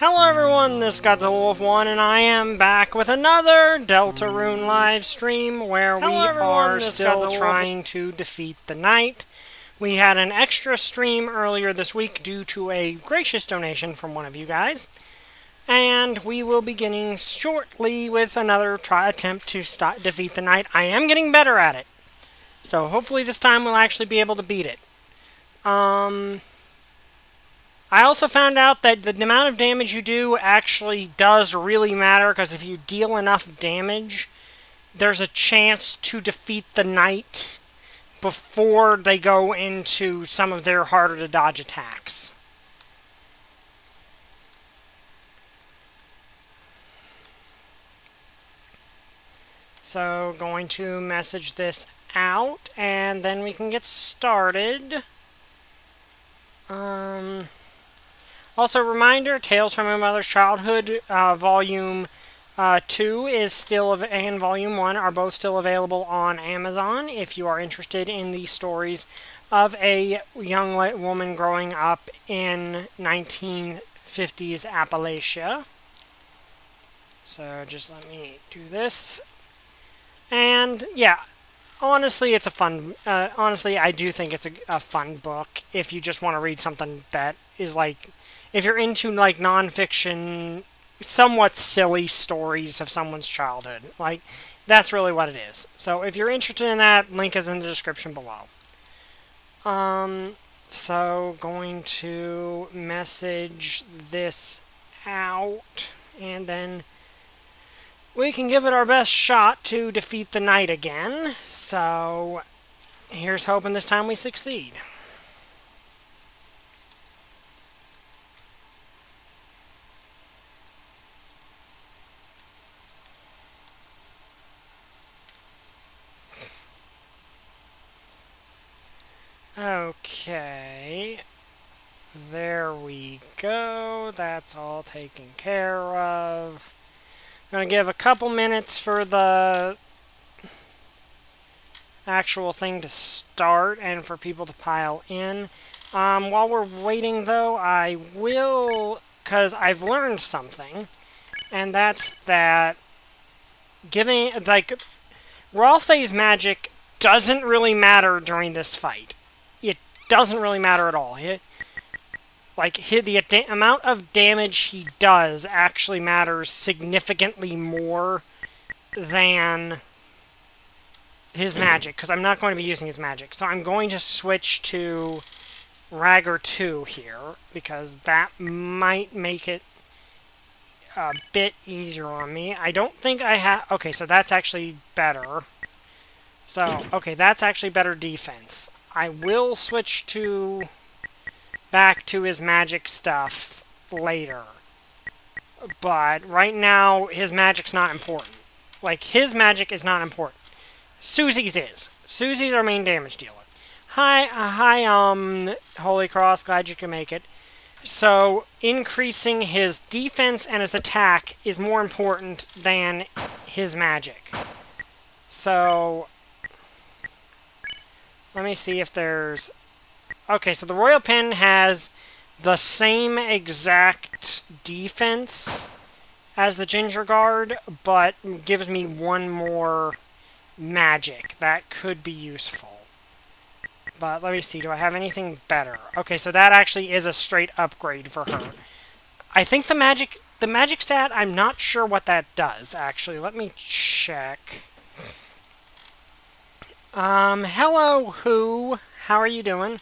Hello everyone, this is Godzilla1, and I am back with another Deltarune live stream where we are still trying to defeat the knight. We had an extra stream earlier this week due to a gracious donation from one of you guys. And we will be beginning shortly with another attempt to defeat the knight. I am getting better at it. So hopefully this time we'll actually be able to beat it. I also found out that the amount of damage you do actually does really matter, because if you deal enough damage, there's a chance to defeat the knight before they go into some of their harder to dodge attacks. So, going to message this out, and then we can get started. Also, reminder, Tales from My Mother's Childhood, Volume 2 is still, and Volume 1 are both still available on Amazon if you are interested in the stories of a young woman growing up in 1950s Appalachia. So, just let me do this. And, yeah, honestly, it's a fun, honestly, I do think it's a fun book if you just want to read something that is like, if you're into, like, non-fiction, somewhat silly stories of someone's childhood. Like, that's really what it is. So, if you're interested in that, link is in the description below. So, going to message this out, and then we can give it our best shot to defeat the knight again. So, here's hoping this time we succeed. Okay, there we go. That's all taken care of. I'm going to give a couple minutes for the actual thing to start and for people to pile in. While we're waiting, though, I will, because I've learned something, and that's that giving, like, Ralsei's magic doesn't really matter during this fight. It doesn't really matter at all. The amount of damage he does actually matters significantly more than his magic, because I'm not going to be using his magic. So I'm going to switch to Ragger 2 here, because that might make it a bit easier on me. I don't think I have... Okay, so that's actually better. So, okay, that's actually better defense. I will switch back to his magic stuff later. But right now, his magic's not important. Like, his magic is not important. Susie's is. Susie's our main damage dealer. Hi, Holy Cross, glad you can make it. So, increasing his defense and his attack is more important than his magic. So, let me see if there's... Okay, so the Royal Pen has the same exact defense as the Ginger Guard, but gives me one more magic. That could be useful. But let me see, do I have anything better? Okay, so that actually is a straight upgrade for her. I think the magic stat, I'm not sure what that does, actually. Let me check. Hello, Who? How are you doing?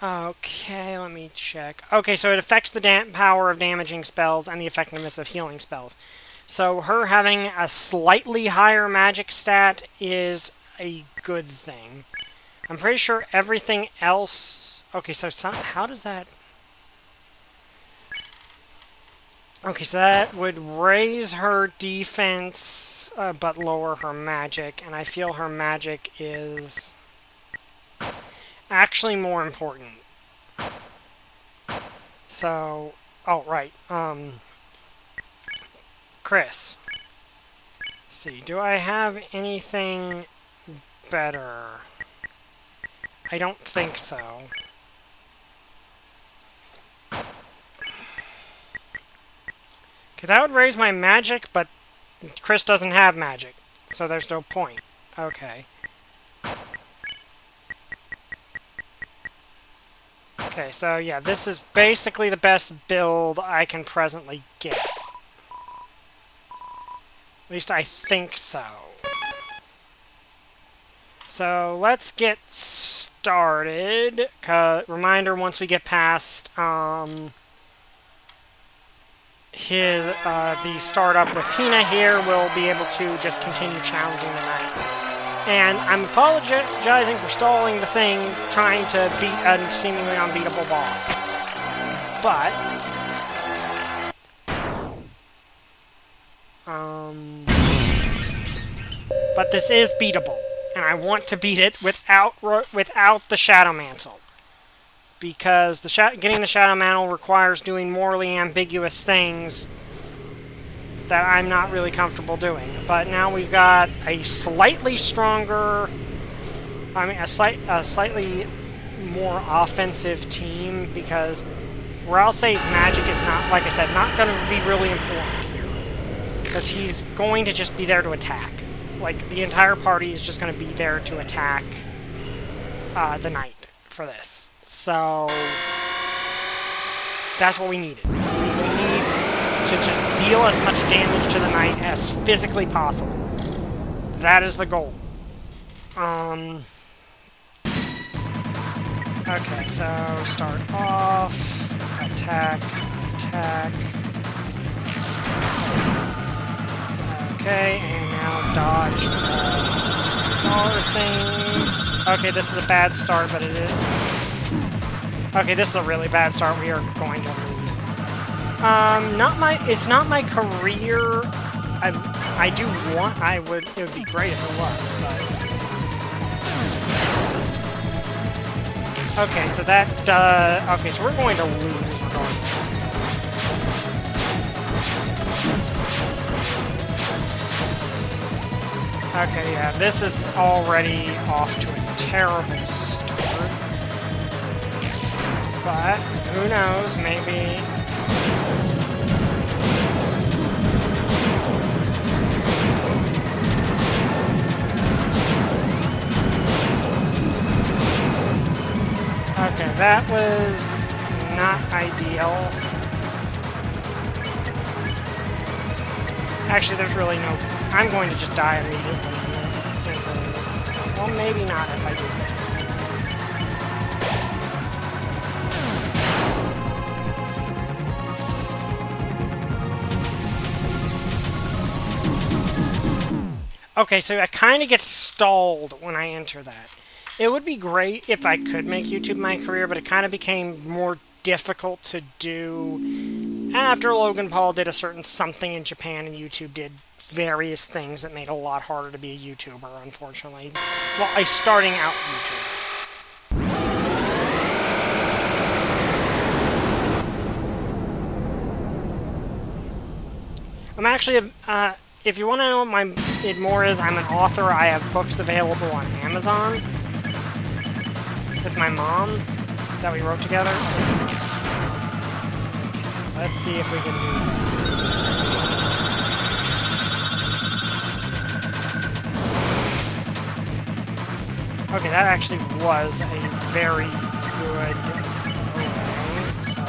Okay, let me check. Okay, so it affects the power of damaging spells and the effectiveness of healing spells. So her having a slightly higher magic stat is a good thing. I'm pretty sure everything else... Okay, so how does that... Okay, so that would raise her defense, but lower her magic, and I feel her magic is actually more important. So, oh, right, Chris. Let's see, do I have anything better? I don't think so. Okay, that would raise my magic, but Chris doesn't have magic, so there's no point. Okay. Okay, so yeah, this is basically the best build I can presently get. At least I think so. So let's get started. Reminder, once we get past the startup with Tina here, we'll be able to just continue challenging the night. And I'm apologizing for stalling the thing, trying to beat a seemingly unbeatable boss. But this is beatable, and I want to beat it without the Shadow Mantle, because getting the Shadow Mantle requires doing morally ambiguous things that I'm not really comfortable doing. But now we've got a slightly stronger, a slightly more offensive team, because Ralsei's magic is not, like I said, not going to be really important here, because he's going to just be there to attack. Like, the entire party is just going to be there to attack the knight for this. So that's what we needed. We need to just deal as much damage to the knight as physically possible. That is the goal. Okay, so start off, attack. Okay, and now dodge star things. Okay, this is a bad start, but it is. Okay, this is a really bad start. We are going to lose. It's not my career. It would be great if it was, but. Okay, so that, okay, so we're going to lose regardless. Okay, yeah, this is already off to a terrible start. But, who knows, maybe. Okay, that was not ideal. Actually, there's really no... I'm going to just die immediately. Well, maybe not if I do this. Okay, so I kind of get stalled when I enter that. It would be great if I could make YouTube my career, but it kind of became more difficult to do after Logan Paul did a certain something in Japan and YouTube did various things that made it a lot harder to be a YouTuber, unfortunately. Well, a starting out YouTuber. I'm actually, if you want to know what it more is, I'm an author. I have books available on Amazon with my mom that we wrote together. Let's see if we can do this. Okay, that actually was a very good way, so...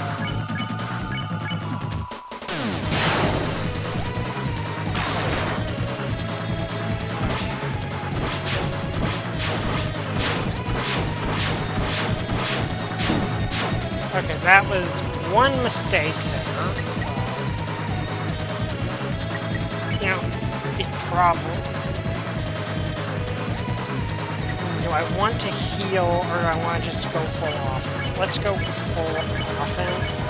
Okay, that was one mistake there. You know, it probably... Do I want to heal, or do I want to just go full offense? Let's go full offense.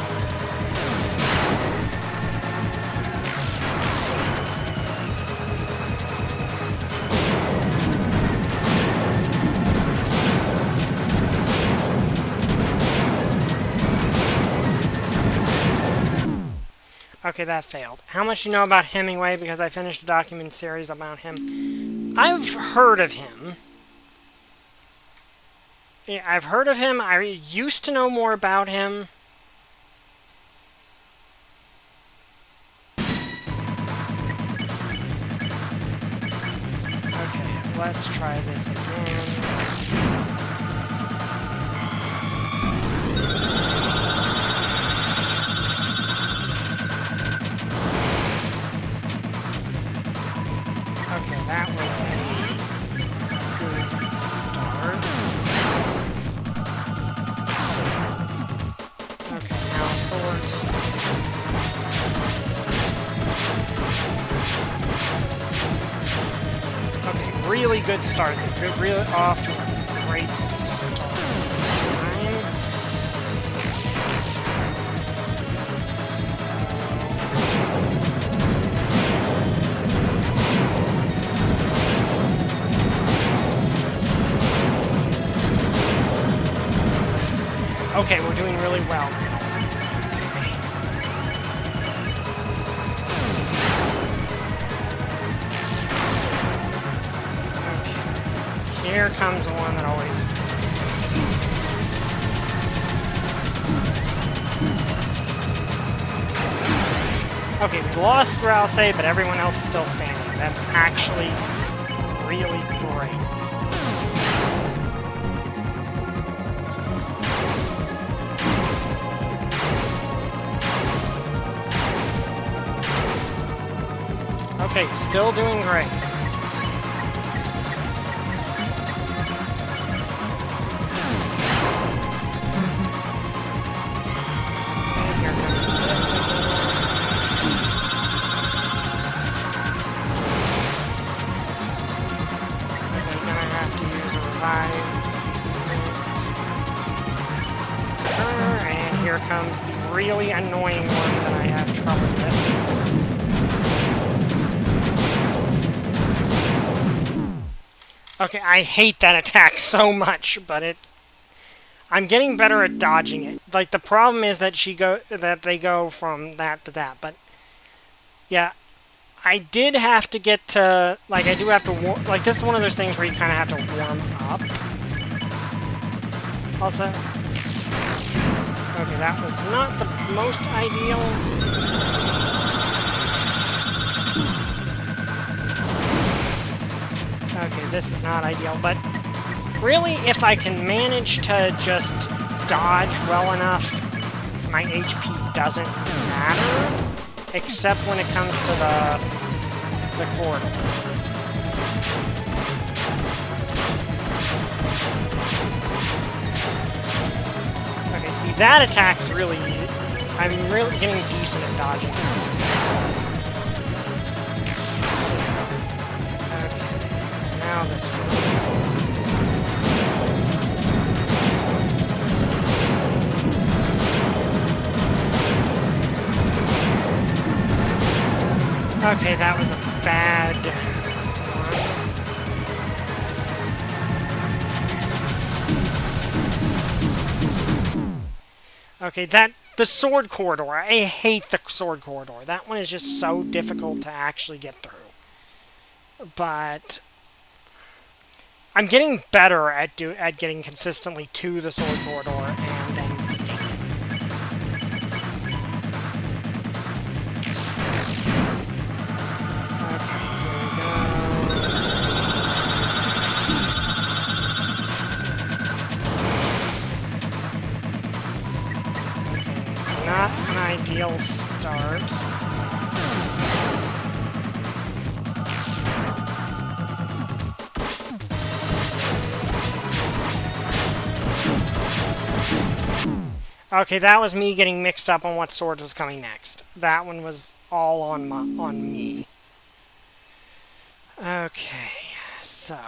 Okay, that failed. How much do you know about Hemingway? Because I finished a document series about him. I've heard of him. I've heard of him. I used to know more about him. Okay, let's try this again. Okay, that was a good start. Okay, now swords. Okay, really good start. Good, really off to a great start this time. Okay, we're doing really well. Okay. Here comes the one that always... Okay, we lost Grouse, but everyone else is still standing. That's actually really great. Okay, still doing great. And here comes this again. Okay, gonna have to use a revive. And here comes the really annoying one that I have trouble with. Okay, I hate that attack so much, but I'm getting better at dodging it. Like, the problem is that they go from that to that, but yeah, I did have to get to, like, I do have to like, this is one of those things where you kind of have to warm up. Also, okay, that was not the most ideal. Okay, this is not ideal, but really, if I can manage to just dodge well enough, my HP doesn't matter, except when it comes to the corridor. Okay, see, that attack's really... I'm really getting decent at dodging. Now this one. Okay, that was a bad one. Okay, the sword corridor. I hate the sword corridor. That one is just so difficult to actually get through. But I'm getting better at getting consistently to the sword corridor and then beating it. Okay, here we go. Okay, not an ideal start. Okay, that was me getting mixed up on what sword was coming next. That one was all on me. Okay, so...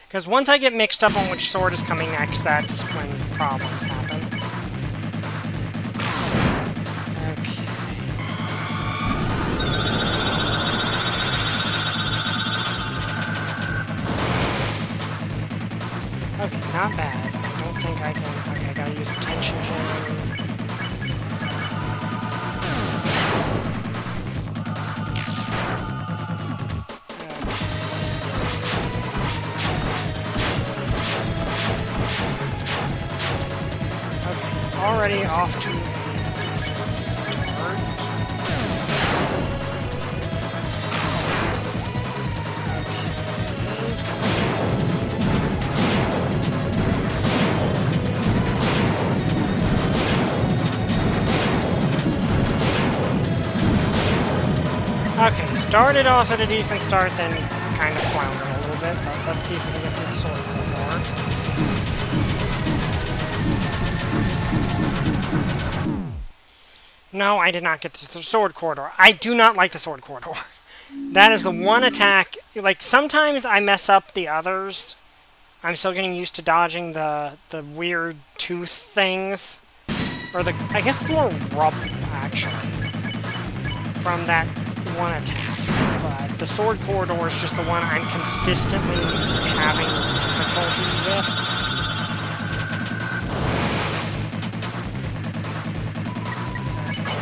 Because once I get mixed up on which sword is coming next, that's when problems happen. Okay, not bad. I don't think I can... Okay, I gotta use the tension gem. already off to a decent start. Okay, started off at a decent start, then kind of floundered a little bit, but let's see if we can get through the sword corridor. No, I did not get to the sword corridor. I do not like the sword corridor. That is the one attack, like, sometimes I mess up the others. I'm still getting used to dodging the weird tooth things. Or I guess it's more rubble, actually, from that one attack, but the sword corridor is just the one I'm consistently having difficulty with.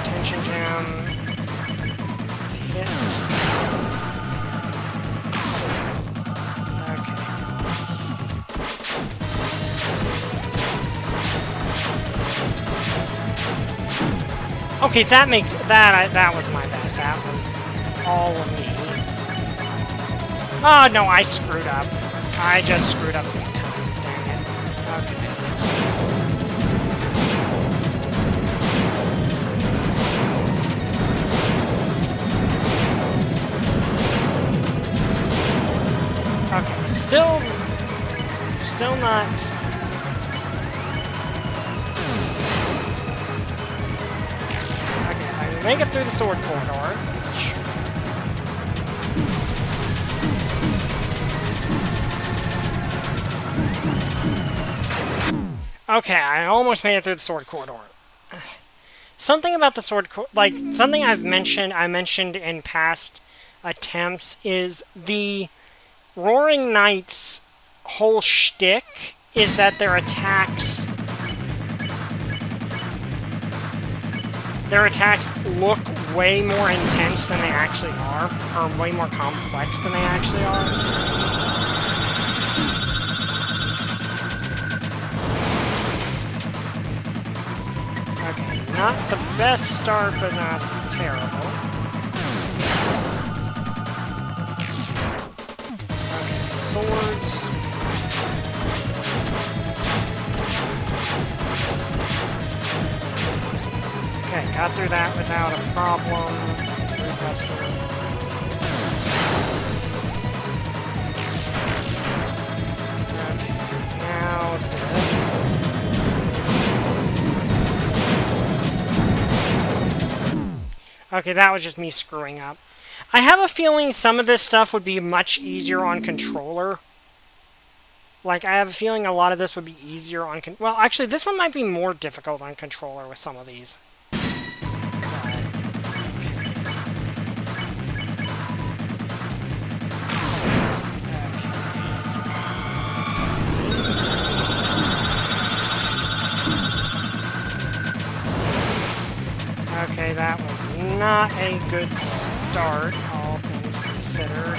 Attention gem. Hit. Okay, that was my bad. That was all of me. Oh, no, I screwed up. I just screwed up big time. Dang it. Okay. Okay, still not... Okay, I can make it through the sword corridor. Okay, I almost made it through the sword corridor. Something about the sword like, something I mentioned in past attempts is the Roaring Knights' whole shtick is that their attacks look way more intense than they actually are, or way more complex than they actually are. Okay, not the best start, but not terrible. Okay, swords. Okay, got through that without a problem. Okay, now this. Okay, that was just me screwing up. I have a feeling some of this stuff would be much easier on controller. Like, I have a feeling a lot of this would be easier on... Well, actually, this one might be more difficult on controller with some of these. Okay, that was not a good start, all things considered.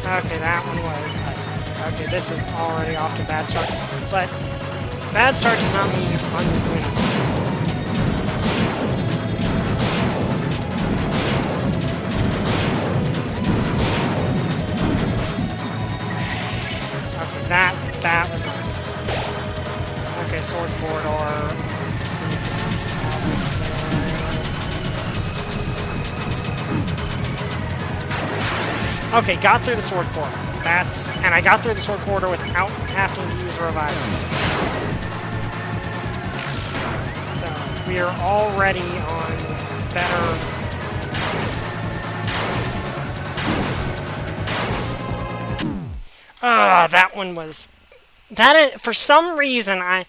Okay, that one was... Okay, this is already off to a bad start. But bad start does not mean unwinnable. That was... Okay, sword corridor. Let's see if we can salvage this. Okay, got through the sword corridor. And I got through the sword corridor without having to use revival. So, we are already on better... that one was... for some reason, I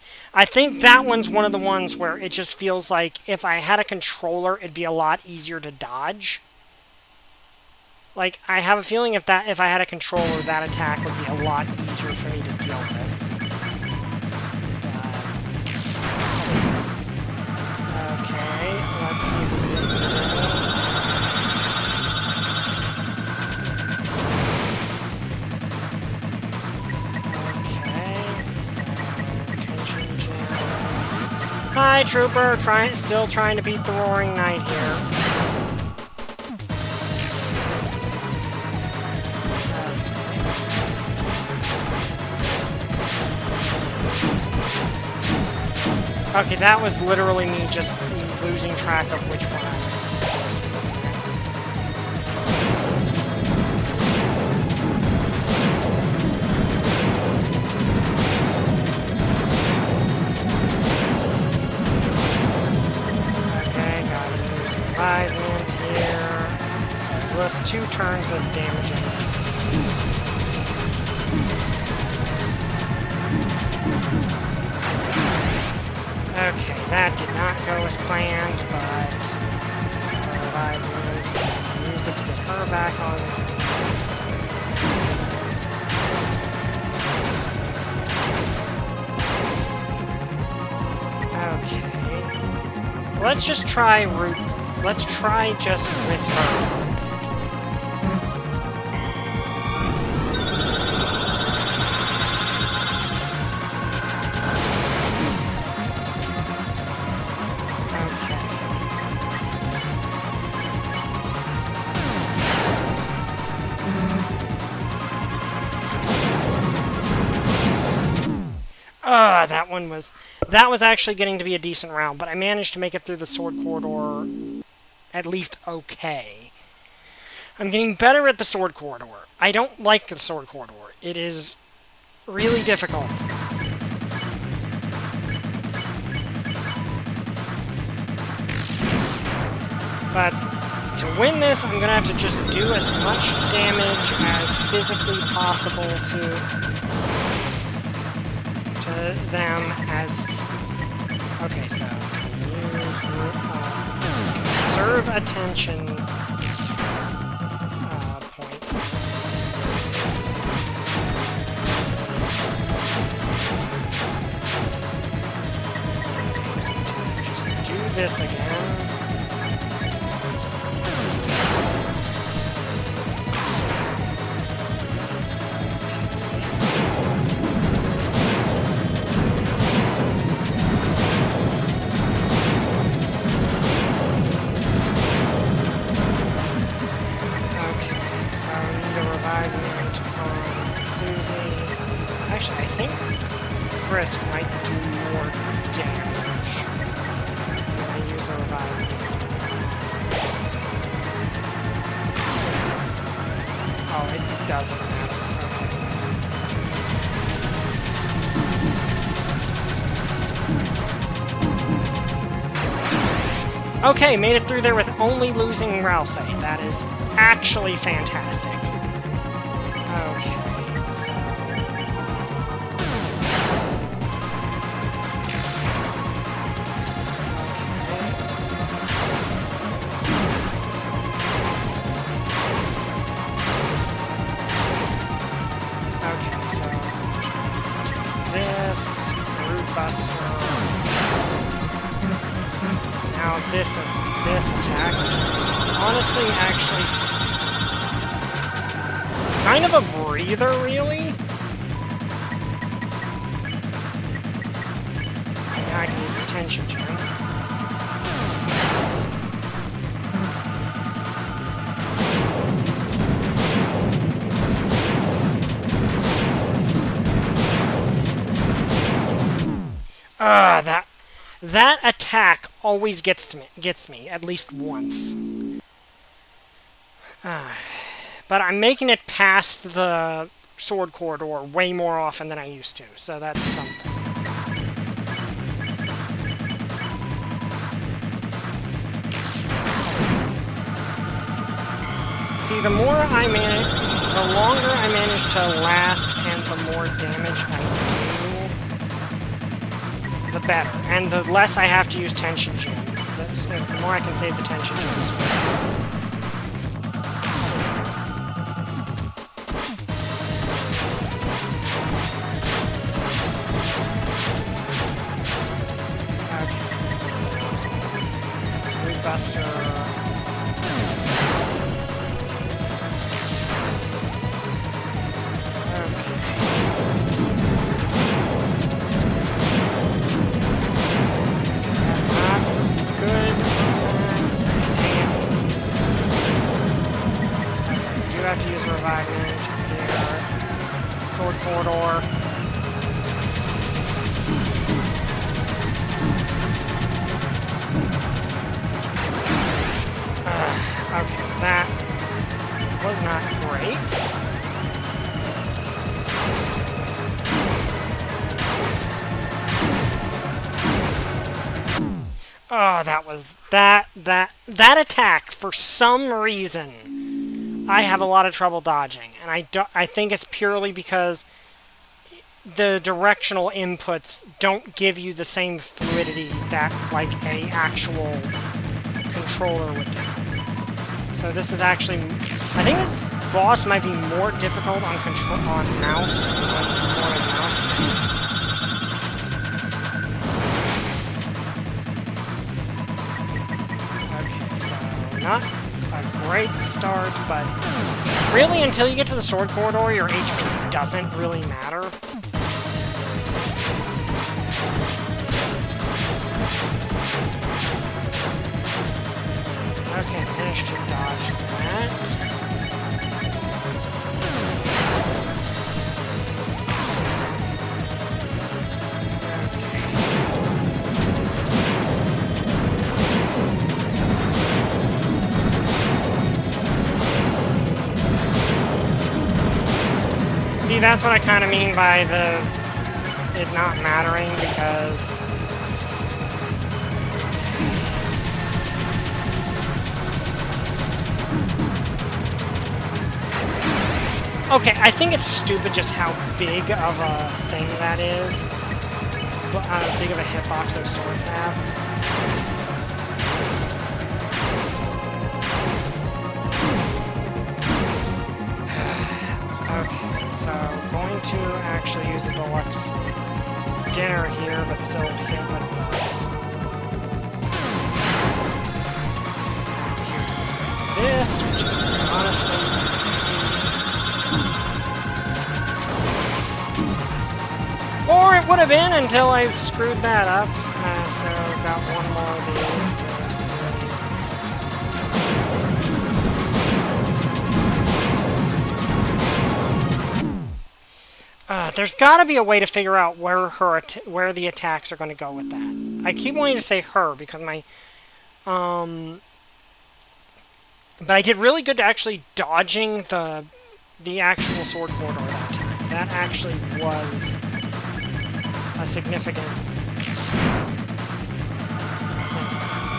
think that one's one of the ones where it just feels like if I had a controller, it'd be a lot easier to dodge. Like, I have a feeling if I had a controller, that attack would be a lot easier for me to deal with. Okay. Okay, let's see if we can do this. Okay, so tension gem. Hi, Trooper! Still trying to beat the Roaring Knight here. Okay, that was literally me just losing track of which one I was supposed to do. Okay, gotta use Revivement here. So that's 2 turns of damaging. Okay, that did not go as planned, but I would use it to get her back on. Okay. Let's just try let's try just with her. That was actually getting to be a decent round, but I managed to make it through the sword corridor at least okay. I'm getting better at the sword corridor. I don't like the sword corridor. It is really difficult. But to win this, I'm going to have to just do as much damage as physically possible to them as... Okay, so conserve attention point. Just do this again. Frisk might do more damage when I use a revive. Oh, it doesn't matter. Okay, made it through there with only losing Rousey. That is actually fantastic. Okay. This attack, which is honestly actually kind of a breather, really. Now I can use the tension gem. That attack always gets me at least once. But I'm making it past the sword corridor way more often than I used to, so that's something. See, the longer I manage to last and the more damage I do, the better. And the less I have to use tension gem. The more I can save the tension gems for. to use revivement here. Sword corridor. Okay, that was not great. Oh, that attack, for some reason, I have a lot of trouble dodging. And I think it's purely because the directional inputs don't give you the same fluidity that, like, a actual controller would do. So this is actually... I think this boss might be more difficult on mouse. More on mouse. Not a great start, but really until you get to the sword corridor, your HP doesn't really matter. Okay, managed to dodge that. See, that's what I kind of mean by it not mattering, because okay, I think it's stupid just how big of a thing that is. How big of a hitbox those swords have. So, going to actually use a deluxe dinner here, but still hit with this, which is honestly easy. Or it would have been until I screwed that up. So I've got one more of these. There's got to be a way to figure out where the attacks are going to go with that. I keep wanting to say her because my but I did really good actually dodging the actual sword corridor that time. That actually was a significant thing.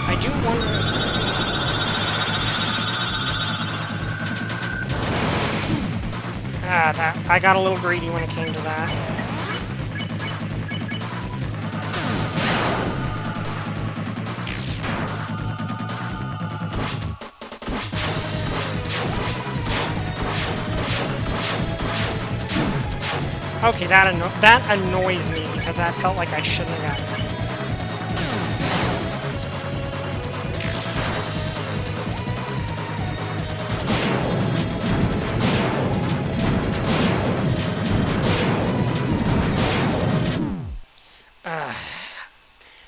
I do wonder. I got a little greedy when it came to that. Okay, that annoys me because I felt like I shouldn't have gotten it.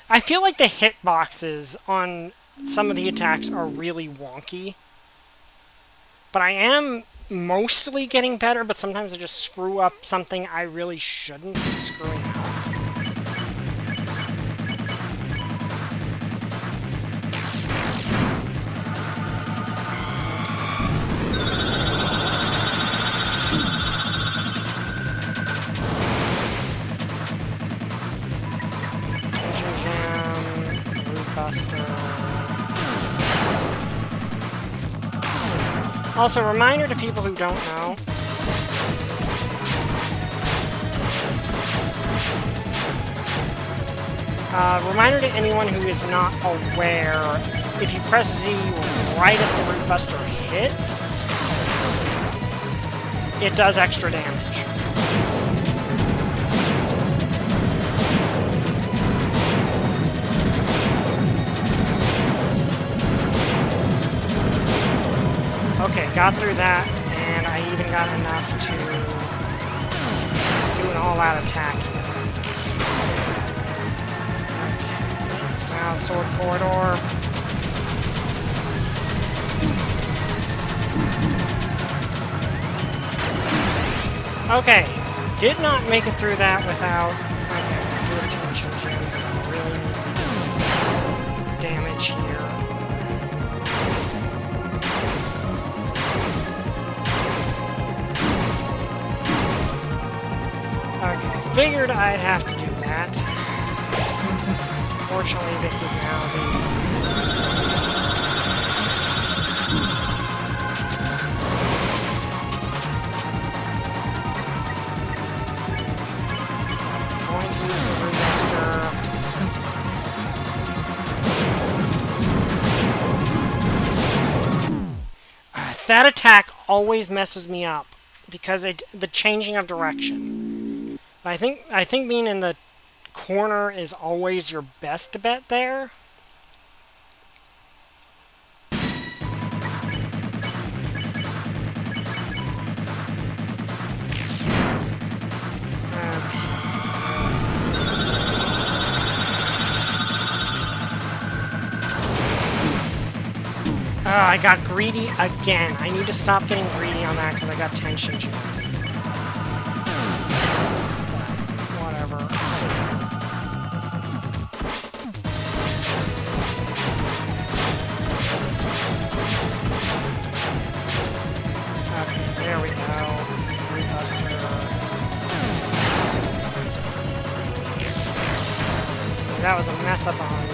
I feel like the hitboxes on some of the attacks are really wonky. But I am mostly getting better, but sometimes I just screw up something I really shouldn't be screwing up. Also, reminder to people who don't know. Reminder to anyone who is not aware, if you press Z right as the Root Buster hits, it does extra damage. Okay, got through that, and I even got enough to do an all-out attack here. Okay. Now, sword corridor. Okay, did not make it through that without... Okay, do a tension gem. I really need to do damage here. Okay, figured I'd have to do that. Fortunately, this is now the... going to use the resistor. That attack always messes me up because the changing of direction. I think being in the corner is always your best bet there. I got greedy again. I need to stop getting greedy on that because I got tension gems. Whatever. Okay, there we go. Rebuster. That was a mess up on that.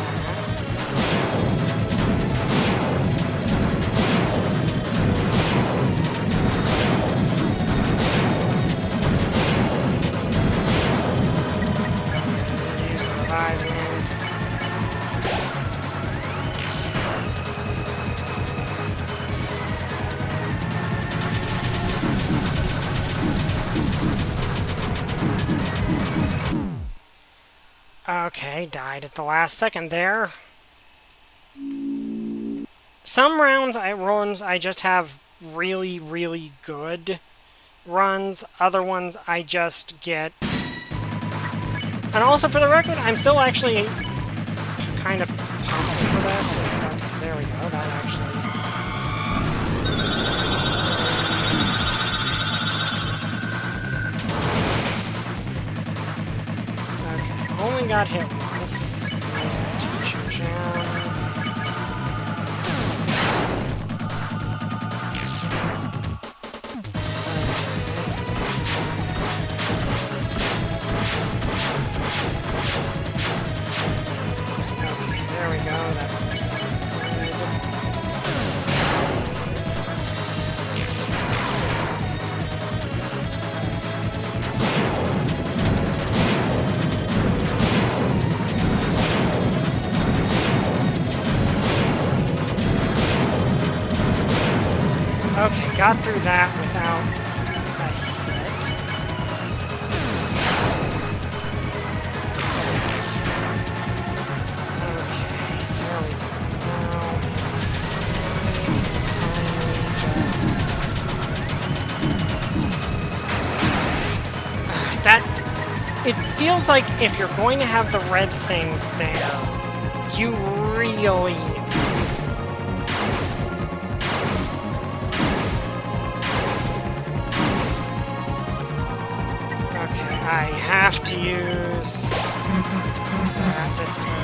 Okay, died at the last second there. Some runs I just have really, really good runs. Other ones I just get... And also, for the record, I'm still actually kind of pumped for this. Okay, there we go. That actually... Okay, only got hit once. There's a tension gem. There we go, that was good. Okay, got through that without a hit. It feels like if you're going to have the red things there, you really... Okay, I have to use that this time.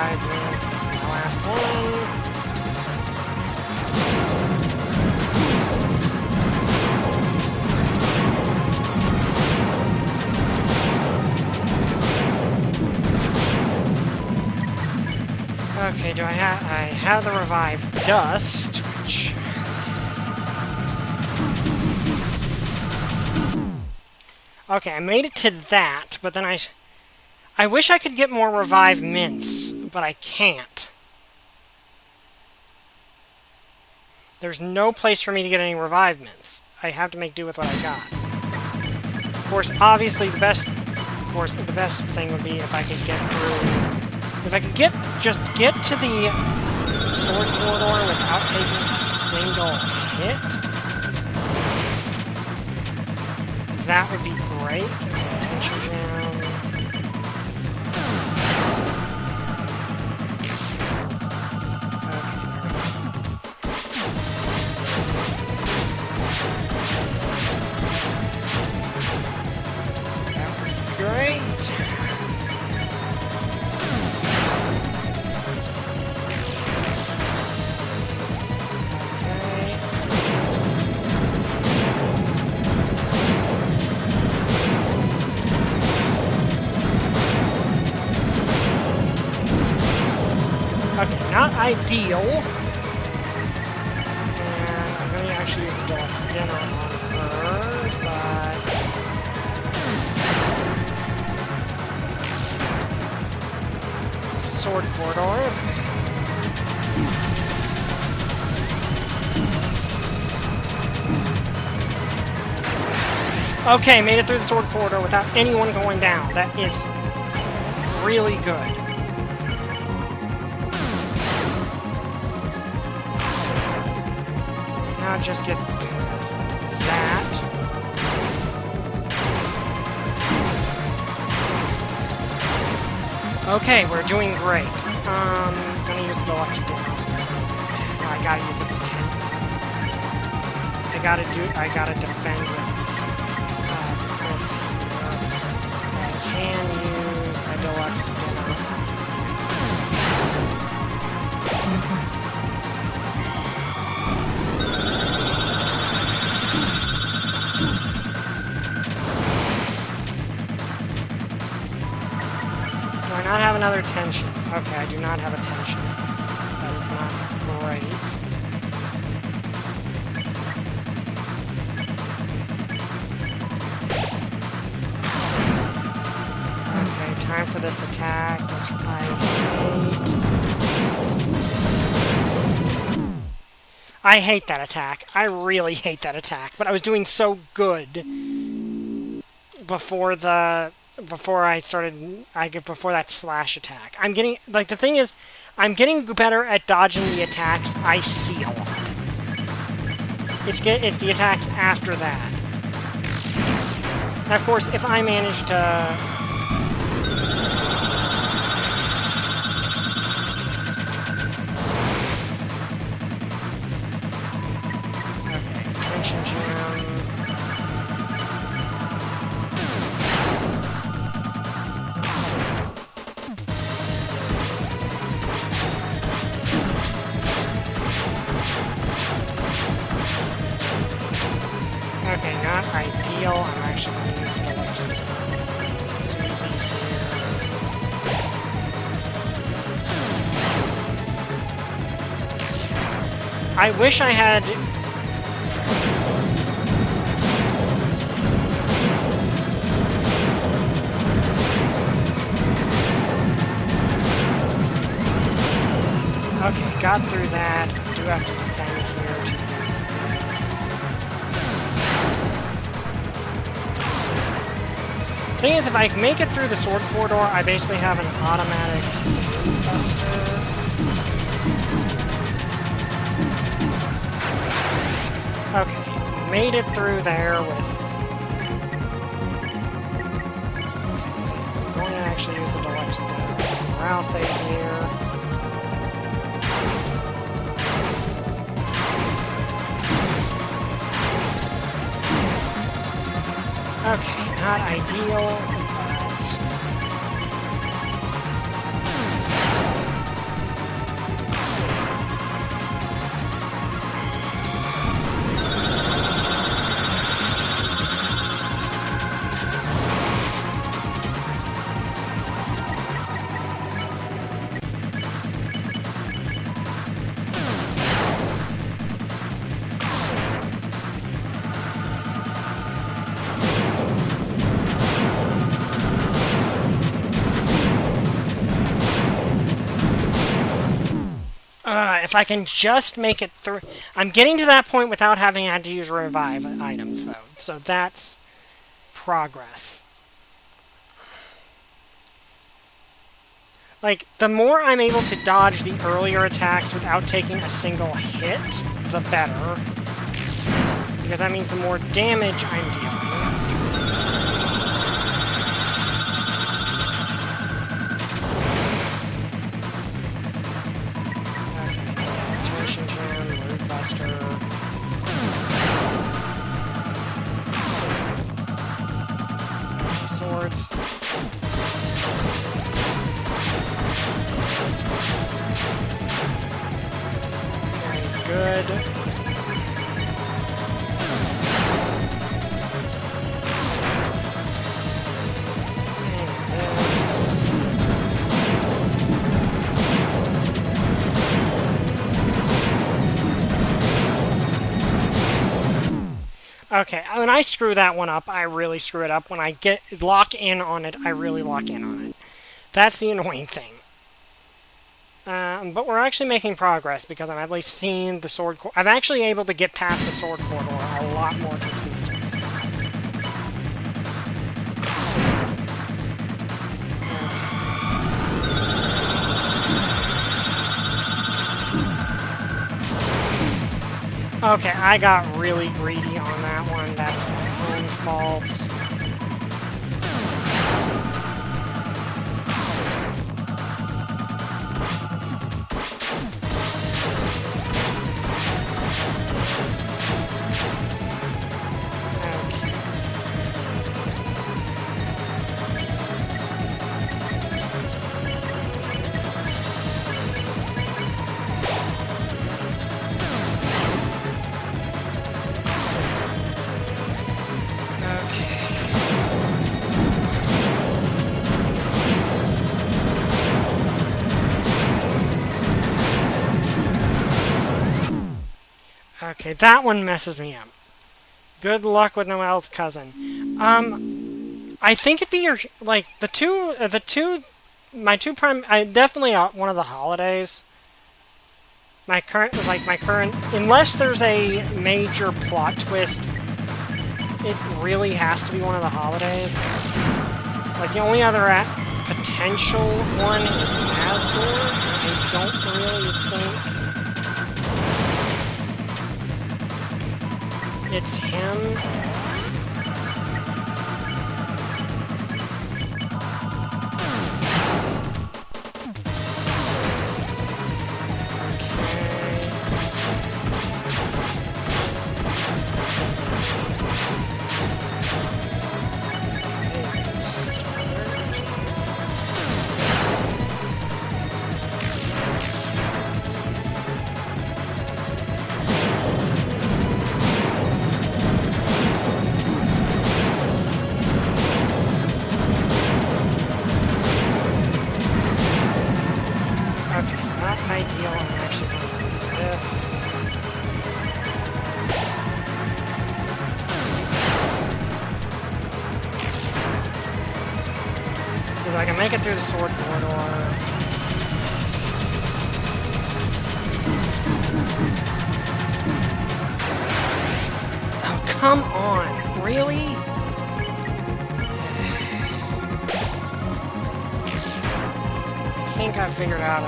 This is the last one. Okay, I have the revive dust, which... Okay, I made it to that, but then I wish I could get more revive mints, but I can't. There's no place for me to get any revive mints. I have to make do with what I got. Of course, obviously the best thing would be if I could get through... If I could just get to the sword corridor without taking a single hit, that would be great. Tension gem. not ideal. And I'm going to actually use the deluxe dinner on her, but... Sword corridor. Okay, made it through the sword corridor without anyone going down. That is really good. Now just get past that. Okay, we're doing great. I'm gonna use the deluxe dinner. No, I gotta use it with 10. I gotta defend with this. I can use a deluxe dinner. Do I not have another tension? Okay, I do not have a tension. That is not great. Okay, time for this attack, which I hate. I hate that attack. I really hate that attack, but I was doing so good before that slash attack. I'm getting, like, the thing is, I'm getting better at dodging the attacks I see a lot. It's the attacks after that. And of course, if I manage to... Okay, tension gem... Okay, not ideal. I'm actually going to use the deluxe Susie here. I wish I had... Okay, got through that. Do have to defend here to use this. Thing is, if I make it through the sword corridor, I basically have an automatic buster. Okay, made it through there with... I'm going to actually use the deluxe morale save here. Okay, not ideal, but... if I can just make it through... I'm getting to that point without having had to use revive items, though. So that's progress. Like, the more I'm able to dodge the earlier attacks without taking a single hit, the better. Because that means the more damage I'm dealing. Swords. Very good. Okay, when I screw that one up, I really screw it up. When I lock in on it, I really lock in on it. That's the annoying thing. But we're actually making progress because I'm at least seeing the sword. I'm actually able to get past the sword corridor a lot more consistently. Okay, I got really greedy on that one. That's my own fault. Okay, that one messes me up. Good luck with Noelle's cousin. I think it'd be your, like, my two prime, definitely one of the holidays. My current, unless there's a major plot twist, it really has to be one of the holidays. Like, the only other potential one is Asgore. I don't really think it's him. I can make it through the sword corridor. Oh, come on. Really? I think I figured out a...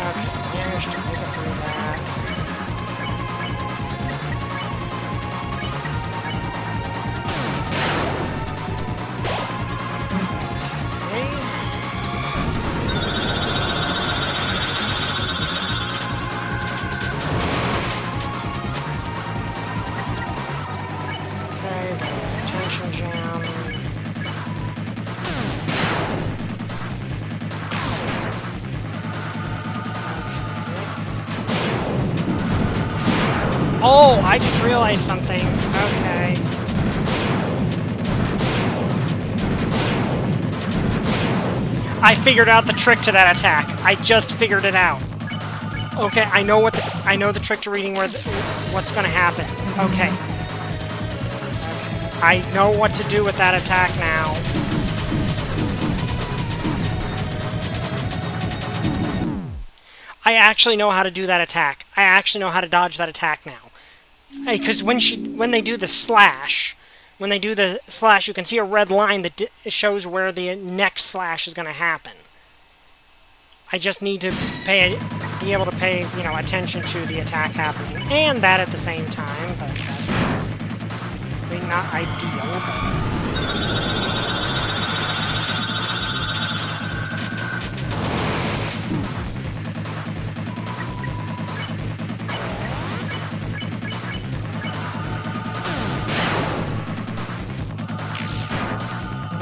Okay, managed to make it through that. Oh, I just realized something. Okay. I figured out the trick to that attack. I just figured it out. Okay, I know the trick to reading what's going to happen. Okay. I know what to do with that attack now. I actually know how to do that attack. I actually know how to dodge that attack now. Because when they do the slash, you can see a red line that shows where the next slash is going to happen. I just need to be able to pay, attention to the attack happening, and that at the same time. But that's not ideal.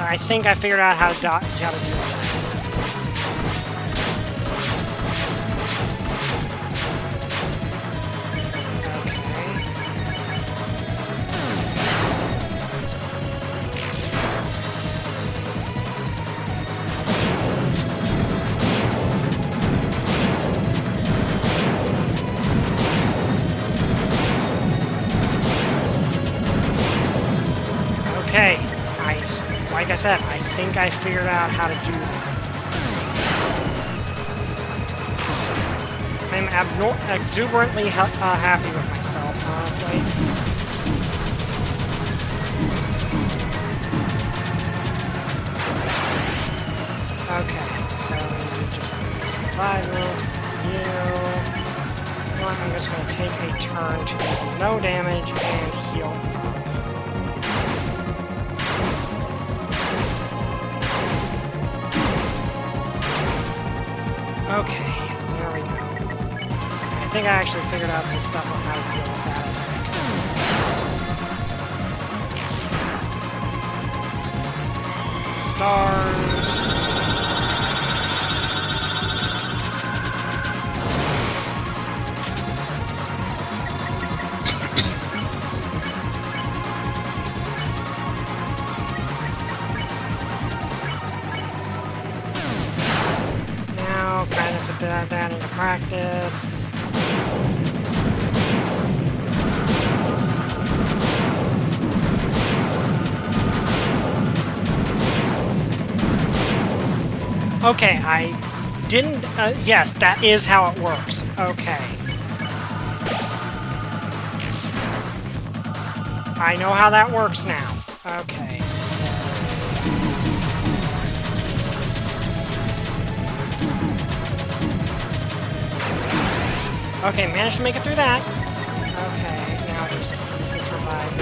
I think I figured out how to do that. Okay, like I said, I think I figured out how to do that. I'm exuberantly happy with myself, honestly. Okay, so I'm going to do just survival, heal. I'm just going to take a turn to do no damage and heal up. Okay, there we go. I think I actually figured out some stuff on how to deal with that attack. Stars. Now, kind of put that into practice. Okay, I didn't... yes, that is how it works. Okay. I know how that works now. Okay, so... Okay, managed to make it through that. Okay, now just use this revive.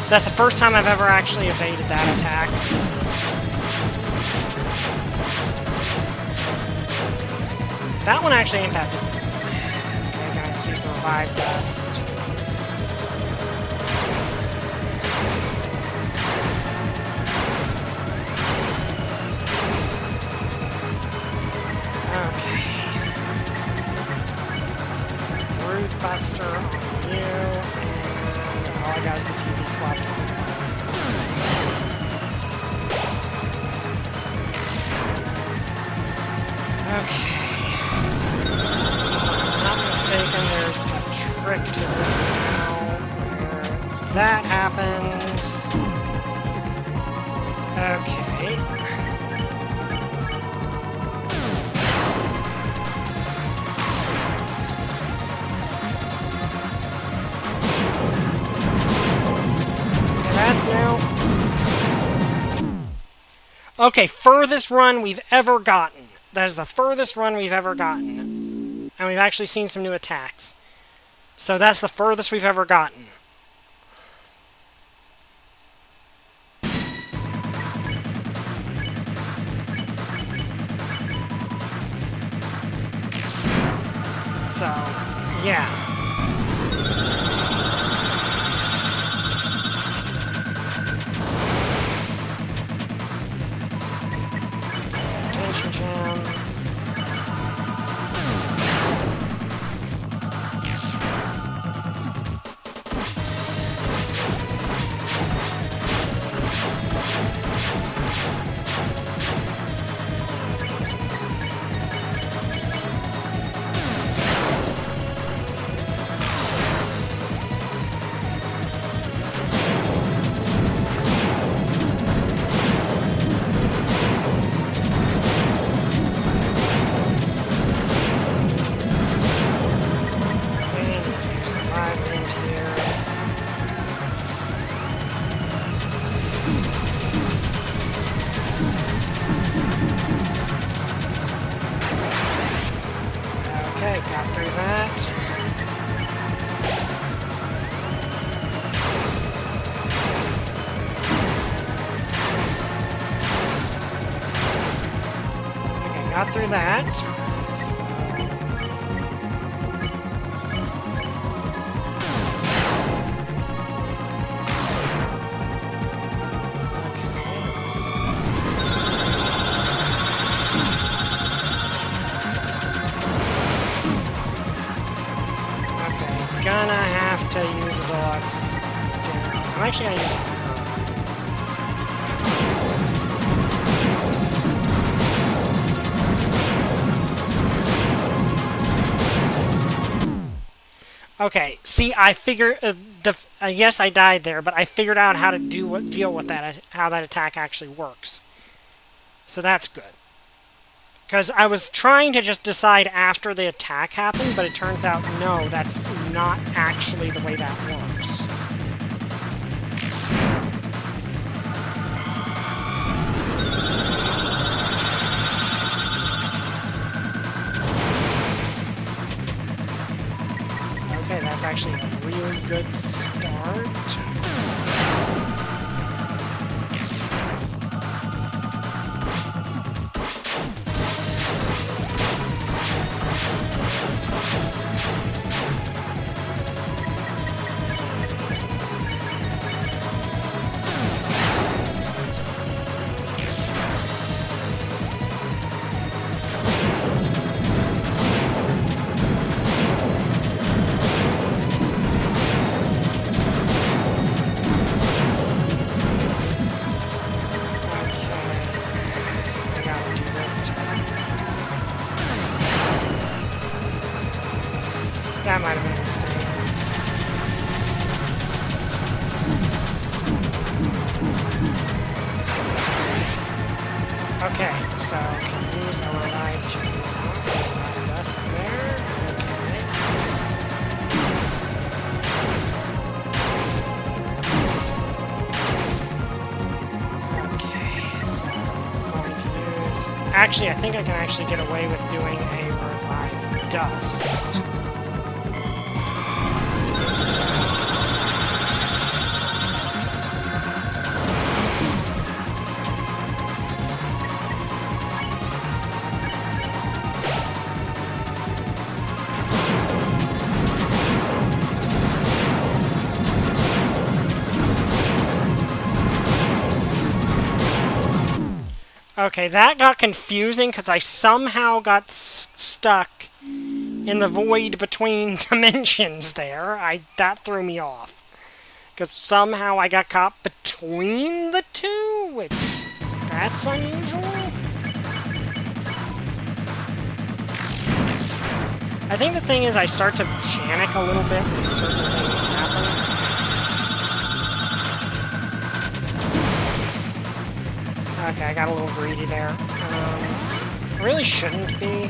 That's the first time I've ever actually evaded that attack. That one actually impacted me. Okay, gotta use the revive dust. Okay. Root Buster on you, and all I got is the TV slot. Okay. There's a trick to this now, where that happens. Okay. That's new. Okay, furthest run we've ever gotten. That is the furthest run we've ever gotten. And we've actually seen some new attacks. So that's the furthest we've ever gotten. So, yeah. Attention gem. Okay, got through that. Okay, got through that. Gonna have to use the deluxe. I'm actually gonna use it. Okay, see, I figured yes, I died there, but I figured out how to deal with that, how that attack actually works. So that's good. Because I was trying to just decide after the attack happened, but it turns out no, that's not actually the way that works. Okay, that's actually a really good start. That might have been a mistake. Okay, so can use our live chain now. Dust there. Okay, so I'm going to use... Actually, I think I can actually get away with doing a revive dust. Okay, that got confusing because I somehow got stuck in the void between dimensions there. That threw me off. Because somehow I got caught between the two, which that's unusual. I think the thing is I start to panic a little bit when certain things happen. Okay, I got a little greedy there. Really shouldn't be.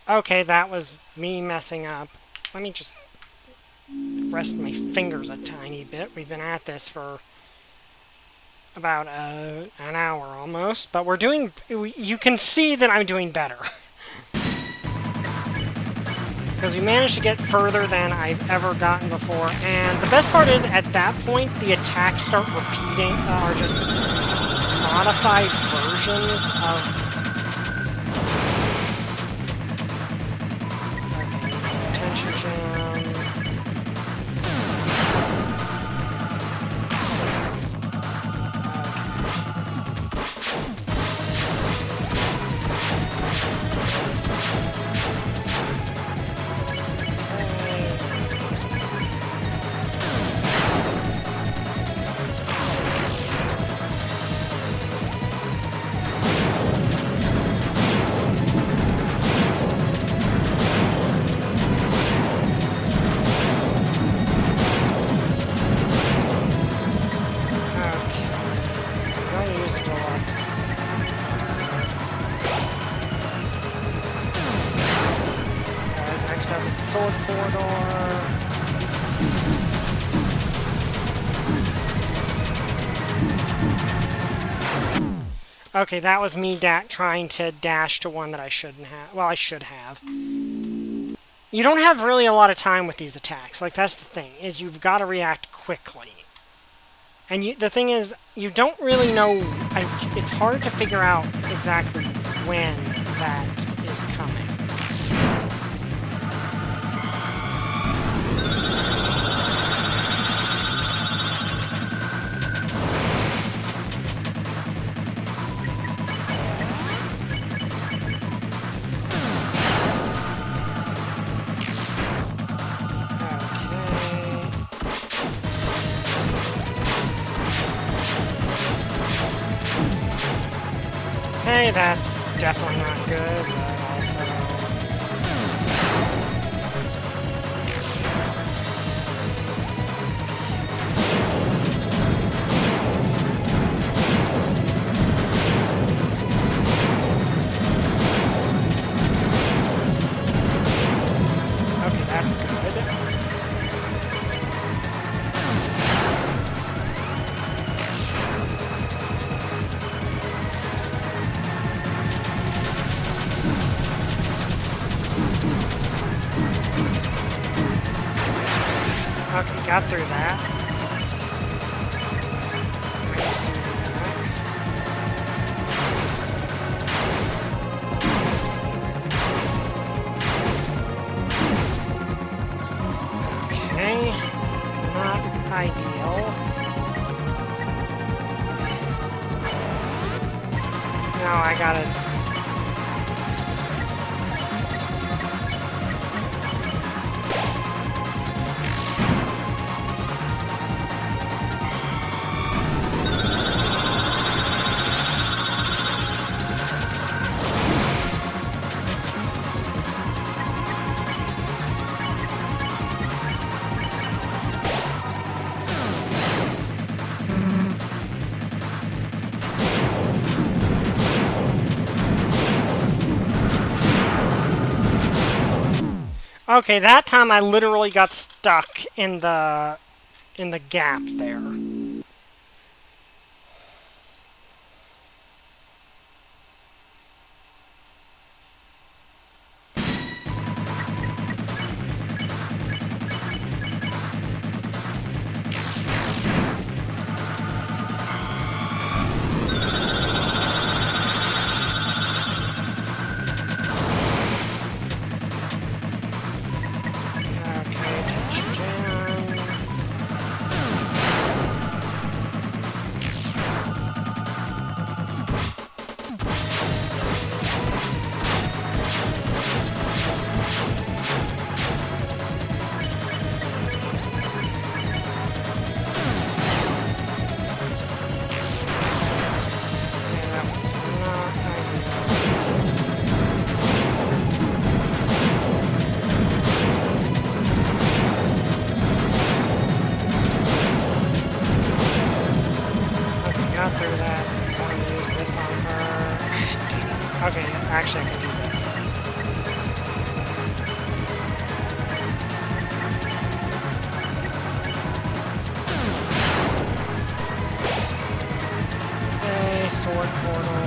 Okay, that was me messing up. Let me just rest my fingers a tiny bit. We've been at this for about an hour almost, but we're doing... You can see that I'm doing better. Because we managed to get further than I've ever gotten before, and the best part is, at that point, the attacks start repeating, are just modified versions of... Okay, that was me trying to dash to one that I shouldn't have. Well, I should have. You don't have really a lot of time with these attacks. Like, that's the thing, is you've got to react quickly. And the thing is, you don't really know... it's hard to figure out exactly when that is coming. Okay, that's definitely not good, but also... Okay, that's good. Okay, got through that. Bring Susie back. Okay, not ideal. Now I gotta... Okay, that time I literally got stuck in the gap there. Okay, actually I can do this. Okay, sword portal.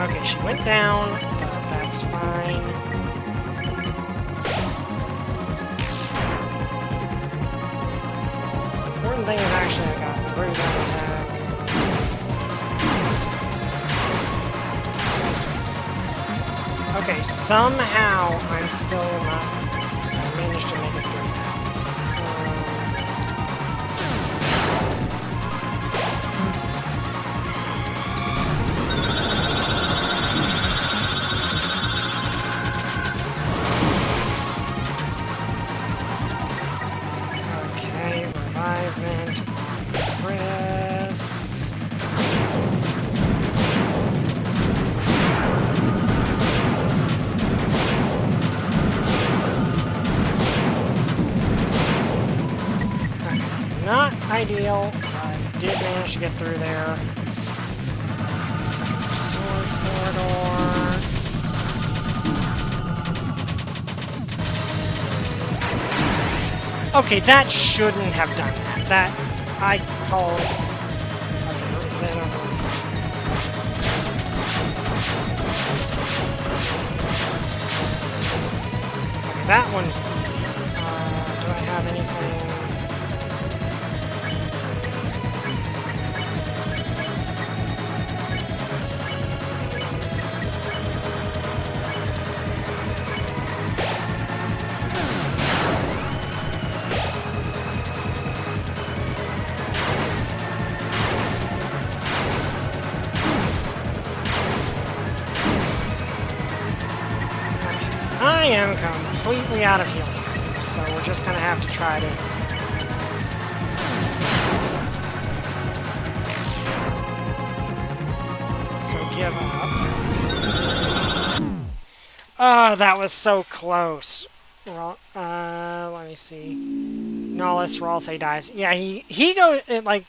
Okay, she went down, but that's fine. Important thing is actually I got through that attack. Okay, somehow I'm still not... I managed to make it through that. Okay, revivement on Chris. Not ideal, but I did manage to get through there. Second sword corridor. Okay, that shouldn't have done that. That I call. Okay, that one's easy. Do I have anything? I am completely out of healing, so we're just gonna have to try to give up. Oh, that was so close. Let me see. No, let's roll say dies. Yeah, he goes, like,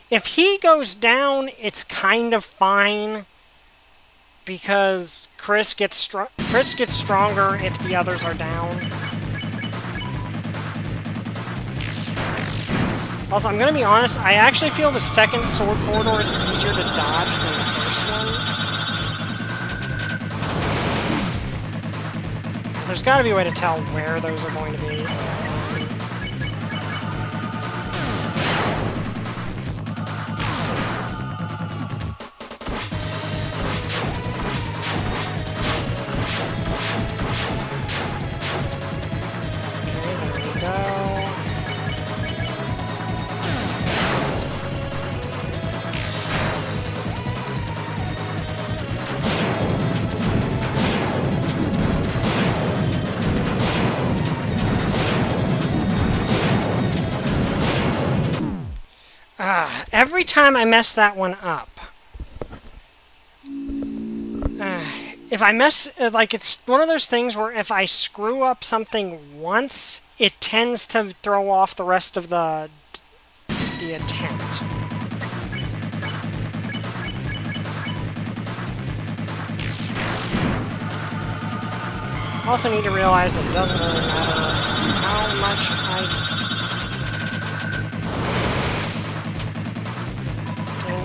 if he goes down, it's kind of fine. Because Chris gets stronger if the others are down. Also, I'm gonna be honest, I actually feel the second sword corridor is easier to dodge than the first one. There's gotta be a way to tell where those are going to be. Every time I mess that one up, if I mess, like, it's one of those things where if I screw up something once, it tends to throw off the rest of the attempt. Also need to realize that it doesn't really matter how much I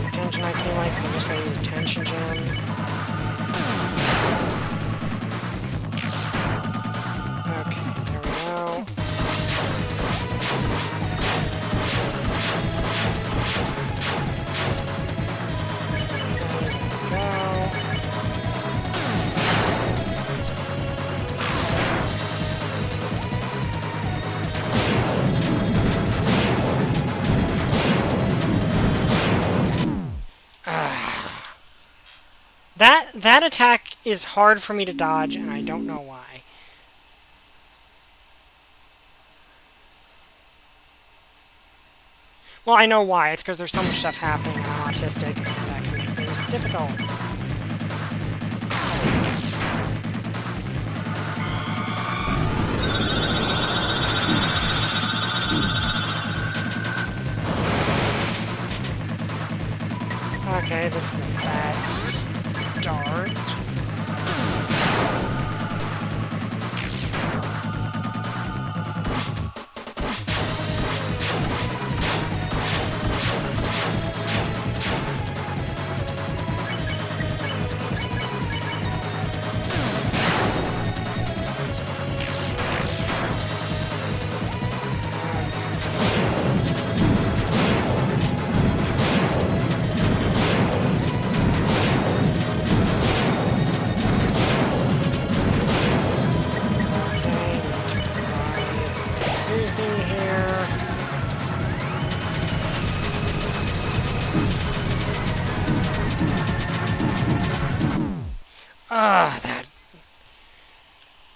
attention I feel like, I'm just going to use a tension gem. Okay, there we go. That attack is hard for me to dodge, and I don't know why. Well, I know why. It's because there's so much stuff happening, and I'm autistic, and that can make things difficult. Okay, this is a bad start.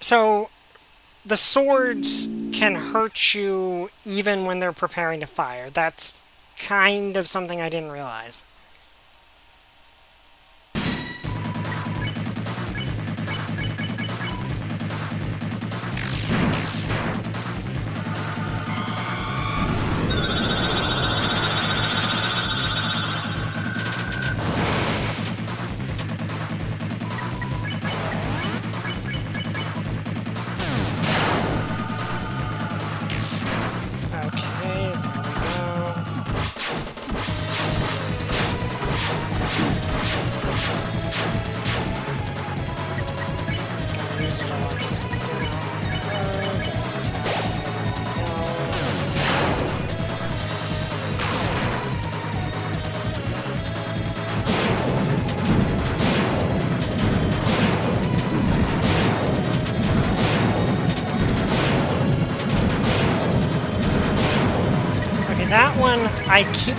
So, the swords can hurt you even when they're preparing to fire. That's kind of something I didn't realize. That one,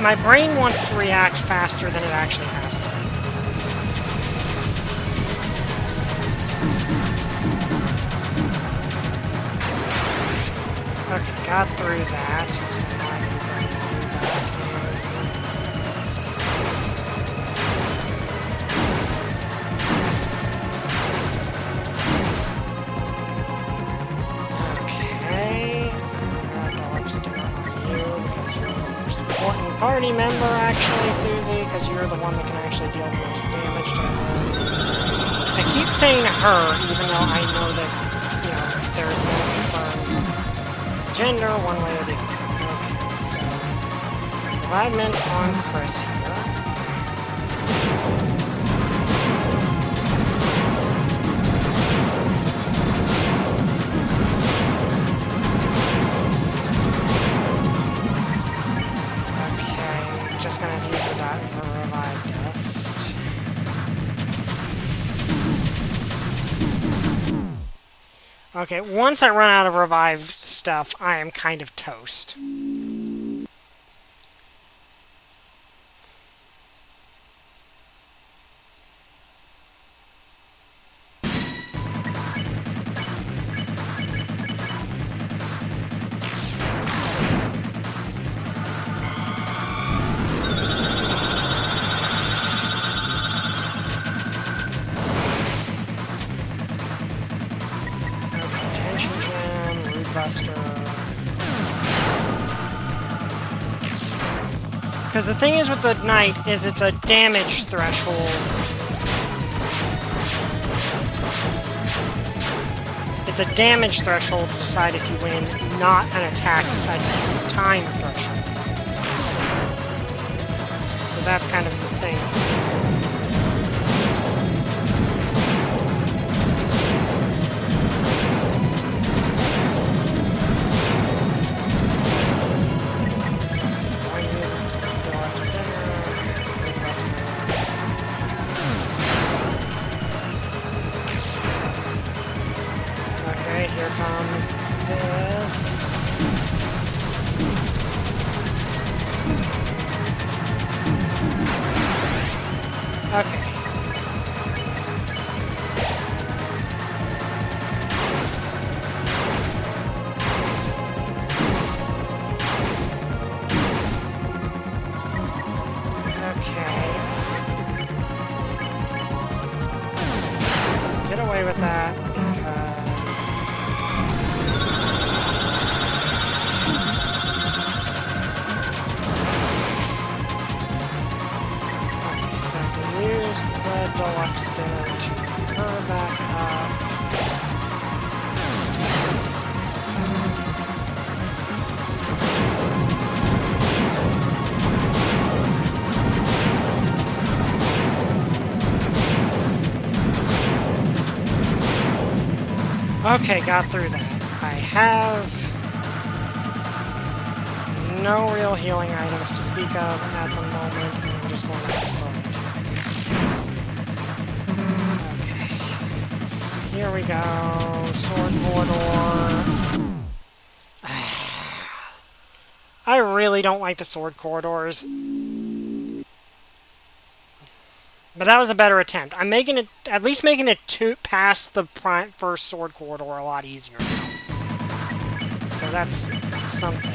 my brain wants to react faster than it actually has to. Okay, got through that. party member, actually, Susie, because you're the one that can actually deal the most damage to her. I keep saying her, even though I know that, you know, there's no confirmed gender one way or the other. Okay, so alignment on Chris here. Gonna use that for revive dust. Okay, once I run out of revive stuff, I am kind of toast. Because the thing is with the knight is it's a damage threshold. It's a damage threshold to decide if you win, not an attack, a time threshold. So that's kind of the thing. Here comes this. Okay. Okay. Get away with that because use the deluxe dinner to pick her back up. Okay, got through that. I have no real healing items to speak of at the moment, and I'm just going to here we go. Sword corridor. I really don't like the sword corridors. But that was a better attempt. I'm making it, at least making it past the first sword corridor a lot easier now. So that's something.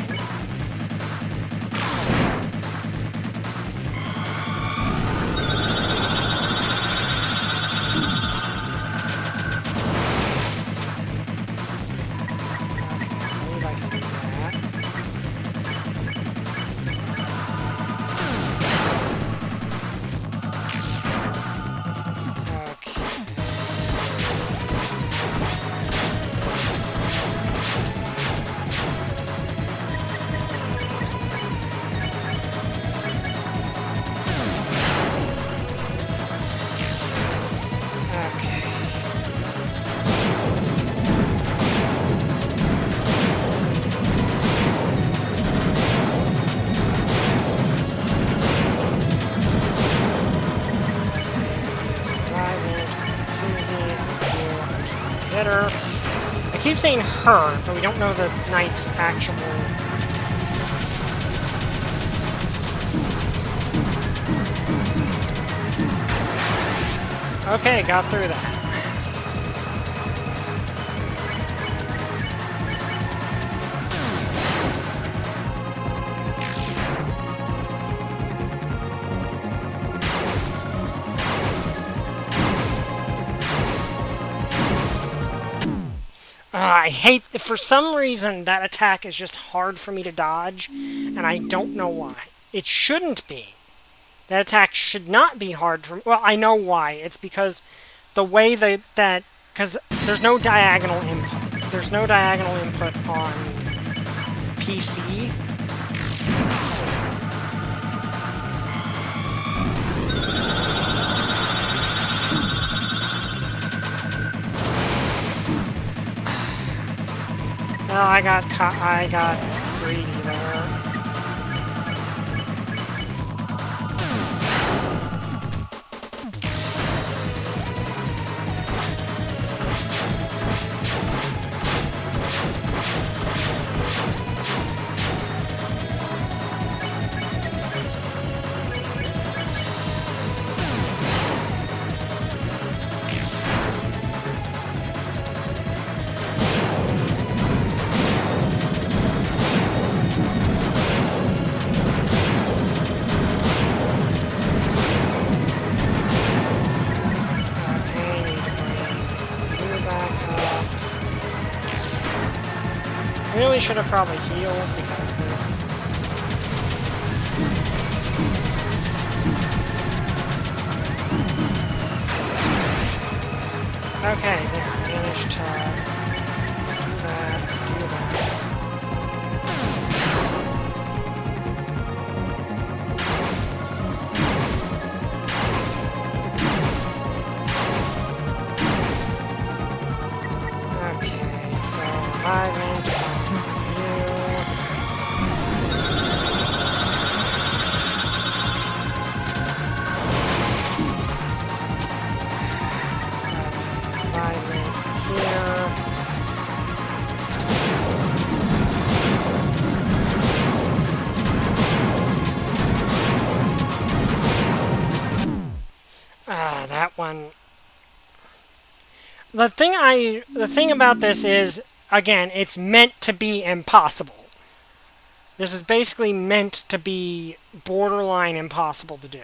I keep saying her, but we don't know the knight's actual... Okay, got through that. I hate... For some reason, that attack is just hard for me to dodge, and I don't know why. it shouldn't be. That attack should not be hard to... Well, I know why. It's because the way that... Because there's no diagonal input. There's no diagonal input on PC. Well, I got greedy there. Really should have probably healed because this... Okay, there, managed to do that. Okay, so 5 minutes. That one. The thing about this is, again, it's meant to be impossible. This is basically meant to be borderline impossible to do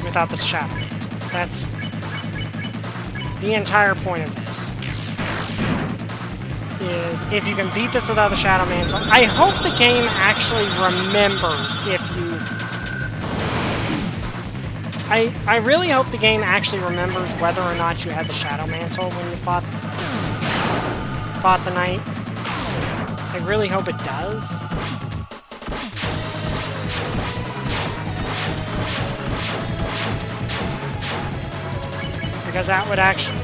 without the Shadow Mantle. That's the entire point of this. Is if you can beat this without the Shadow Mantle. I hope the game actually remembers if you... I really hope the game actually remembers whether or not you had the Shadow Mantle when you fought the knight. I really hope it does. Because that would actually...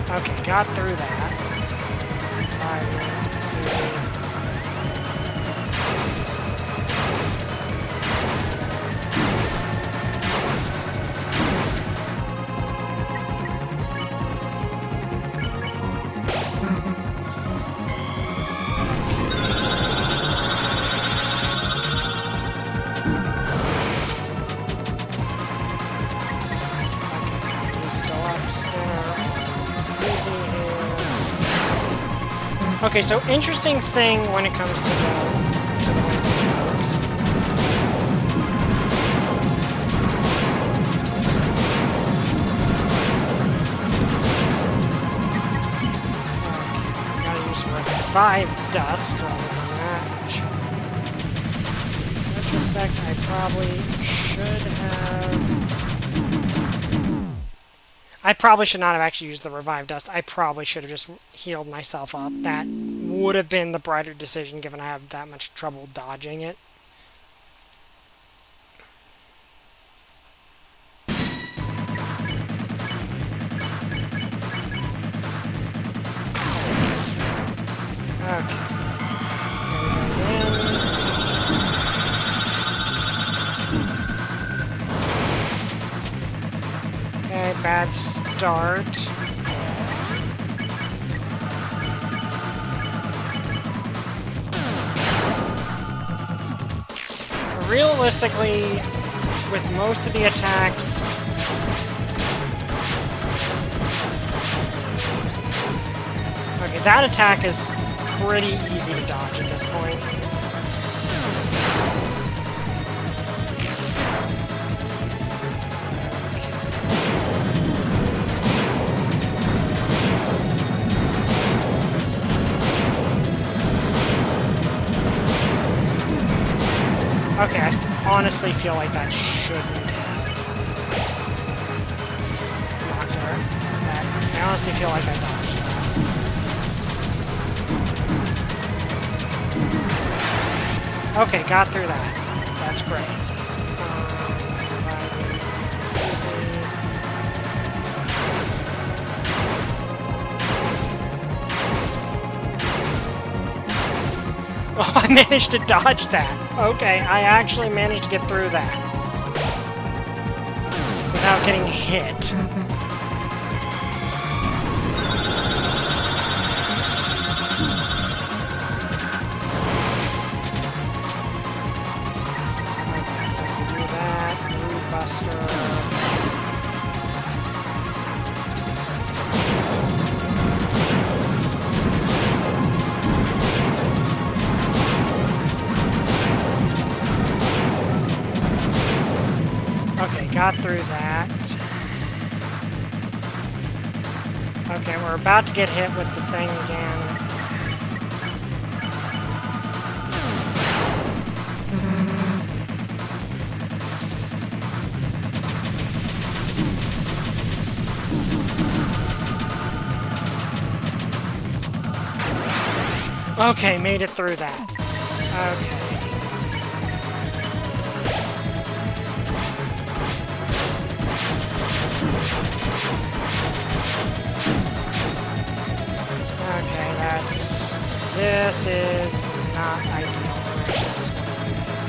Okay, got through that. Okay, so interesting thing when it comes to the way this works. Gotta use revive dust rather than that. In retrospect, I probably should have... I probably should not have actually used the revive dust. I probably should have just healed myself up. That would have been the brighter decision given I have that much trouble dodging it. Okay. Okay, bad start. realistically, with most of the attacks... Okay, that attack is pretty easy to dodge at this point. Okay, I honestly feel like that shouldn't have knocked her. I honestly feel like I dodged that. Okay, got through that. That's great. Oh, I managed to dodge that. Okay, I actually managed to get through that. Without getting hit. Okay, so I can do that. Root Buster. Okay, got through that. Okay, we're about to get hit with the thing again. Okay, made it through that. Okay. Okay, that's... This is not ideal. I'm actually just going to do this.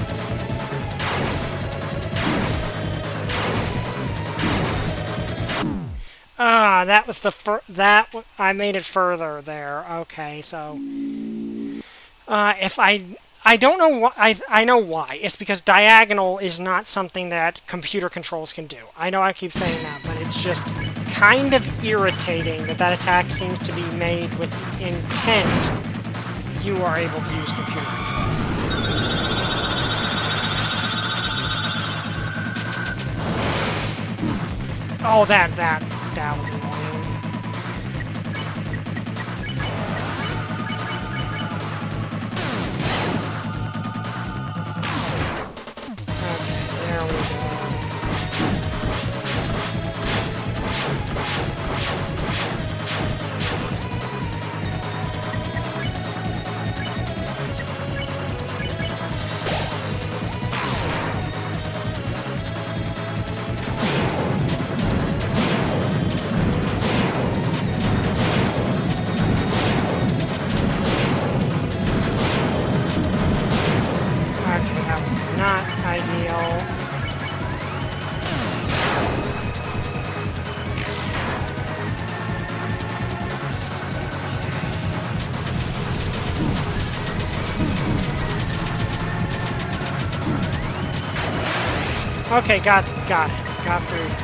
Ah, that was the I made it further there. Okay, so... if I don't know why... I know why. It's because diagonal is not something that computer controls can do. I know I keep saying that, but it's just kind of irritating that that attack seems to be made with the intent you are able to use computer controls. Oh, that was annoying. Okay, there we go. Not ideal. Okay, got it. Got through that.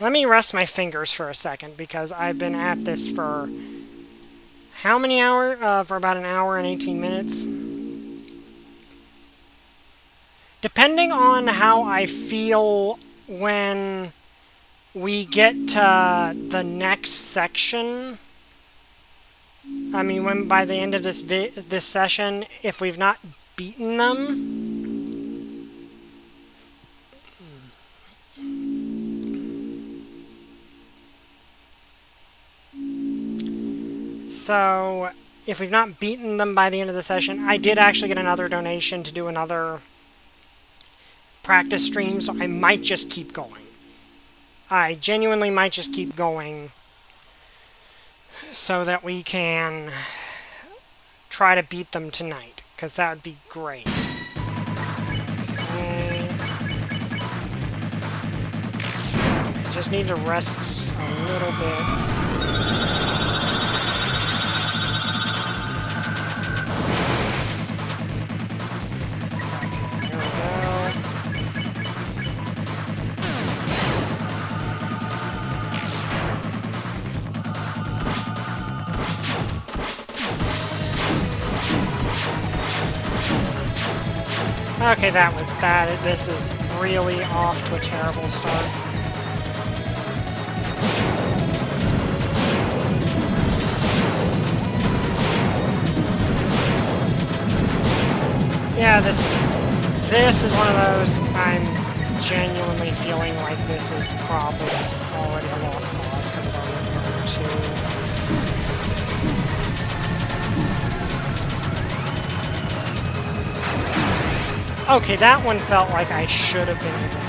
Let me rest my fingers for a second, because I've been at this for how many hours? For about an hour and 18 minutes. Depending on how I feel when we get to the next section, I mean, when by the end of this session, if we've not beaten them, So, if we've not beaten them by the end of the session, I did actually get another donation to do another practice stream, so I might just keep going. I genuinely might just keep going so that we can try to beat them tonight, because that would be great. Okay. Just need to rest a little bit. Okay, this is really off to a terrible start. Yeah, this is one of those I'm genuinely feeling like this is probably already a lost cause because of our number 2. Okay, that one felt like I should have been able to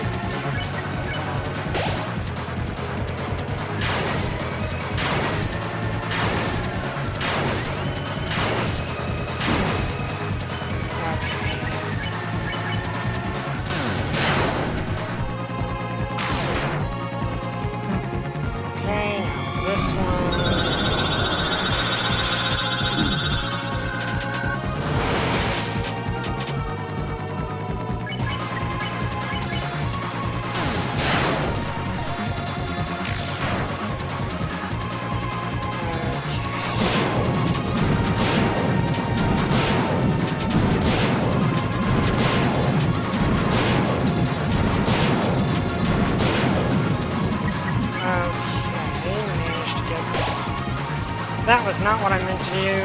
That was not what I meant to do.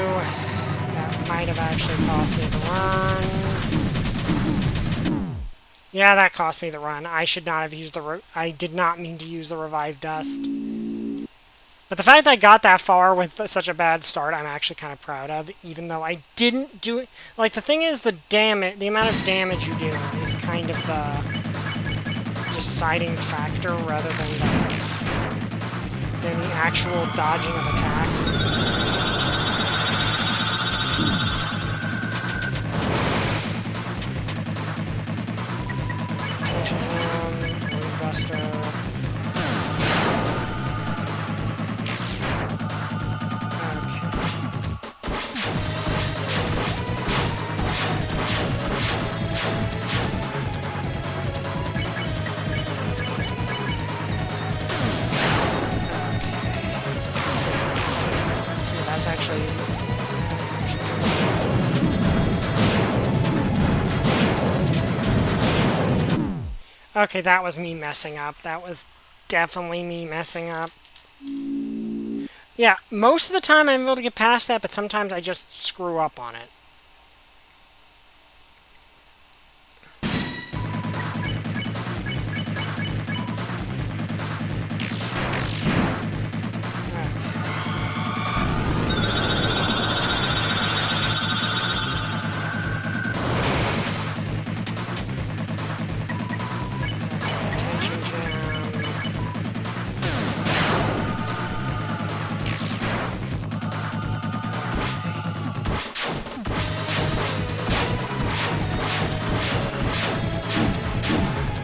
That might have actually cost me the run. Yeah, that cost me the run. I should not have used I did not mean to use the revived dust. But the fact that I got that far with such a bad start, I'm actually kind of proud of, even though I didn't do it. Like, the thing is, the amount of damage you do is kind of the deciding factor rather than the actual dodging of attacks. Buster. Okay, that was me messing up. That was definitely me messing up. Yeah, most of the time I'm able to get past that, but sometimes I just screw up on it.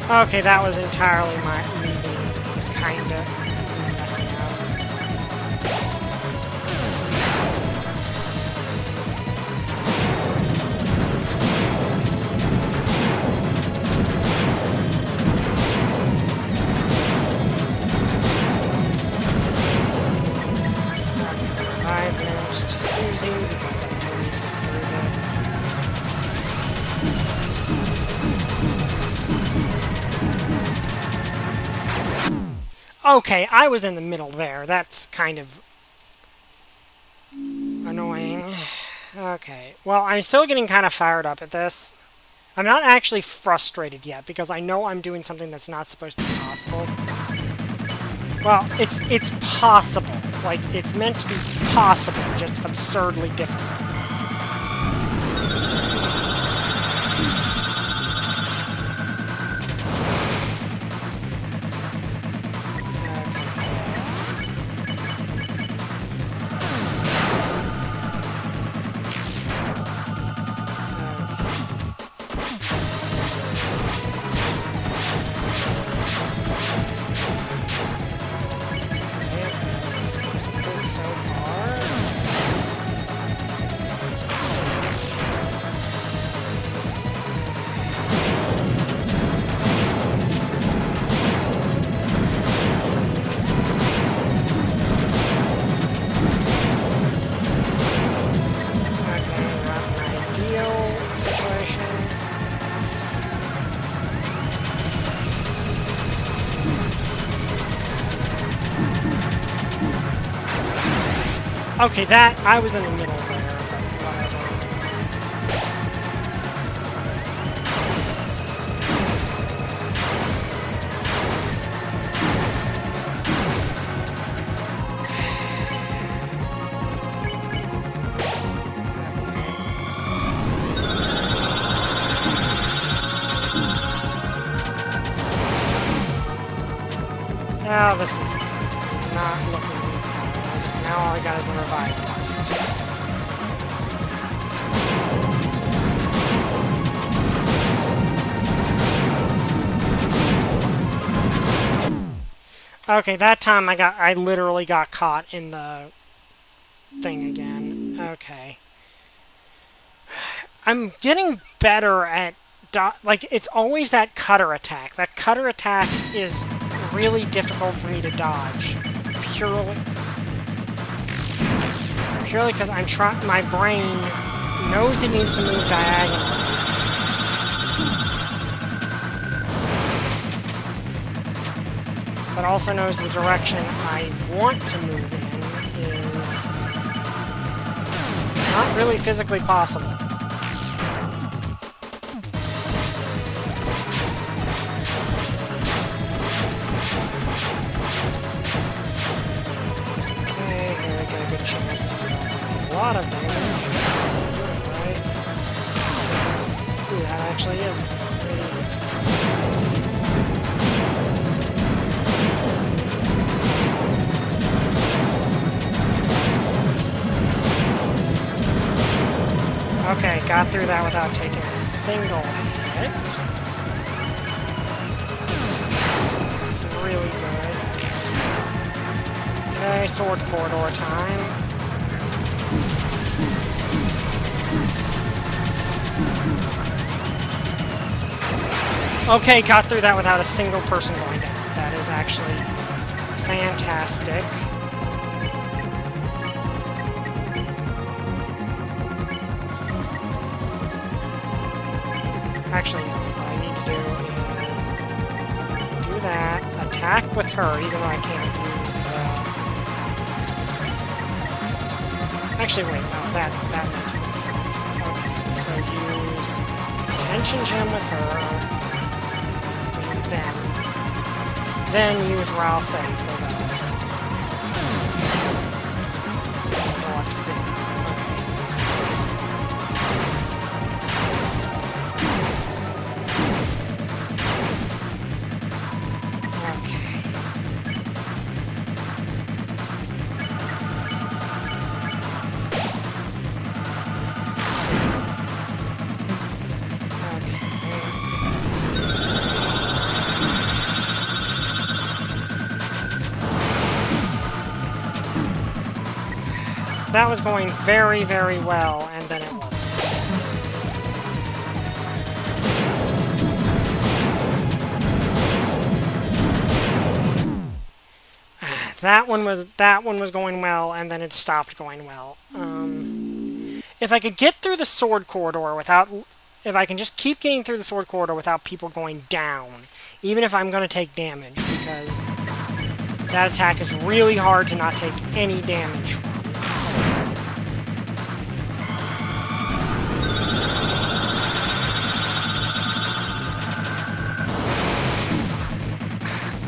Okay, that was entirely me being kinda messing up. I managed to Susie because I'm doing through that. Okay, I was in the middle there. That's kind of annoying. Okay, well, I'm still getting kind of fired up at this. I'm not actually frustrated yet, because I know I'm doing something that's not supposed to be possible. Well, it's possible. Like, it's meant to be possible, just absurdly difficult. Okay, that, I was in the middle there, but whatever. Oh, this is not looking good. Now all I got is the revive dust. Okay, that time I literally got caught in the thing again. Okay. I'm getting better at like, it's always that cutter attack. That cutter attack is really difficult for me to dodge. Purely because I'm trying, my brain knows it needs to move diagonally. But also knows the direction I want to move in is not really physically possible. Okay, here I get a good chance to do a lot of damage. Right. Ooh, that actually is pretty good. Okay, got through that without taking a single hit. That's really good. Okay, sword corridor time. Okay, got through that without a single person going down. That is actually fantastic. Actually, no. What I need to do is do that, attack with her, even though I can't use the... Actually, wait, no, that makes no sense. Okay, so use Tension Gem with her, and then use Ralse for the deluxe thing. That was going very, very well, and then it wasn't. That one was going well, and then it stopped going well. If I could get through the sword corridor without... If I can just keep getting through the sword corridor without people going down, even if I'm going to take damage, because that attack is really hard to not take any damage from.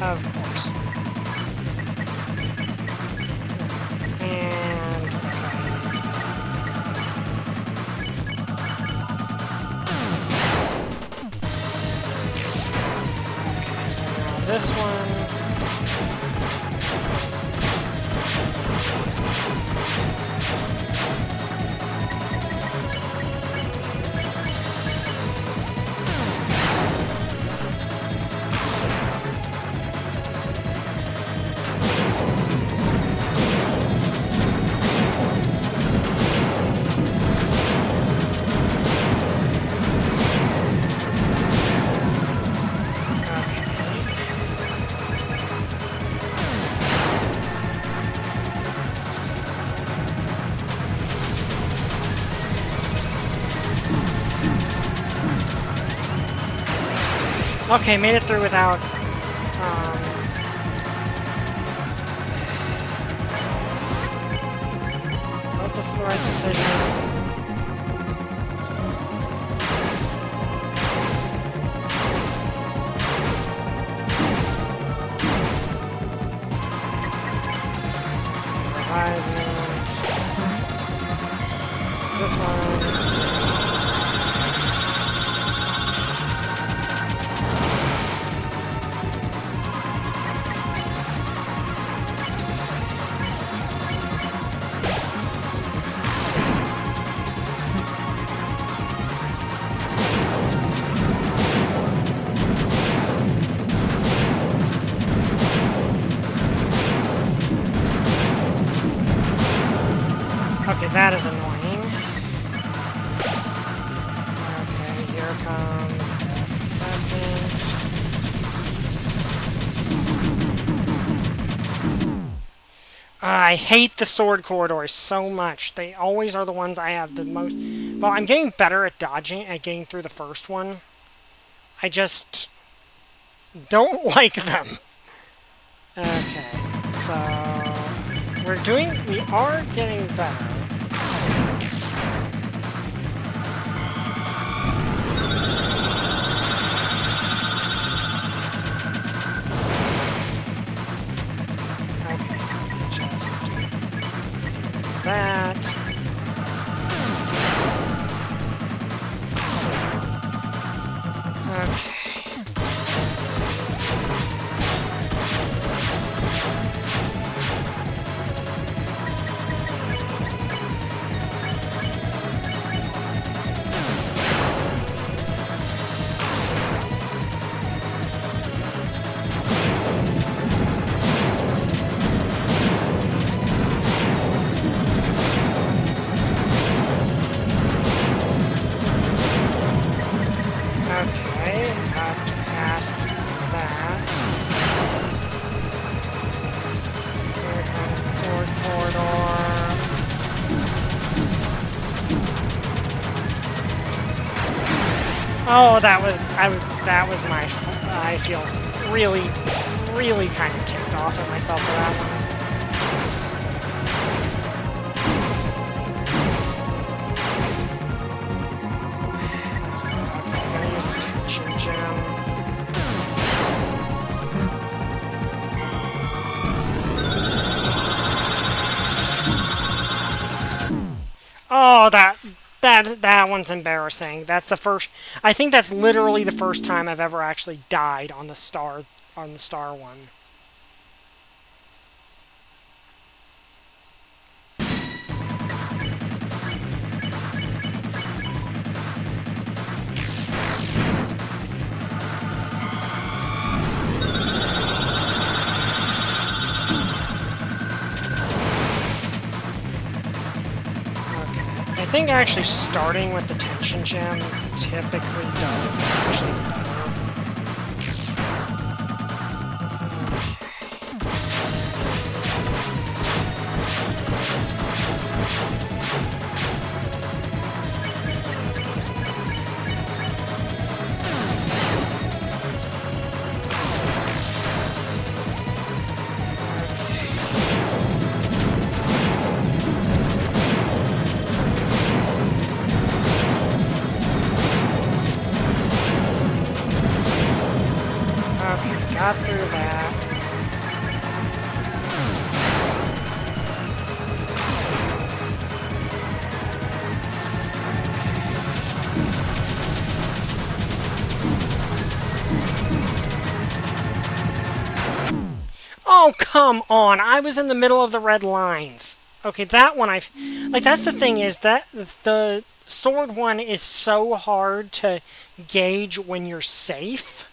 Of course. this one. Okay, made it through without, I hope this is the right decision. This one. Okay, that is annoying. Okay, here comes the second. I hate the sword corridors so much. They always are the ones I have the most... Well, I'm getting better at dodging, at getting through the first one. I just don't like them. Okay, so... We are getting better. Okay, so just do that. Okay. Oh, that was my... I feel really, really kind of ticked off at myself for that one. Okay, I'm gonna use a tension gem. Oh, that one's embarrassing. That's the first... I think that's literally the first time I've ever actually died on the star one. I think actually starting with the tension gem typically does actually better. Got through that. Oh, come on! I was in the middle of the red lines. Okay, that one like, that's the thing, is that the sword one is so hard to gauge when you're safe.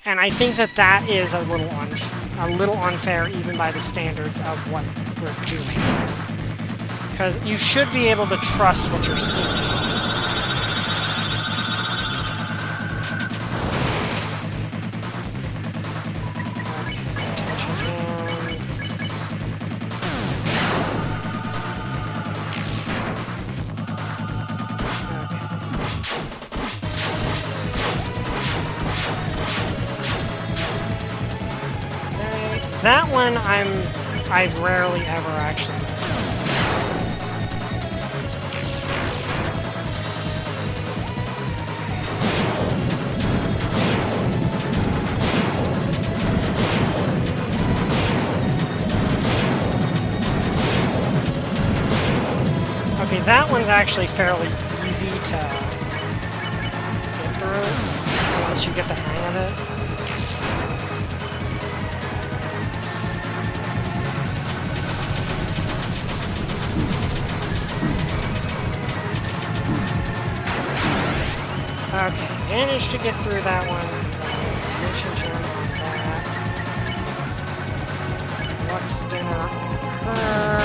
And I think that is a little unfair even by the standards of what we're doing. Because you should be able to trust what you're seeing. That one, I rarely ever actually miss. Okay, that one's actually fairly easy to get through once you get the hang of it. Okay, managed to get through that one. Attention gem on that. Lux dinner on her.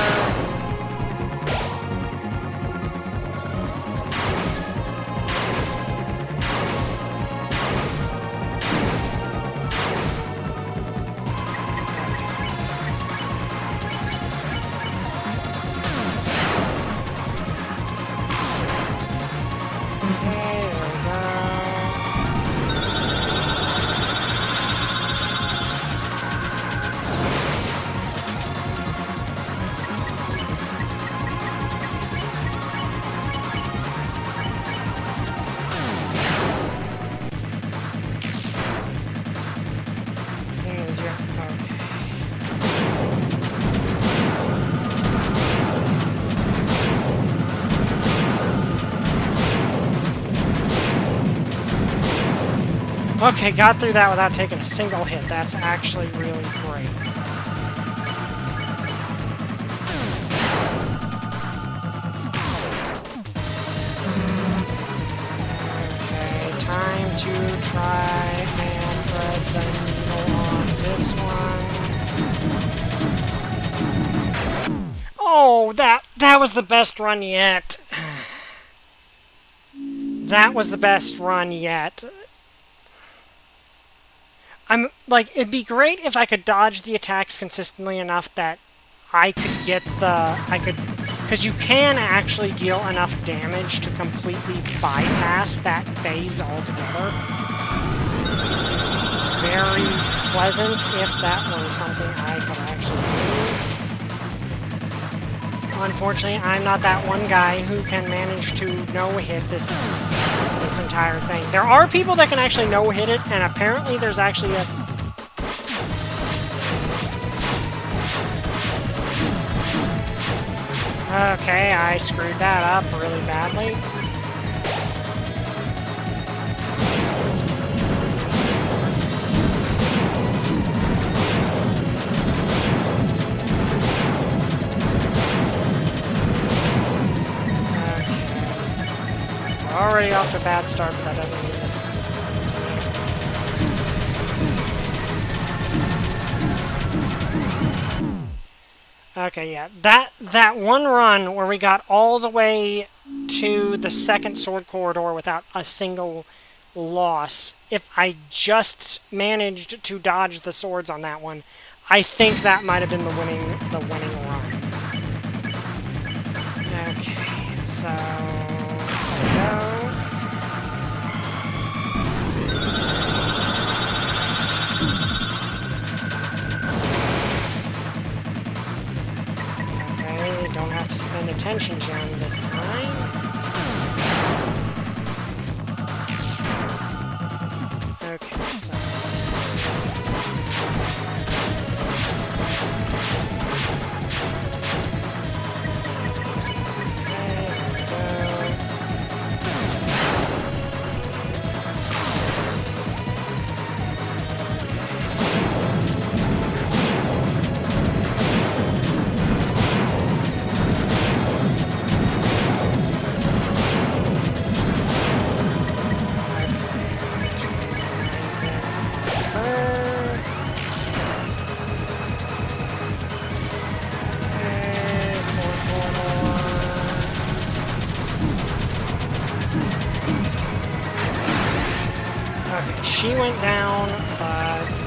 Okay, got through that without taking a single hit. That's actually really great. Okay, time to try and thread the needle on this one. Oh, that was the best run yet. That was the best run yet. I'm, like, it'd be great if I could dodge the attacks consistently enough that I could get because you can actually deal enough damage to completely bypass that phase altogether. Very pleasant if that were something I could actually do. Unfortunately, I'm not that one guy who can manage to no-hit this entire thing. There are people that can actually no-hit it, and apparently there's actually a... Okay, I screwed that up really badly. Already off to a bad start, but that doesn't mean this. Okay, yeah, that one run where we got all the way to the second sword corridor without a single loss, if I just managed to dodge the swords on that one, I think that might have been the winning run. Okay, so there we go. Okay, don't have to spend attention gem this time. Okay, so she went down, but...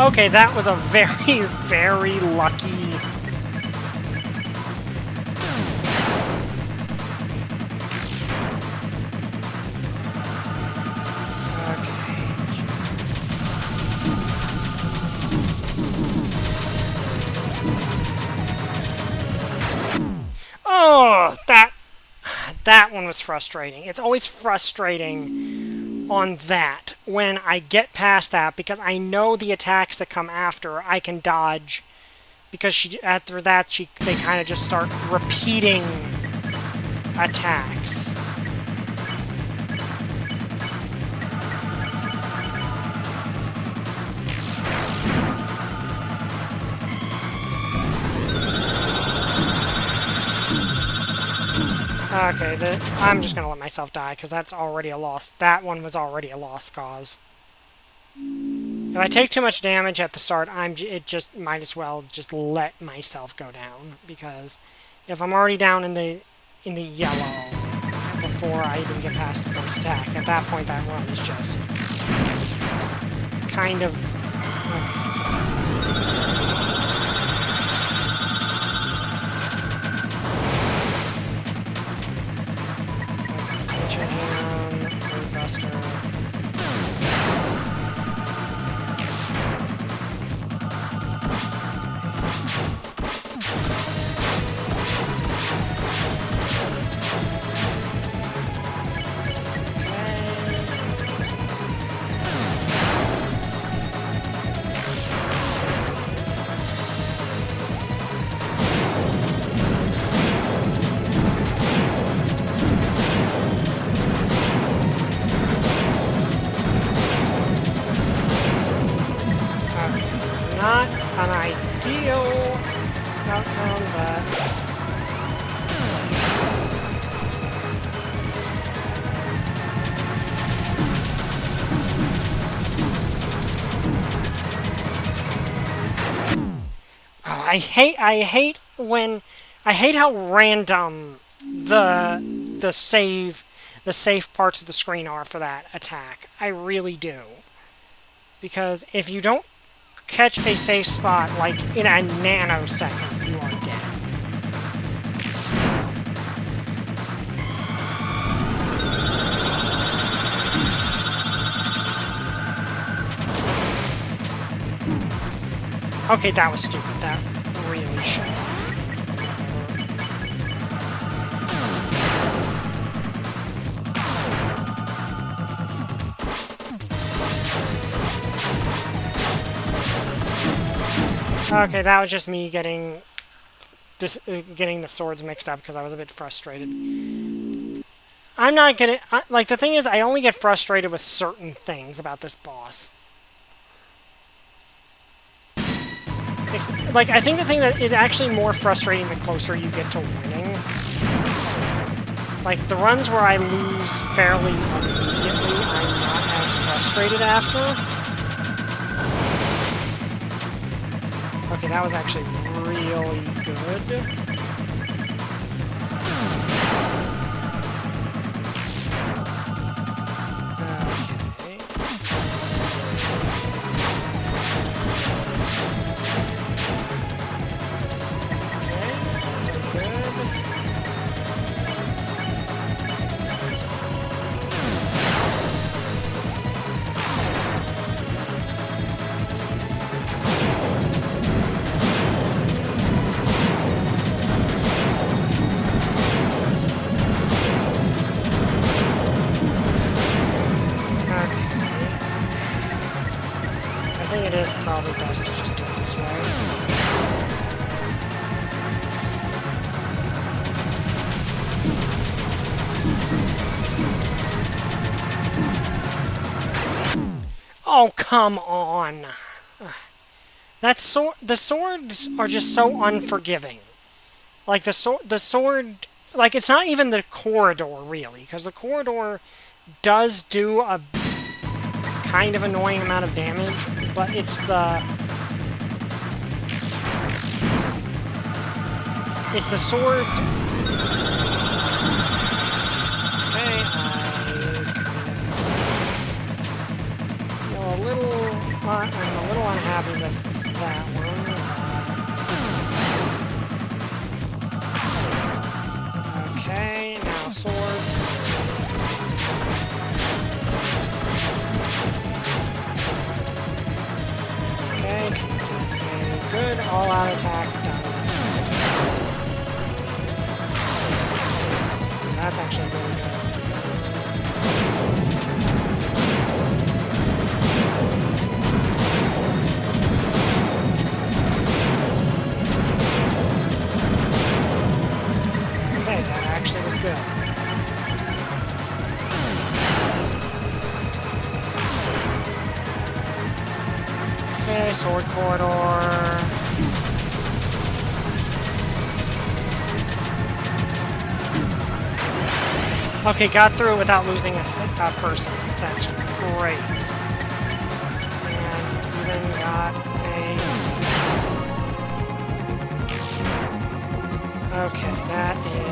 Okay, that was a very, very lucky... Oh, that one was frustrating. It's always frustrating on that when I get past that because I know the attacks that come after I can dodge because after that they kind of just start repeating attacks. Okay, I'm just gonna let myself die, because that's already a loss. That one was already a lost cause. If I take too much damage at the start, it just might as well just let myself go down, because if I'm already down in the yellow before I even get past the first attack, at that point that run is just kind of... Not an ideal outcome, but... Oh, I hate how random the safe parts of the screen are for that attack. I really do. Because if you don't catch a safe spot, like, in a nanosecond, you are dead. Okay, that was stupid. That really should. Okay, that was just me getting the swords mixed up because I was a bit frustrated. I'm not gonna... like, the thing is, I only get frustrated with certain things about this boss. Like, I think the thing that is actually more frustrating the closer you get to winning. Like, the runs where I lose fairly immediately, I'm not as frustrated after. Okay, that was actually really good. Okay. So good. Oh, come on. The swords are just so unforgiving. Like, the sword... Like, it's not even the corridor, really, because the corridor does do a kind of annoying amount of damage, but it's the... It's the sword... Okay, I'm a little unhappy with that one. Okay, now swords. Okay, good all-out attack done. That's actually really good. Okay, that actually was good. Okay, sword corridor. Okay, got through it without losing a person. That's great. And even got a... Okay, that is...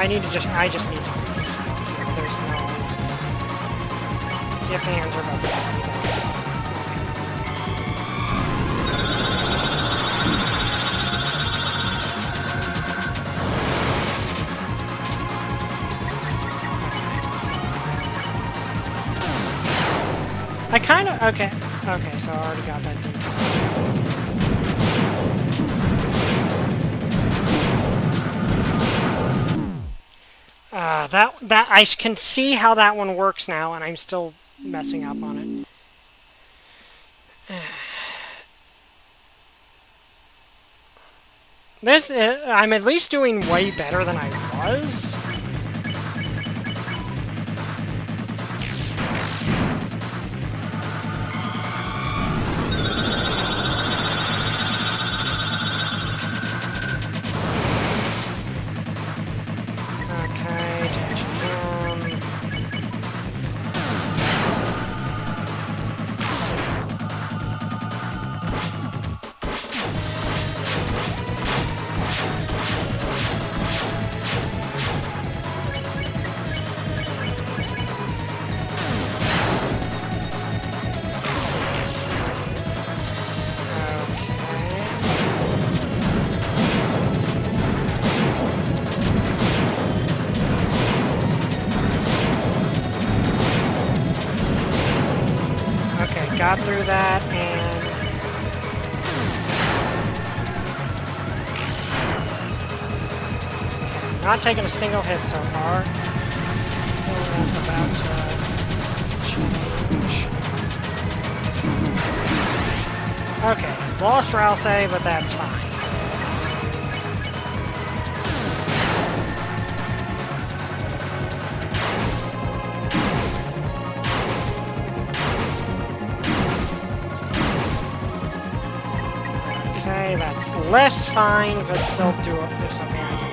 Okay, I just need to lose. There's no... If hands are about to be I kind of... Okay. Okay, so I already got that done. That I can see how that one works now, and I'm still messing up on it. This I'm at least doing way better than I was. Got through that, and... Okay, not taking a single hit so far. That's about to change. Okay, lost Ralsei, but that's fine. That's less fine, but still do it. There's something I can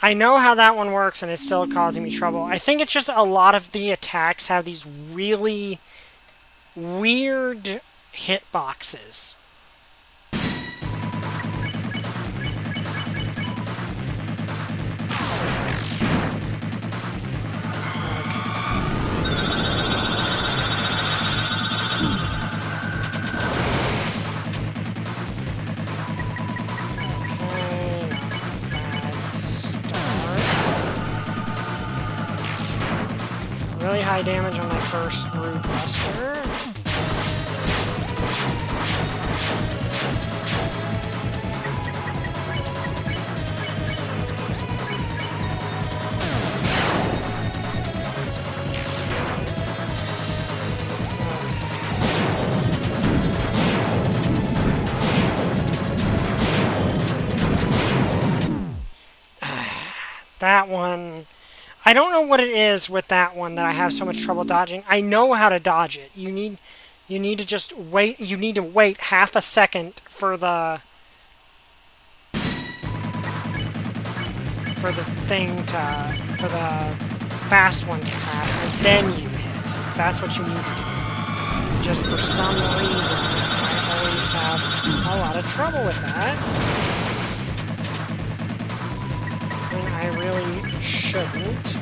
I know how that one works, and it's still causing me trouble. I think it's just a lot of the attacks have these really weird hitboxes. high damage on my first Root Buster. That one, I don't know what it is with that one that I have so much trouble dodging. I know how to dodge it. You need to just wait. You need to wait half a second for the for the fast one to pass, and then you hit. That's what you need to do. Just for some reason, I always have a lot of trouble with that. I really shouldn't.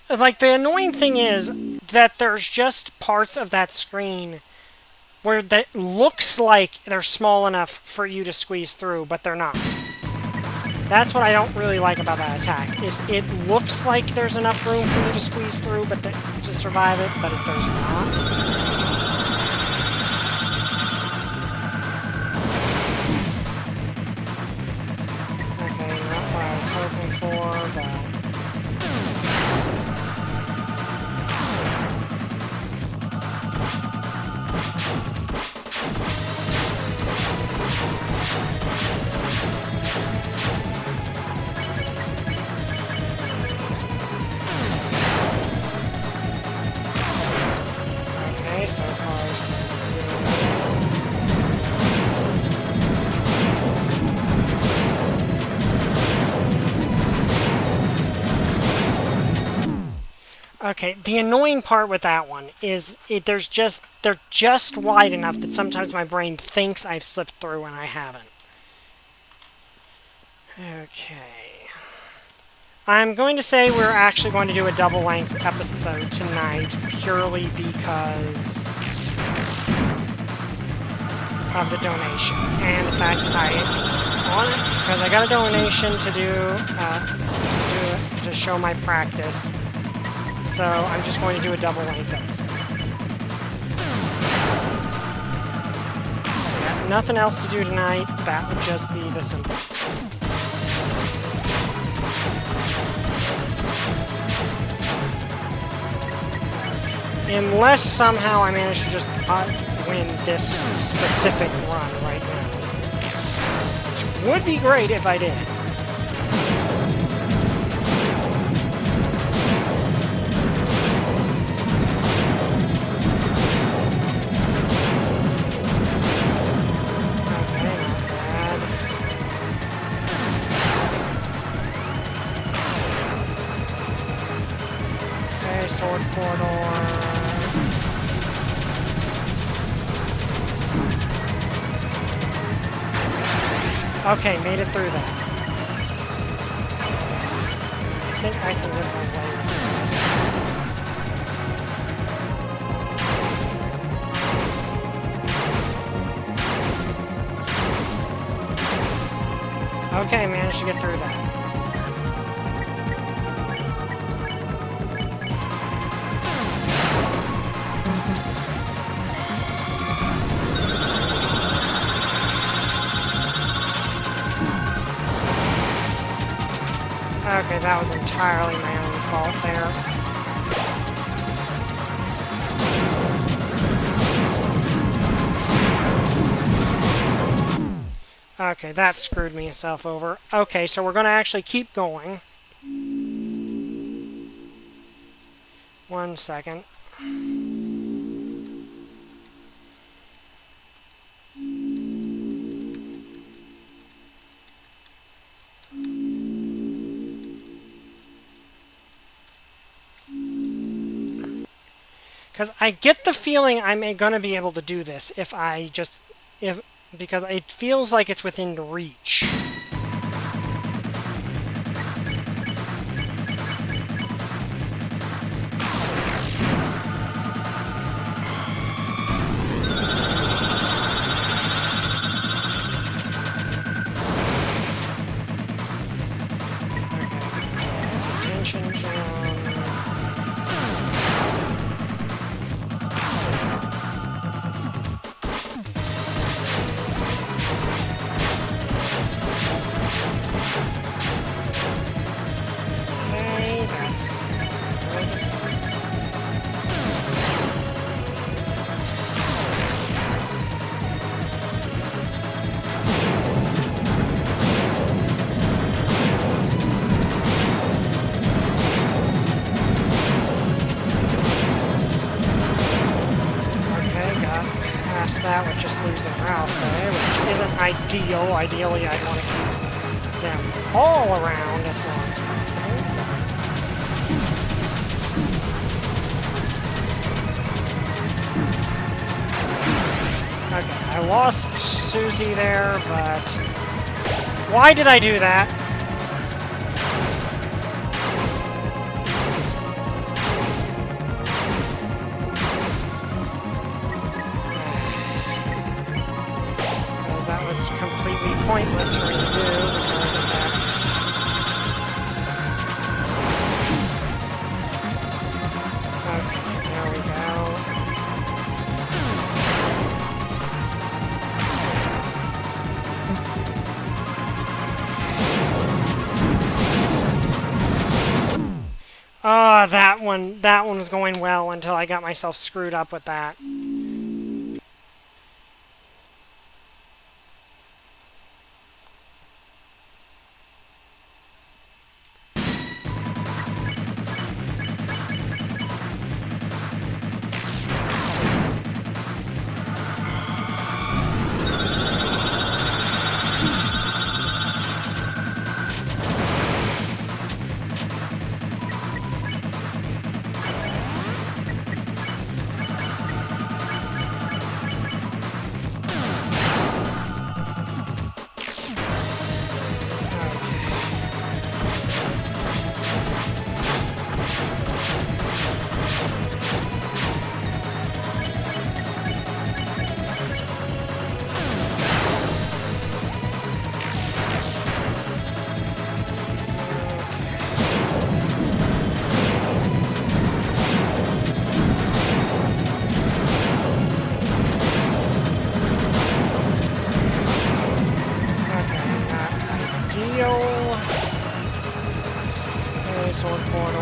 Like, the annoying thing is that there's just parts of that screen where that looks like they're small enough for you to squeeze through, but they're not. That's what I don't really like about that attack, is it looks like there's enough room for you to squeeze through to survive it, but there's not. Okay, not what I was hoping for, but... Okay, so far so good. Okay, the annoying part with that one is they're just wide enough that sometimes my brain thinks I've slipped through and I haven't. Okay. I'm going to say we're actually going to do a double-length episode tonight, purely because of the donation. And the fact that because I got a donation to show my practice. So I'm just going to do a double-length episode. Got nothing else to do tonight. That would just be the simple. Unless somehow I manage to just win this specific run right now. Which would be great if I did. Sword corridor. Okay, made it through that. I think I can live my way with this. Okay, managed to get through that. Okay, that was entirely my own fault there. Okay, that screwed myself over. Okay, so we're going to actually keep going. 1 second. Because I get the feeling I'm going to be able to do this if I just... because it feels like it's within reach. That with just losing Ralph there, which isn't ideal. Ideally, I'd want to keep them all around as long as possible. Okay, I lost Susie there, but why did I do that? Pointless for me to do because of that. Okay, there we go. Ah, that one was going well until I got myself screwed up with that. Sword corridor.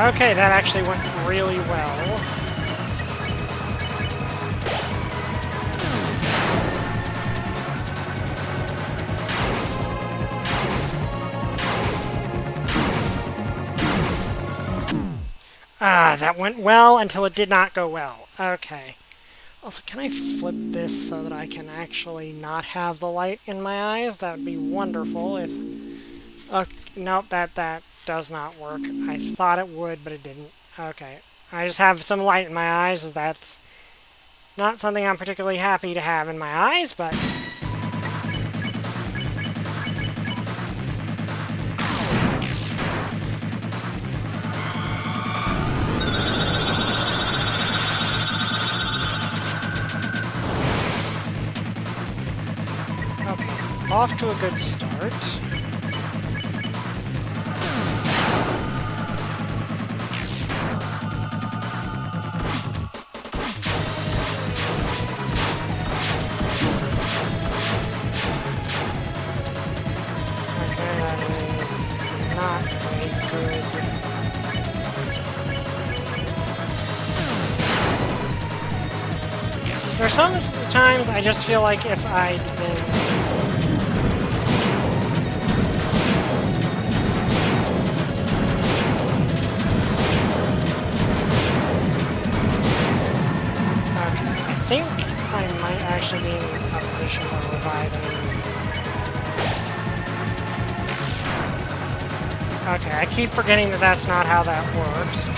Okay, that actually went really well. Ah, that went well until it did not go well. Okay. Also, can I flip this so that I can actually not have the light in my eyes? That would be wonderful if... nope, that does not work. I thought it would, but it didn't. Okay. I just have some light in my eyes, as that's not something I'm particularly happy to have in my eyes, but... off to a good start. Okay, that is not very good. sometimes I just feel like if I'd been... I think I might actually be in a position of reviving. Okay, I keep forgetting that that's not how that works.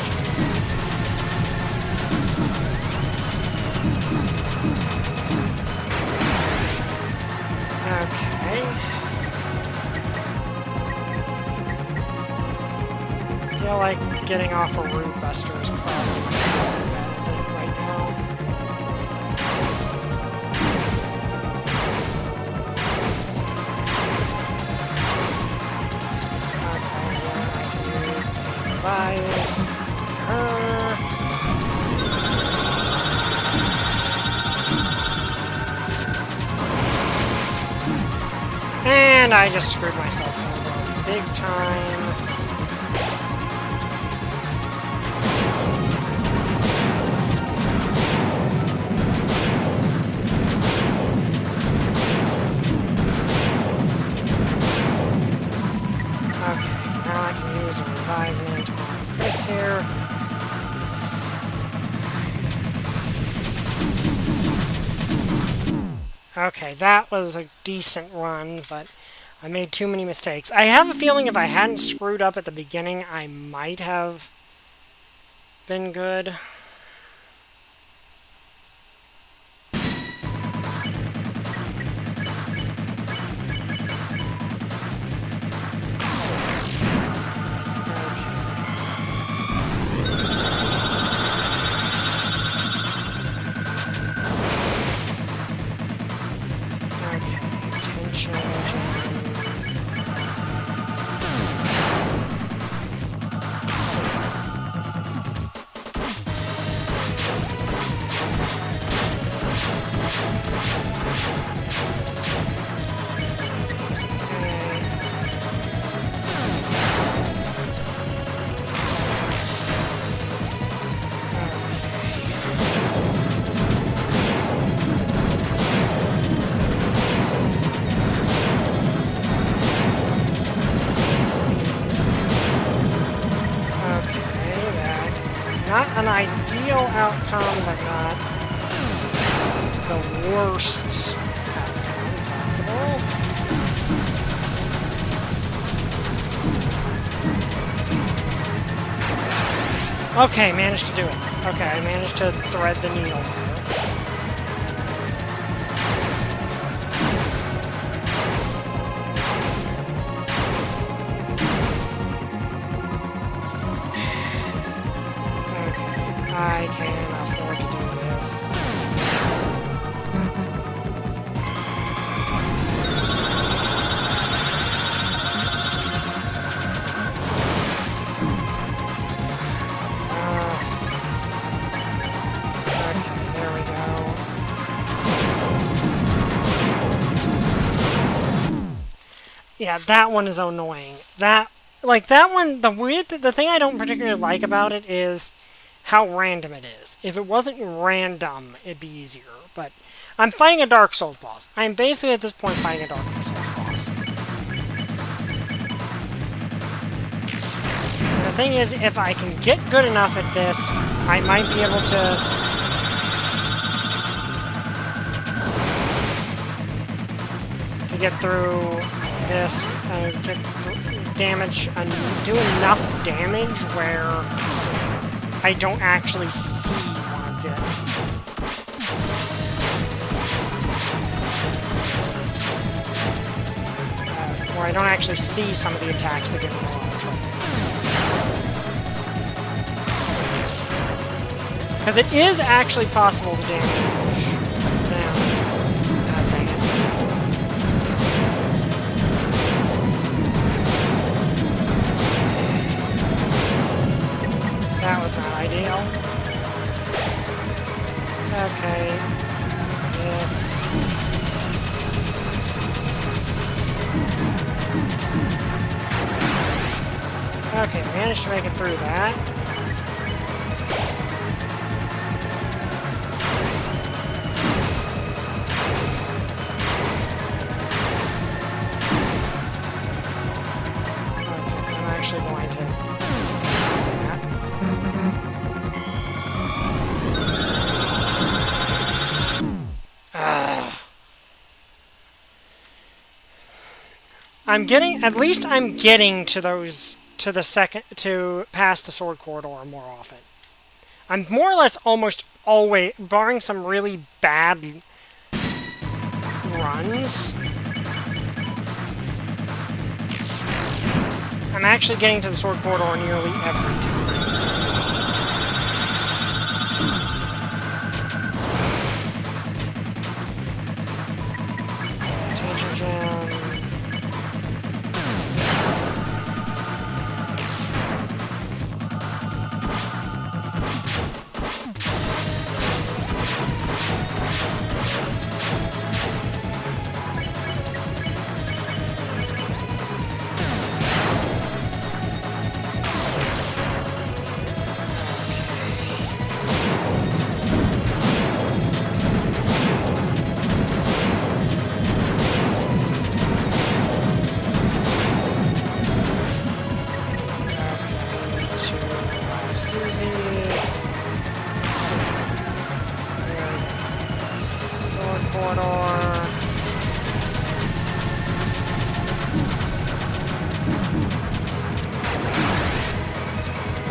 Okay. I feel like getting off a root buster is probably my best bet right now. And I just screwed myself over big time. Okay, now I can use a revivement on Chris here. Okay, that was a decent run, but I made too many mistakes. I have a feeling if I hadn't screwed up at the beginning, I might have been good. Not an ideal outcome, but not the worst outcome possible. Okay, managed to do it. Okay, I managed to thread the needle there. I can afford to do this. Okay, there we go. Yeah, that one is annoying. That one, the thing I don't particularly like about it is how random it is. If it wasn't random, it'd be easier. But I'm fighting a Dark Souls boss. I'm basically at this point fighting a Dark Souls boss. And the thing is, if I can get good enough at this, I might be able to get through this and get damage and do enough damage where I don't actually see one of them. Or I don't actually see some of the attacks that get me in a lot of trouble. Because it is actually possible to damage them. Dang it. That was not ideal. Okay. Yes. Okay, managed to make it through that. at least I'm getting to those, to past the sword corridor more often. I'm more or less almost always, barring some really bad runs, I'm actually getting to the sword corridor nearly every time. Changing gem.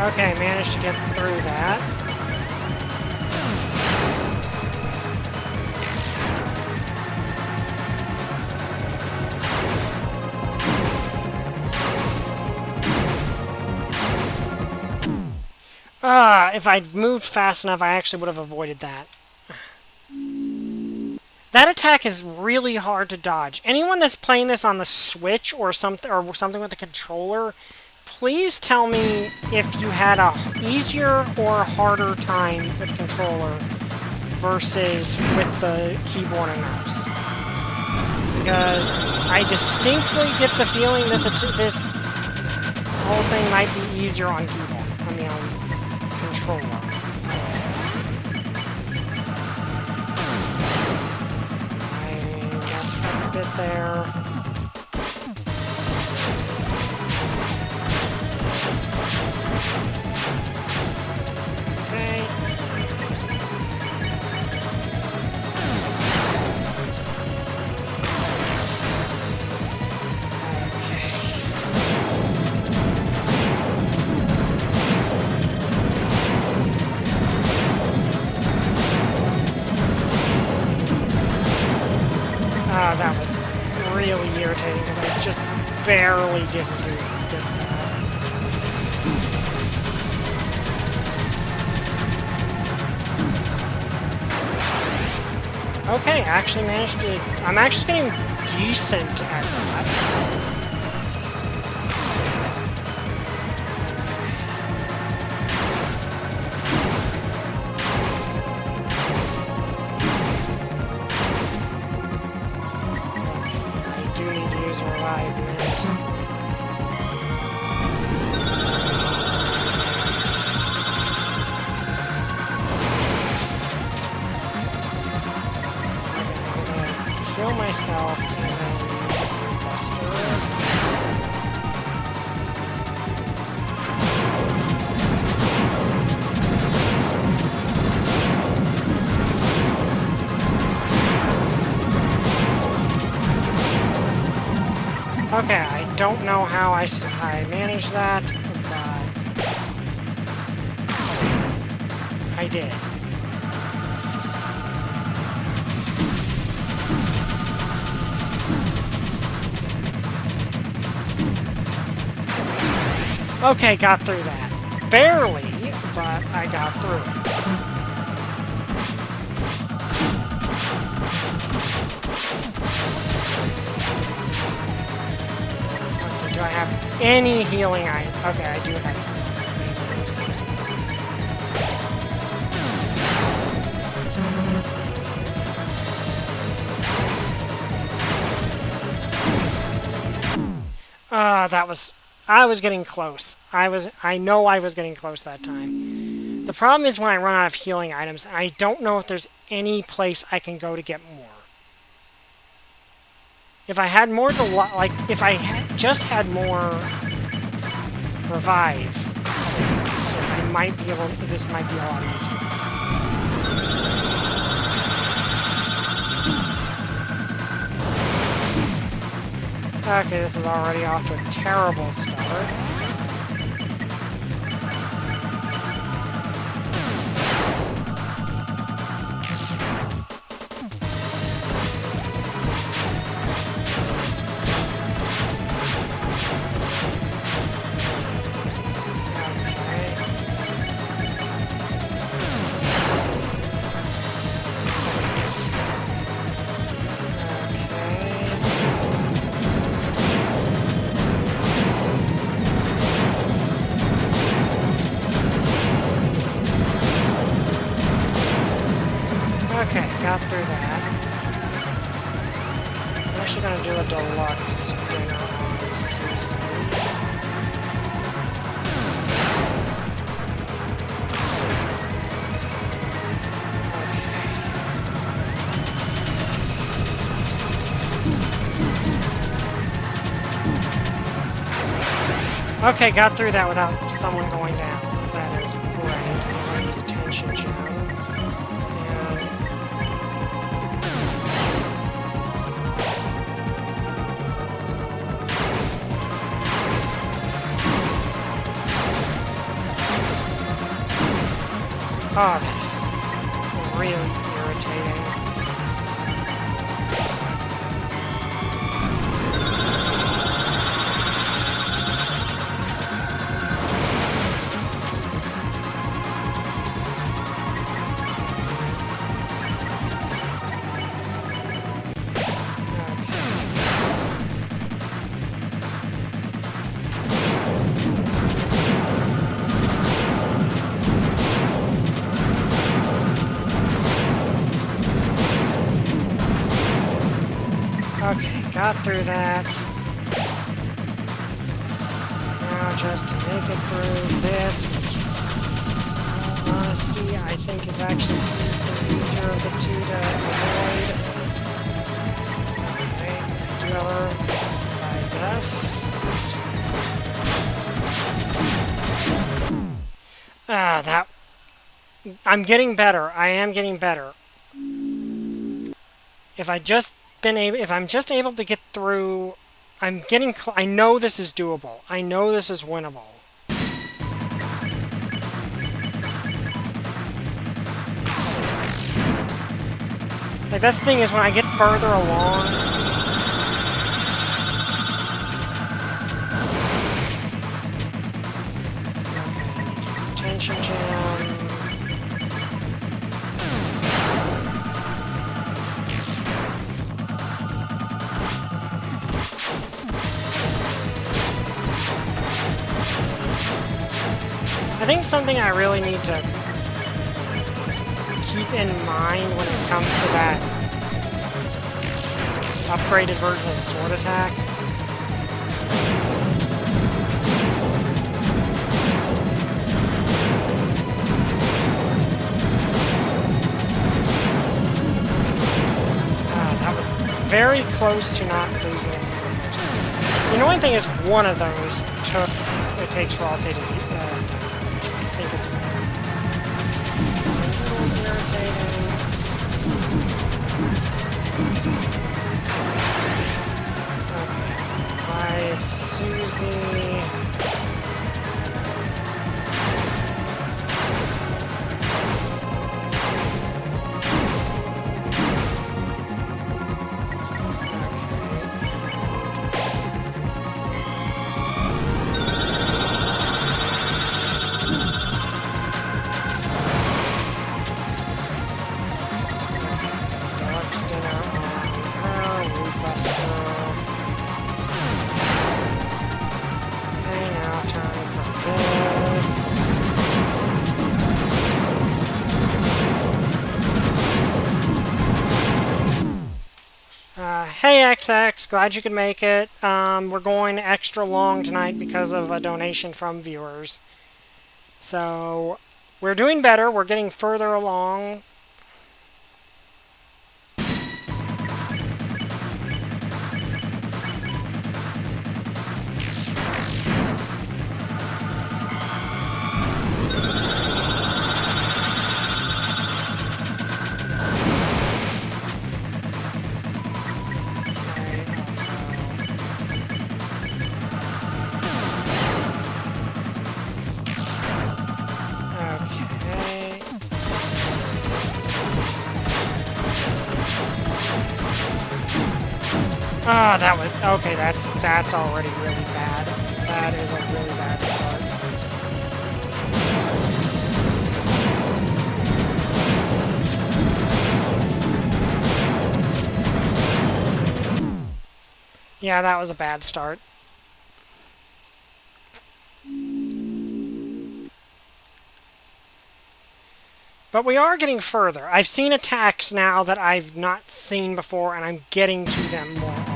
Okay, managed to get through that. If I'd moved fast enough, I actually would have avoided that. That attack is really hard to dodge. Anyone that's playing this on the Switch or something with a controller, please tell me if you had a easier or harder time with the controller versus with the keyboard and mouse. Because I distinctly get the feeling this whole thing might be easier on keyboard. I mean, on controller. I messed up a bit there. Okay. That was really irritating because I just barely did that. Okay, actually managed to... I'm actually getting decent at that. Kill myself and then Buster. Okay, I don't know how I managed that, but I did. Okay, got through that. Barely, but I got through it. Okay, do I have any healing item? Okay, I do have that was... I was getting close. I know I was getting close that time. The problem is when I run out of healing items, I don't know if there's any place I can go to get more. If I had more to like, if I just had more revive, I might be able. This might be a lot easier. Okay, this is already off to a terrible start. Okay, got through that. I'm actually gonna do a deluxe dinner on Susan. Okay, got through that without someone going down. That is great. I'm gonna use attention gem. Oh, that's really irritating. Okay, got through that. Now just to make it through this, which, in honesty, I think is actually the easier of the two to avoid. Okay, do other, I guess. That... I'm getting better. I am getting better. If I'm just able to get through, I'm getting, I know this is doable. I know this is winnable. Like, that's the thing is when I get further along, okay, attention gem. I think something I really need to keep in mind when it comes to that upgraded version of the sword attack. That was very close to not losing a single person. The annoying thing is one of those takes for all theta Z. I think it's a little irritating. Okay. Hi, Susie. Hey XX, glad you could make it. We're going extra long tonight because of a donation from viewers. So, we're doing better, we're getting further along. Ah, that was... Okay, that's already really bad. That is a really bad start. Yeah, that was a bad start. But we are getting further. I've seen attacks now that I've not seen before, and I'm getting to them more often.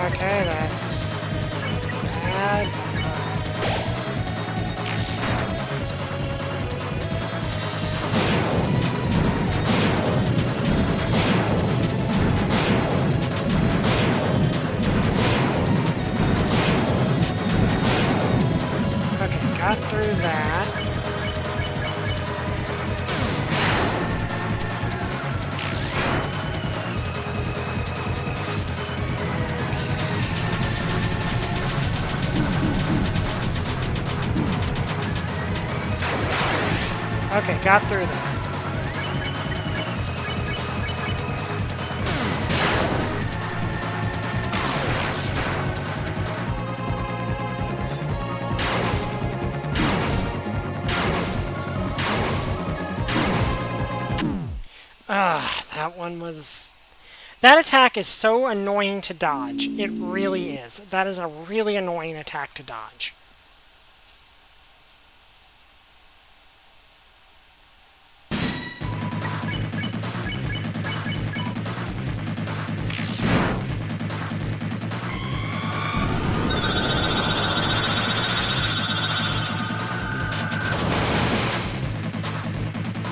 Okay, that's bad. Okay, got through that. Okay, got through that. That one was... That attack is so annoying to dodge. It really is. That is a really annoying attack to dodge.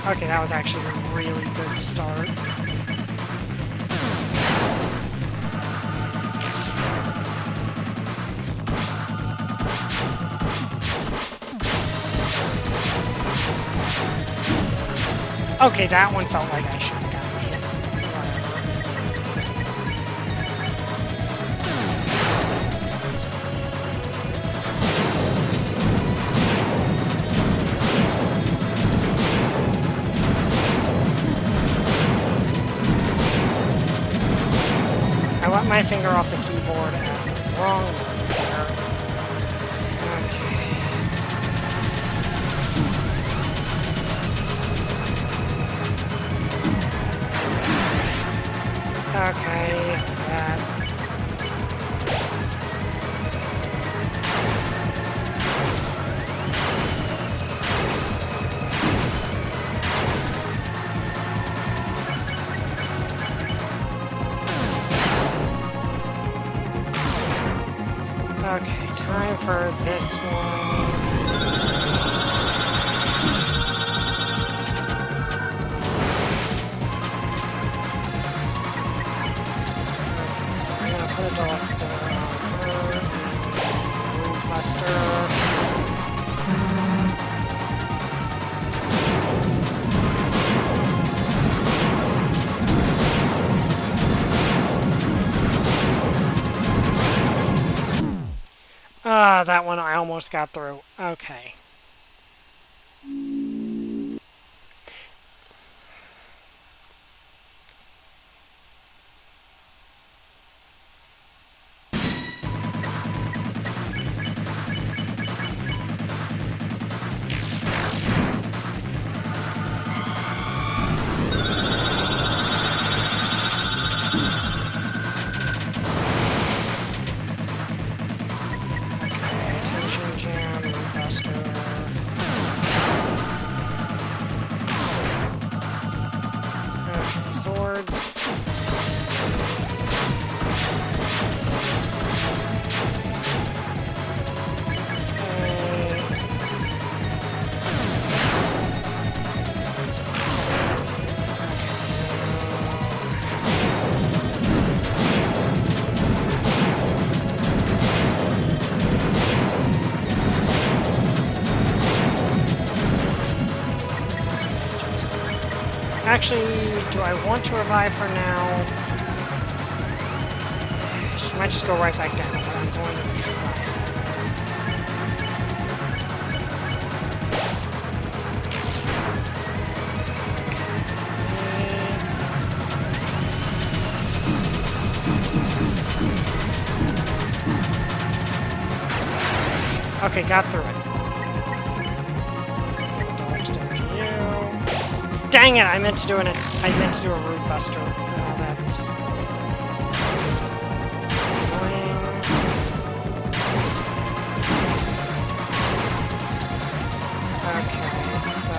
Okay, that was actually a really good start. Okay, that one felt like I should have gotten hit. I let my finger off the keyboard at the wrong moment there. Okay, that. Okay, time for this one. The dog's going on her. Buster. That one I almost got through. Okay. Attention jam, Buster. Actually, do I want to revive her now? She might just go right back down, but I'm going to try. Okay, got through it. Dang it! I meant to do a root buster. Oh, that's annoying. Okay, so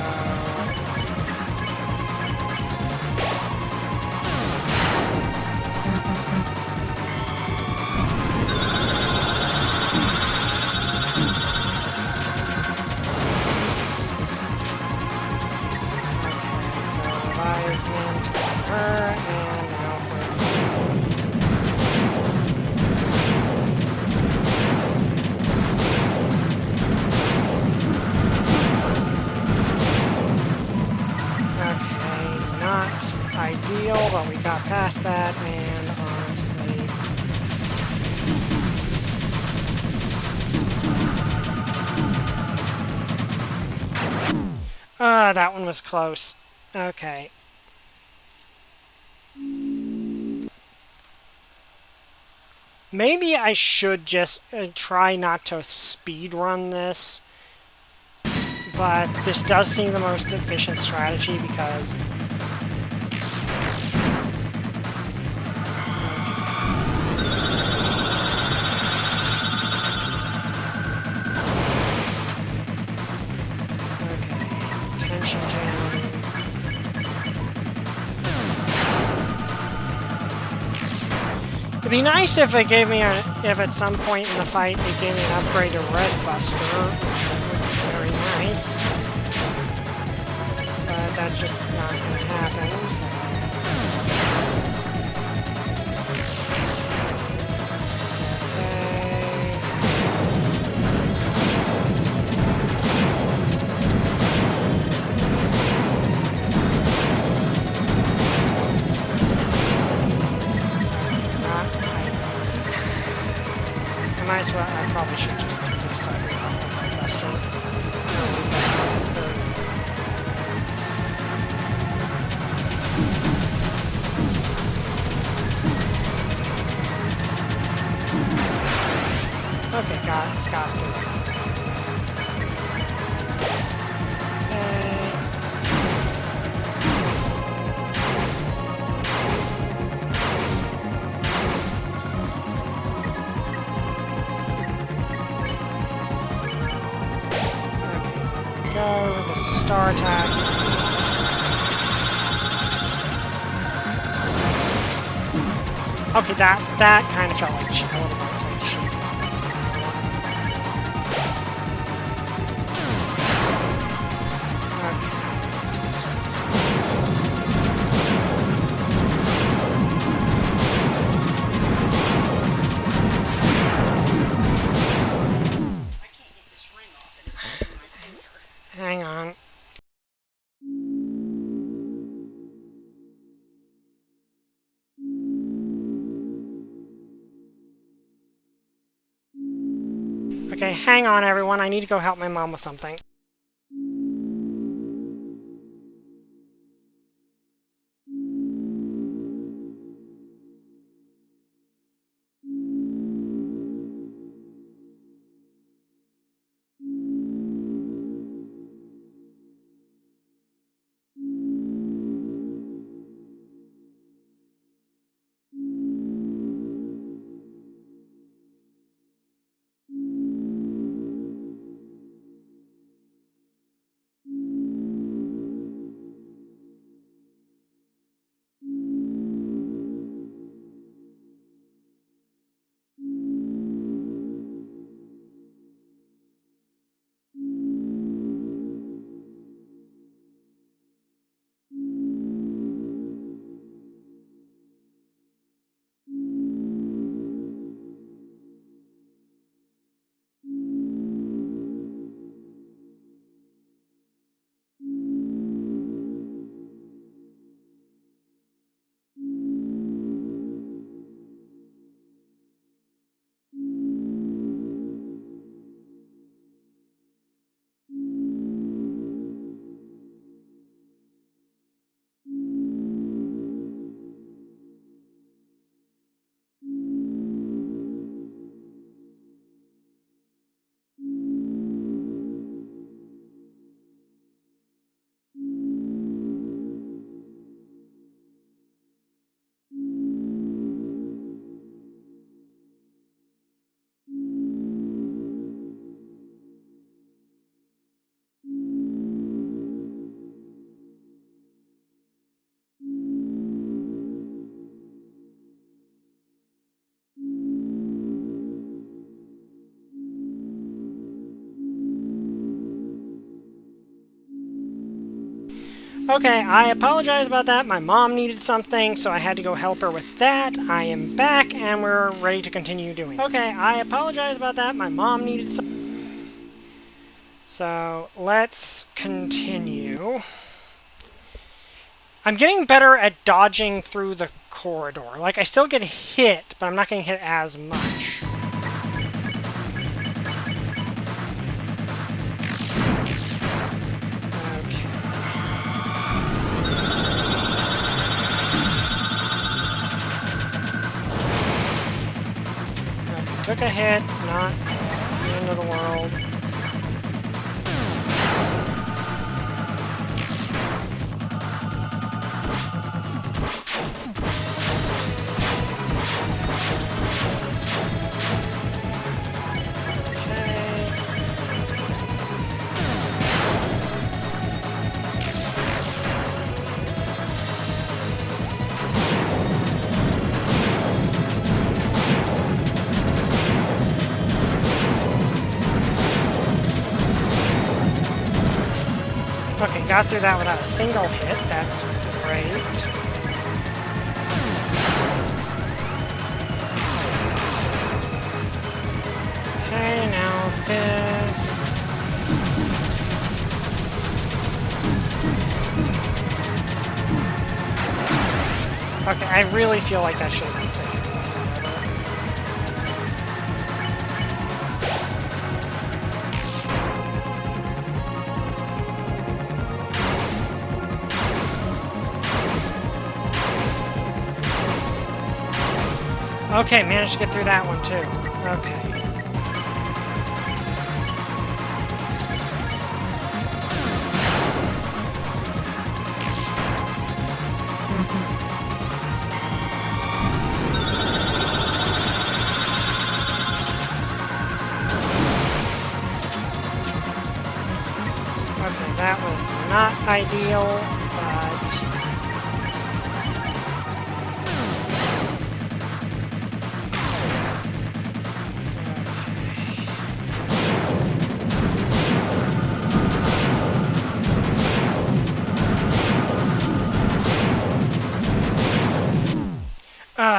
ideal, but we got past that, and honestly... that one was close. Okay. Maybe I should just try not to speed run this, but this does seem the most efficient strategy because... It'd be nice if it gave me if at some point in the fight it gave me an upgrade to Red Buster. Very nice. But that's just not gonna happen, so. I probably should just do this side of the Buster. Okay, got it. With a star attack. Okay, that kind of felt like shit. A little bit like shit. I can't get this ring off. It is on my finger. Hang on. Okay, hang on everyone. I need to go help my mom with something. Okay, I apologize about that. My mom needed something, so I had to go help her with that. I am back, and we're ready to continue doing this. Okay, I apologize about that. My mom needed something. So, let's continue. I'm getting better at dodging through the corridor. Like, I still get hit, but I'm not getting hit as much. Took a hit, not the end of the world. Okay, got through that without a single hit. That's great. Okay, now this. Okay, I really feel like that should have been saved. Okay, managed to get through that one too. Okay. Okay, that was not ideal, but...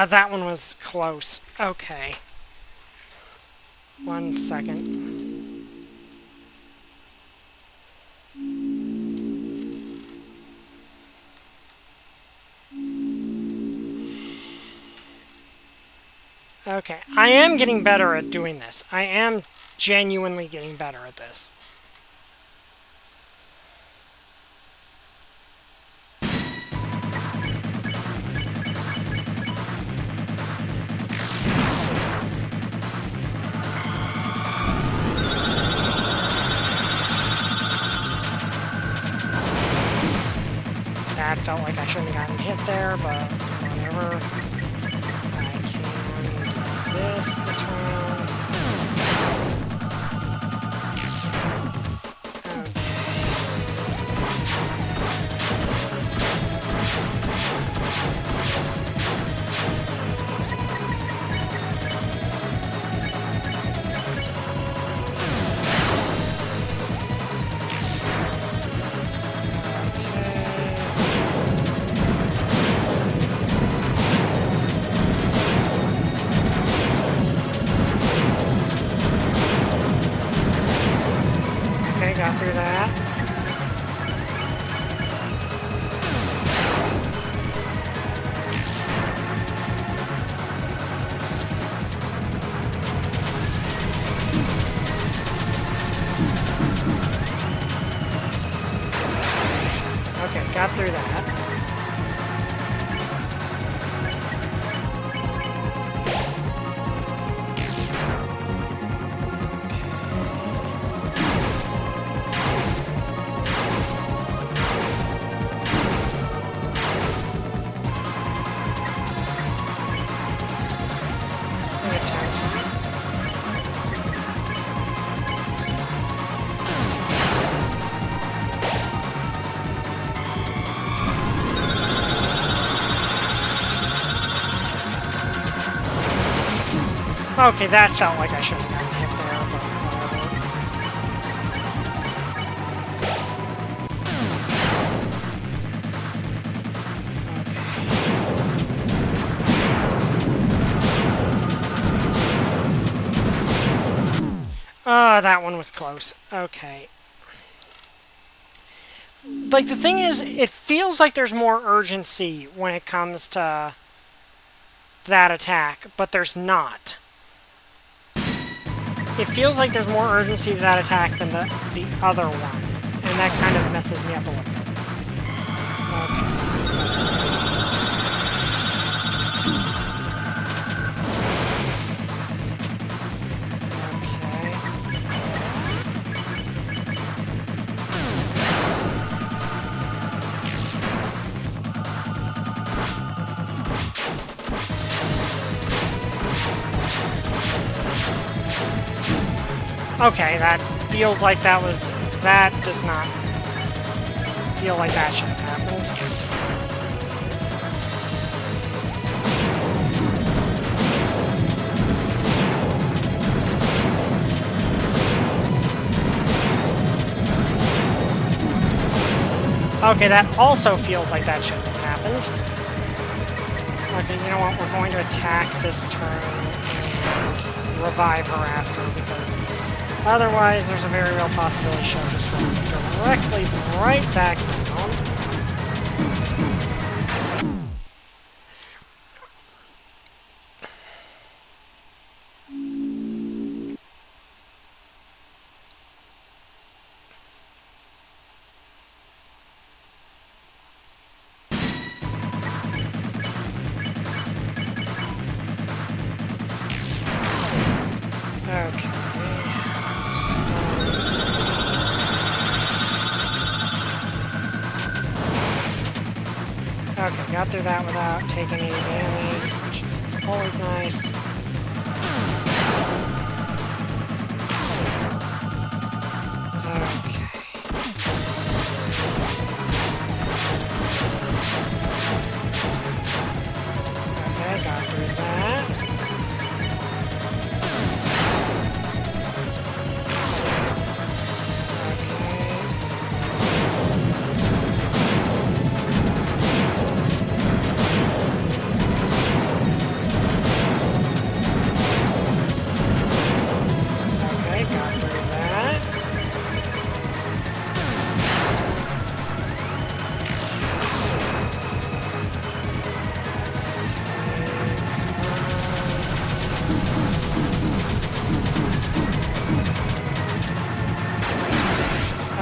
that one was close. Okay. 1 second. Okay, I am getting better at doing this. I am genuinely getting better at this. That felt like I shouldn't have gotten hit there, but whatever. I can do this round. Got through that. Okay, got through that. Okay, that felt like I shouldn't have gotten hit there, but whatever. Oh, that one was close. Okay. Like, the thing is, it feels like there's more urgency when it comes to that attack, but there's not. It feels like there's more urgency to that attack than the other one, and that kind of messes me up a little bit. Okay, that feels like that was... That does not feel like that should have happened. Okay, that also feels like that shouldn't have happened. Okay, you know what? We're going to attack this turn and revive her after, because otherwise there's a very real possibility she'll just run directly right back down. Okay, got through that without taking any damage, which is always nice. Okay, got through that.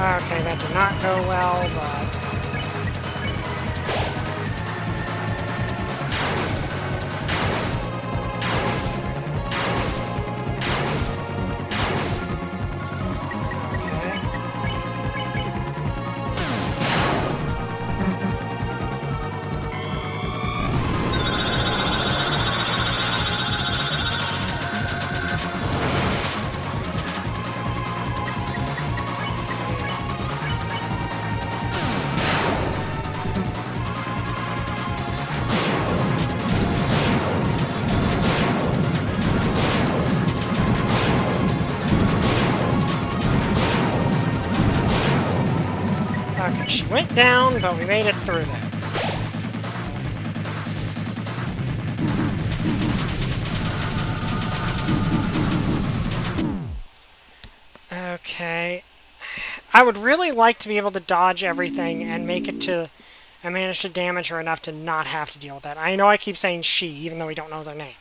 Okay, that did not go well, but... Okay, she went down, but we made it through there. Okay. I would really like to be able to dodge everything and make it to... I managed to damage her enough to not have to deal with that. I know I keep saying she, even though we don't know their name.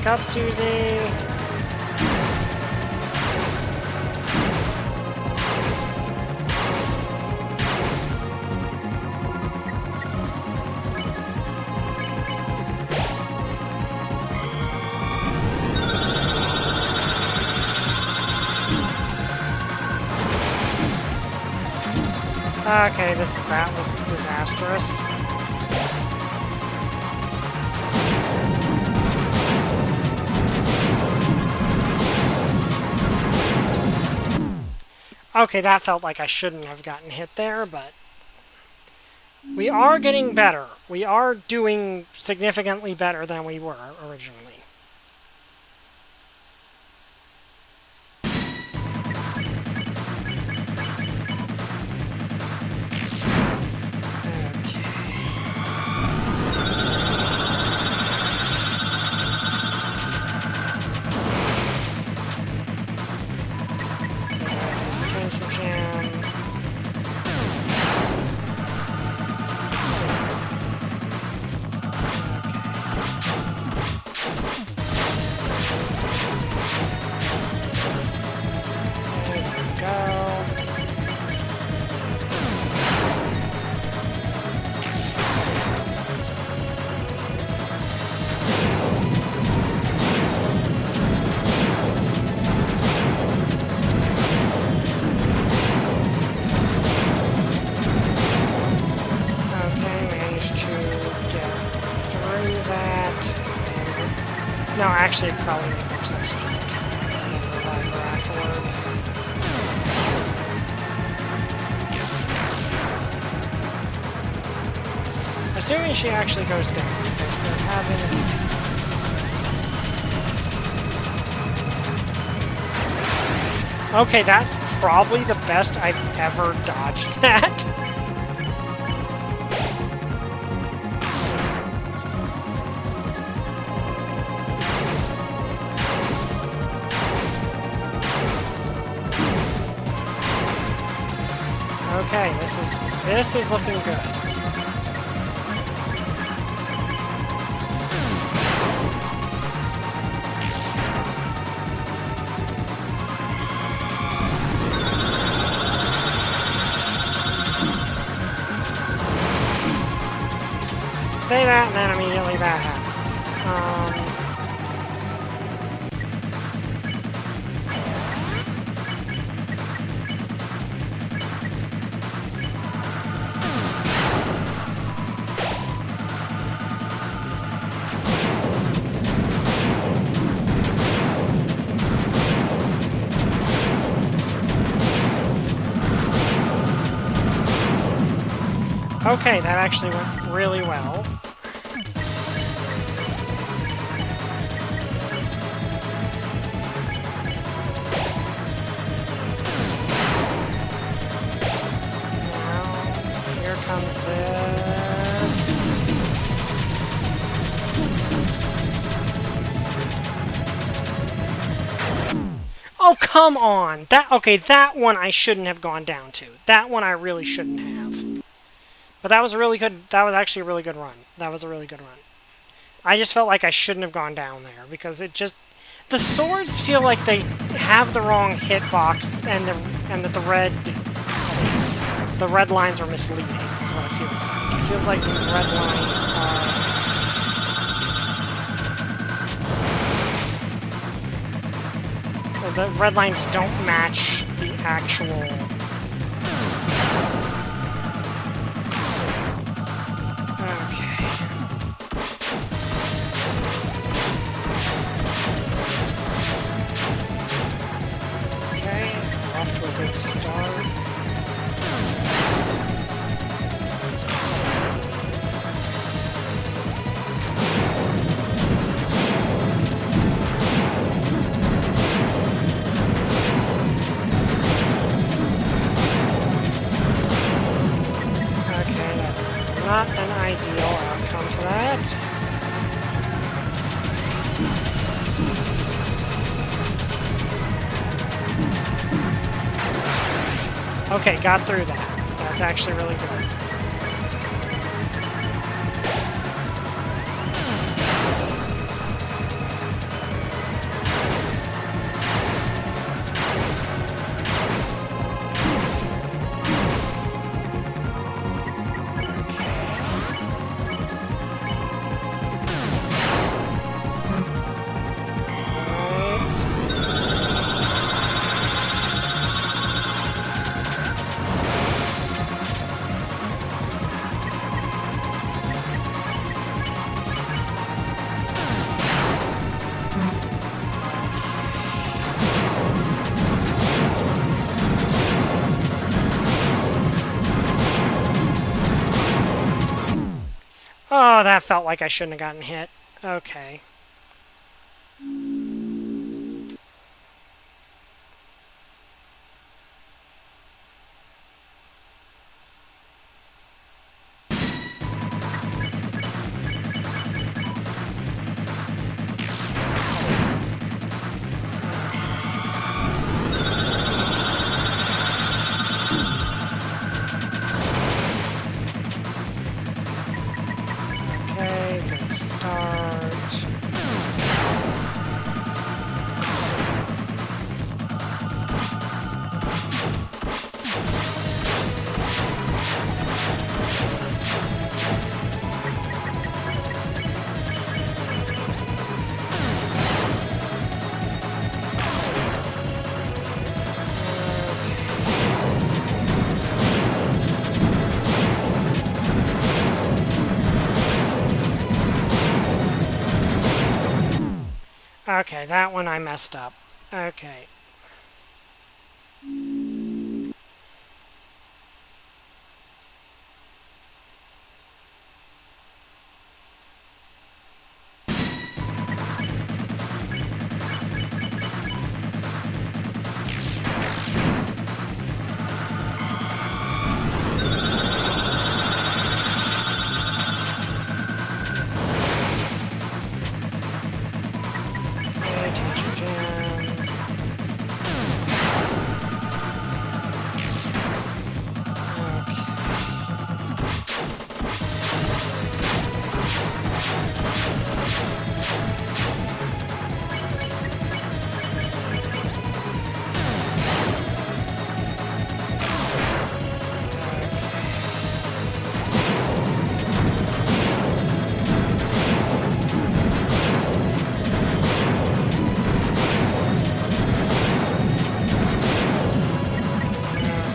up, Susie. Okay, that was disastrous. Okay, that felt like I shouldn't have gotten hit there, but we are getting better. We are doing significantly better than we were originally. No, actually, it probably makes more sense to just attack and then revive her afterwards. Assuming she actually goes down, because they're having... Okay, that's probably the best I've ever dodged that. Okay, this is looking good. Say that, and then immediately that happens. Okay, that actually went really well. Now, here comes this. Oh, come on! That one I shouldn't have gone down to. That one I really shouldn't have. But that was a really good, that was actually a really good run. That was a really good run. I just felt like I shouldn't have gone down there, because it just, the swords feel like they have the wrong hitbox, and that the red lines are misleading, is what it feels like. It feels like the red lines are, the red lines don't match the actual... Good start. Okay, that's not an ideal outcome for that. Okay, got through that. That's actually really good. Oh, that felt like I shouldn't have gotten hit. Okay. Okay, good start. Okay, that one I messed up. Okay. Okay, teacher jam.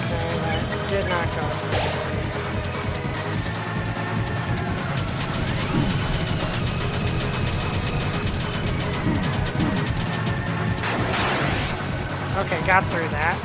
Okay, that did not go through. Okay, got through that.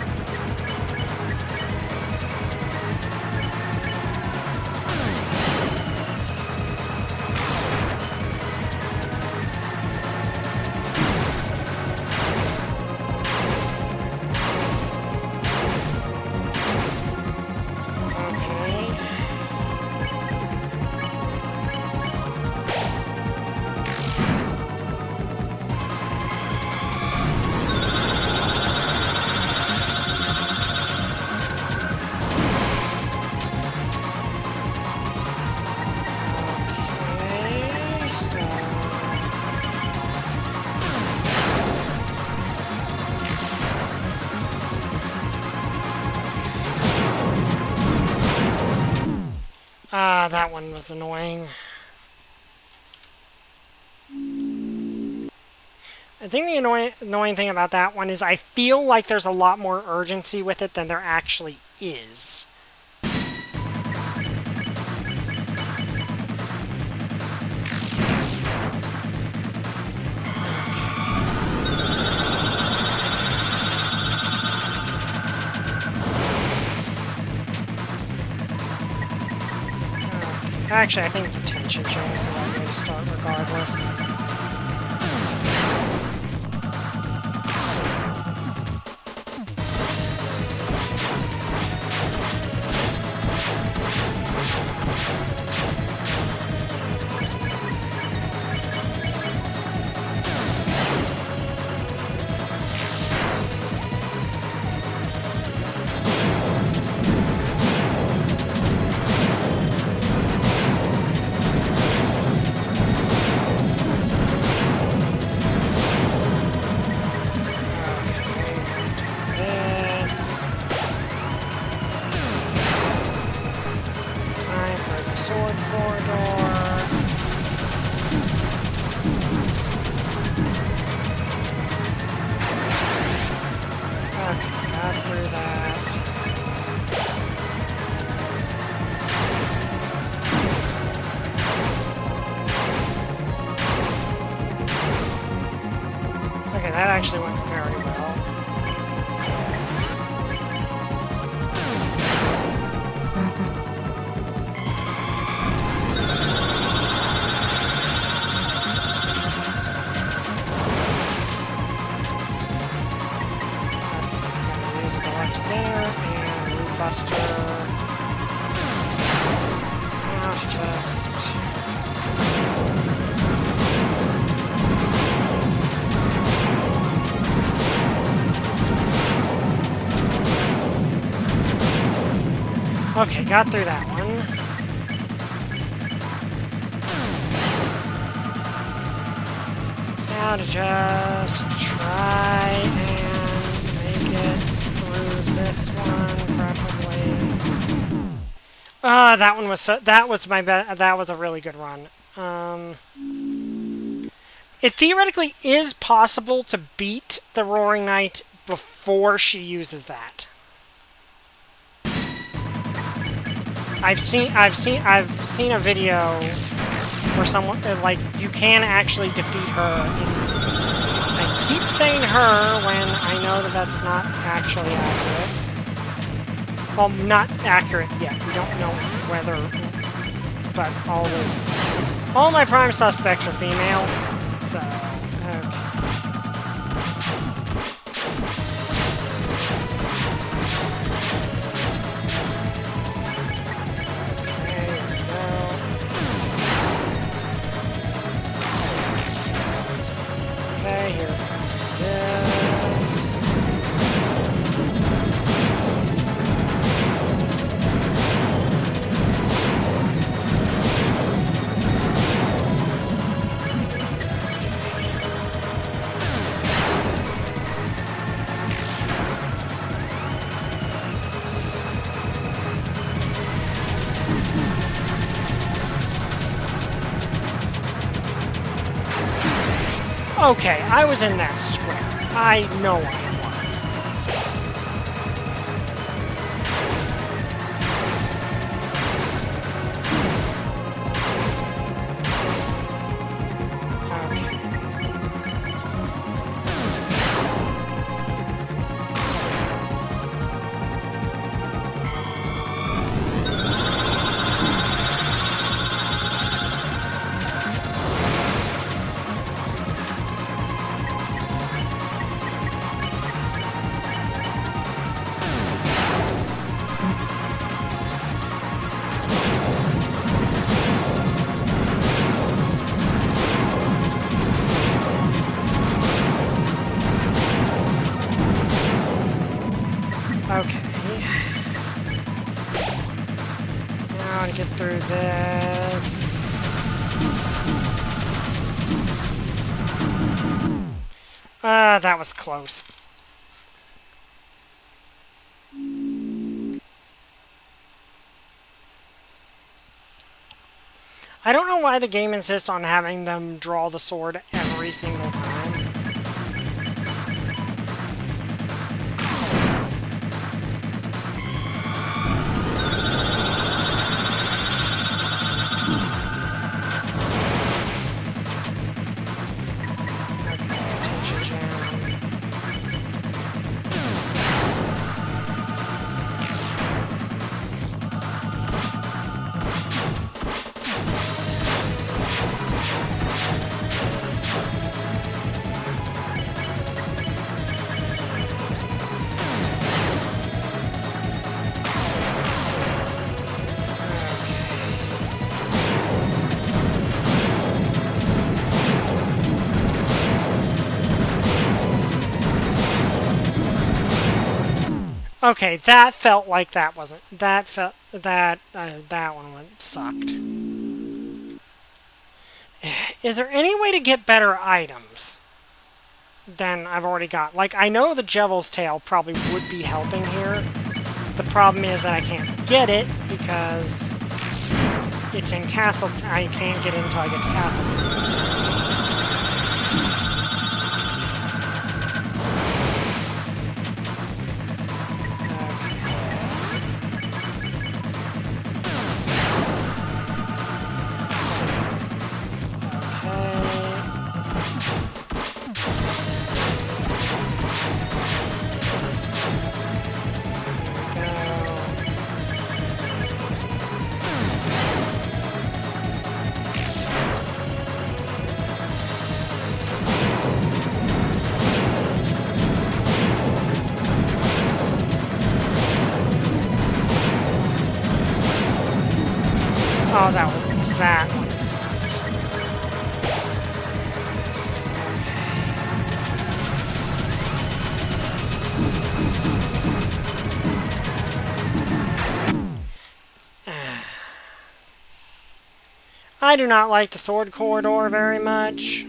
Okay. Okay, that one was annoying. I think the annoying thing about that one is I feel like there's a lot more urgency with it than there actually is. Actually, I think the tension chain is the right way to start regardless. That actually went very well. Okay, got through that one. Now to just try and make it through this one, preferably. That one was that was my that was a really good run. It theoretically is possible to beat the Roaring Knight before she uses that. I've seen a video where someone like you can actually defeat her. I keep saying her when I know that that's not actually accurate. Well, not accurate yet. We don't know whether, but all my prime suspects are female. So, okay. Okay, here comes this. Okay, I was in that square. I know I was. Okay. Now to get through this. That was close. I don't know why the game insists on having them draw the sword every single time. Okay, that felt like that wasn't. That felt that that one sucked. Is there any way to get better items than I've already got? Like, I know the Devil's Tail probably would be helping here. The problem is that I can't get it because it's in Castle. I can't get it until I get to Castle. I do not like the sword corridor very much.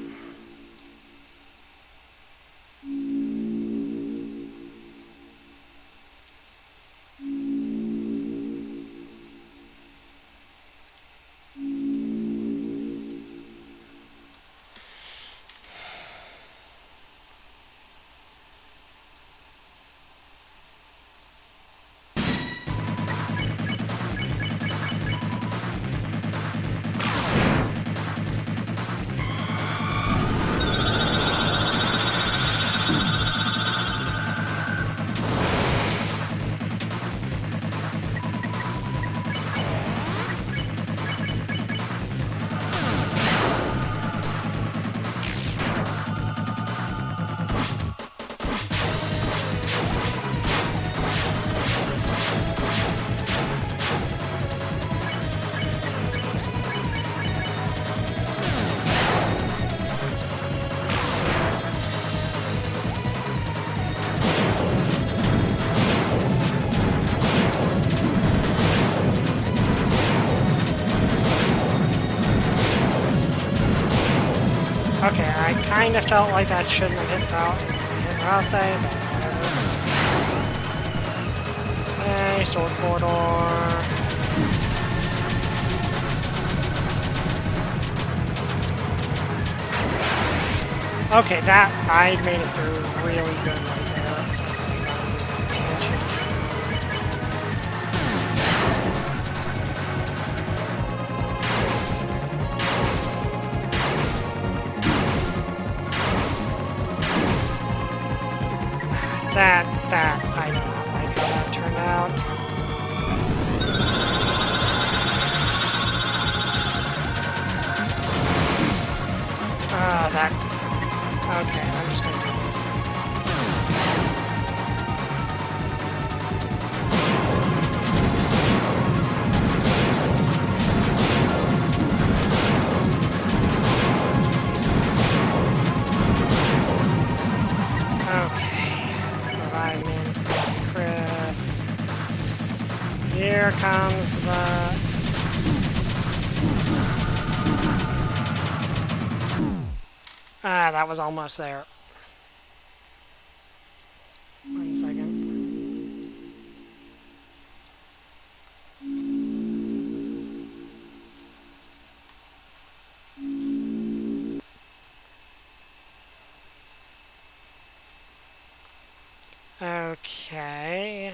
Okay, I kind of felt like that shouldn't have hit Rouse, but whatever. Okay, sword corridor. Okay, that I made it through really good right there. That I do not like how that turned out. That. Okay, I'm just gonna do this. Here comes the... that was almost there. 1 second. Okay.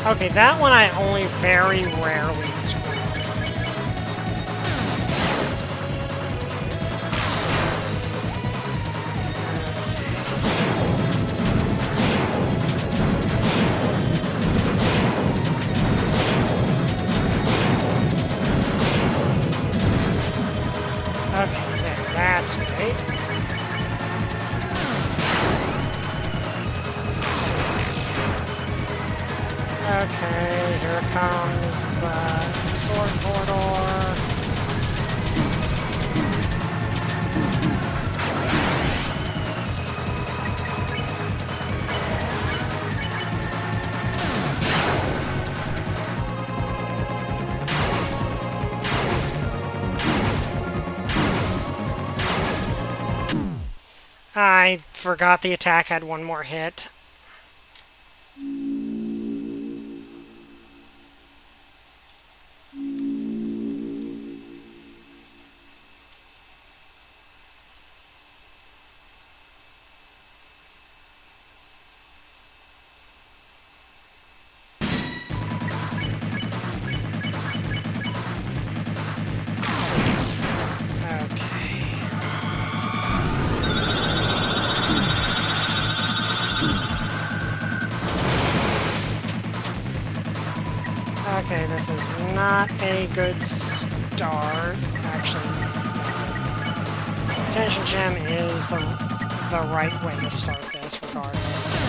Okay, that one I only very rarely screw up. Okay, there, that's great. Okay, here comes the sword corridor. I forgot the attack had one more hit. not a good start. Actually, Tension Gem is the right way to start this, regardless.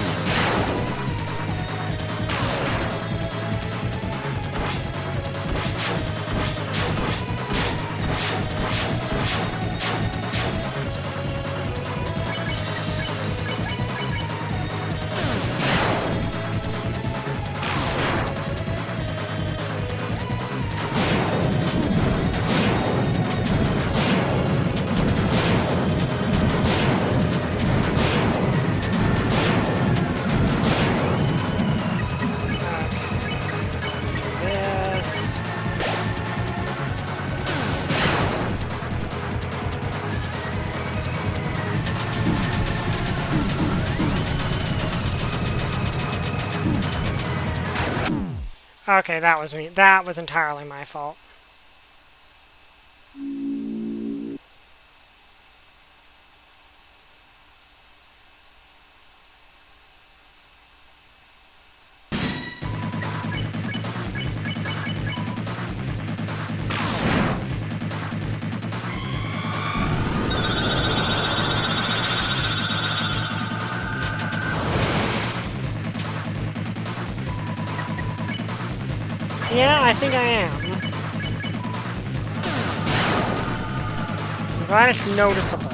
Okay, that was me. That was entirely my fault. Yeah, I think I am. I'm glad it's noticeable.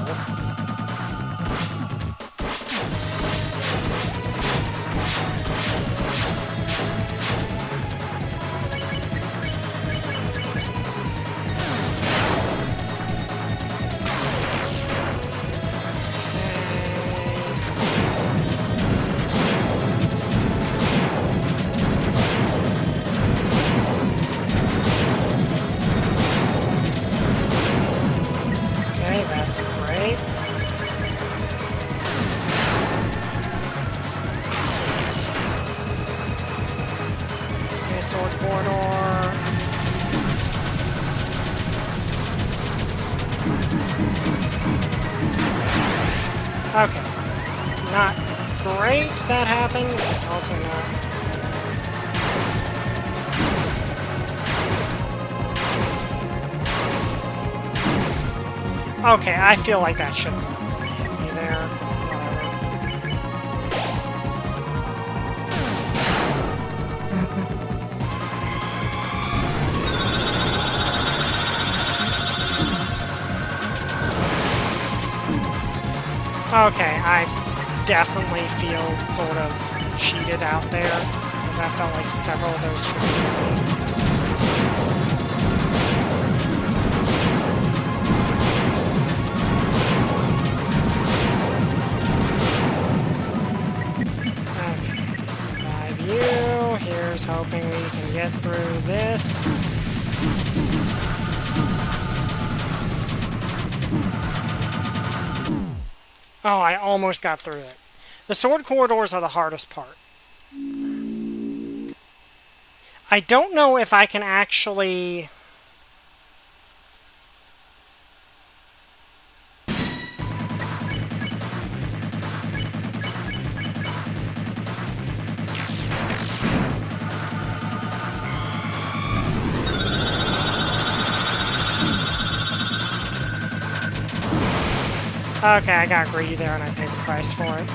Okay. Not great that happened, but also not. Okay, I feel like that shouldn't hit me there. Okay, I definitely feel sort of cheated out there, because I felt like several of those should be. Okay, 5U, here's hoping we can get through this. Oh, I almost got through it. The sword corridors are the hardest part. I don't know if I can actually... Okay, I got greedy there and I paid the price for it.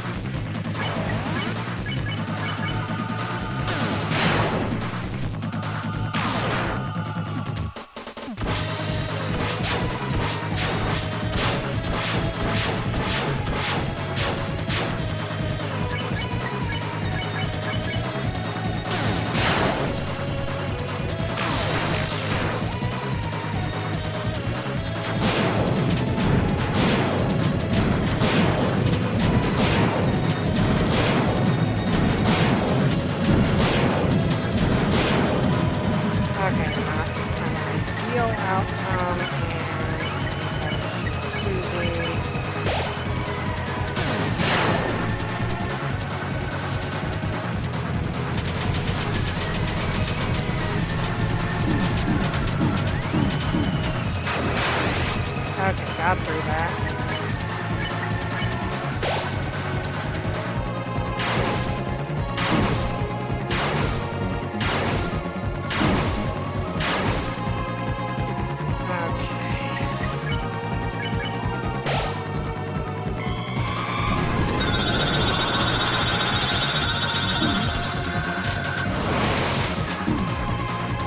Okay, got through that.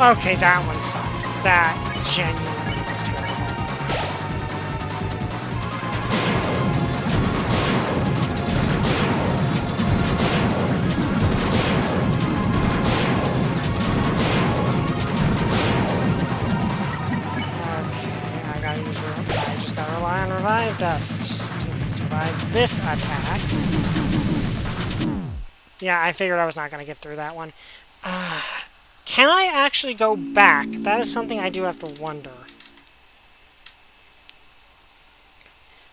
Okay, that one sucked. That genuinely was terrible. I just gotta rely on Revive Dust to survive this attack. Yeah, I figured I was not gonna get through that one. Can I actually go back? That is something I do have to wonder.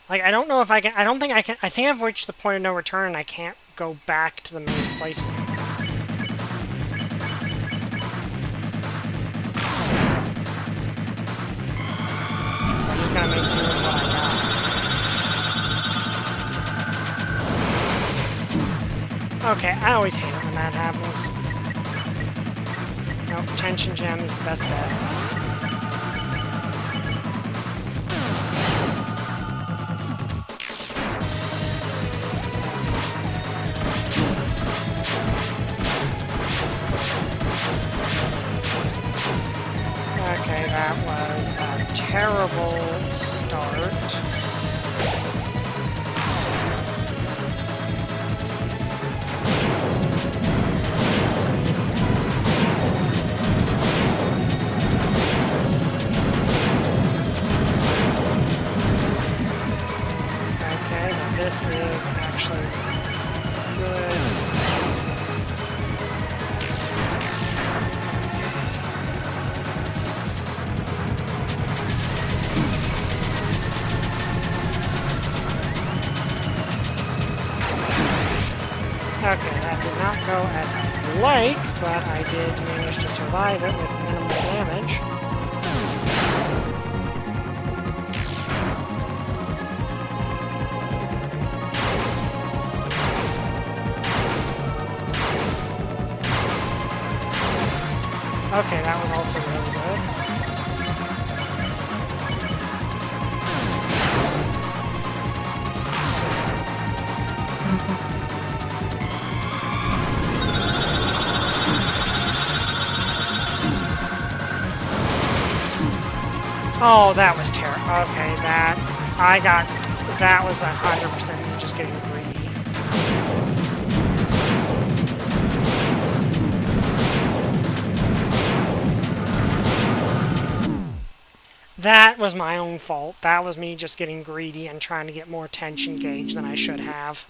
Like, I don't know if I can... I don't think I can... I think I've reached the point of no return and I can't go back to the main place anymore. I'm just gonna make do with what I got. Okay, I always hate it when that happens. Nope, tension gem is the best bet. Okay, that was a terrible start. Okay, now this is actually good. Okay, that did not go as I'd like, but I did manage to survive it with minimal damage. Okay, that was also really good. Oh, that was terrible. Okay, that was 100% me just getting greedy. That was my own fault. That was me just getting greedy and trying to get more tension gauge than I should have.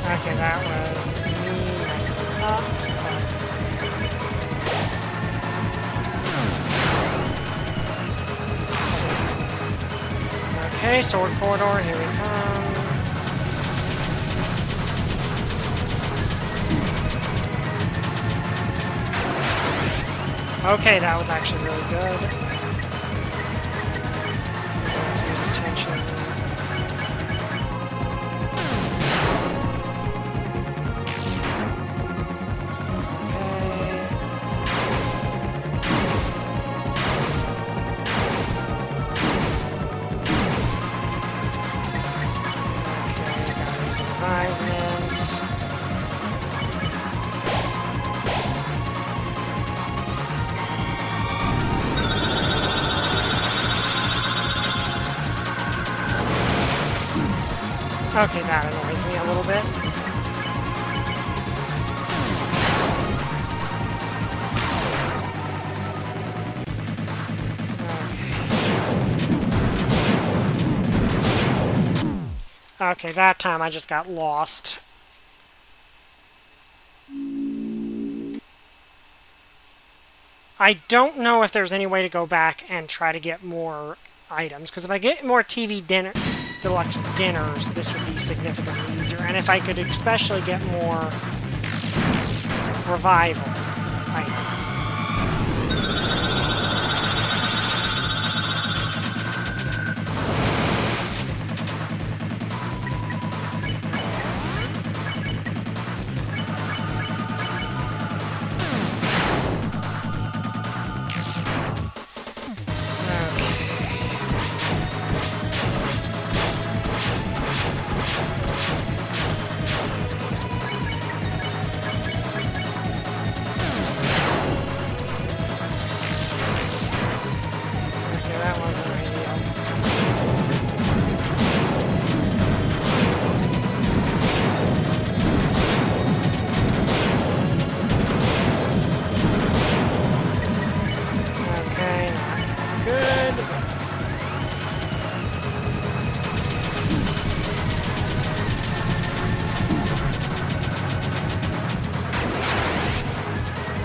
Okay, that was me messing up. Okay, sword corridor, here we come. Okay, that was actually really good. Use attention. Okay, that annoys me a little bit. Okay. Okay, that time I just got lost. I don't know if there's any way to go back and try to get more items, because if I get more deluxe dinners, this would be significantly easier. And if I could especially get more revival items.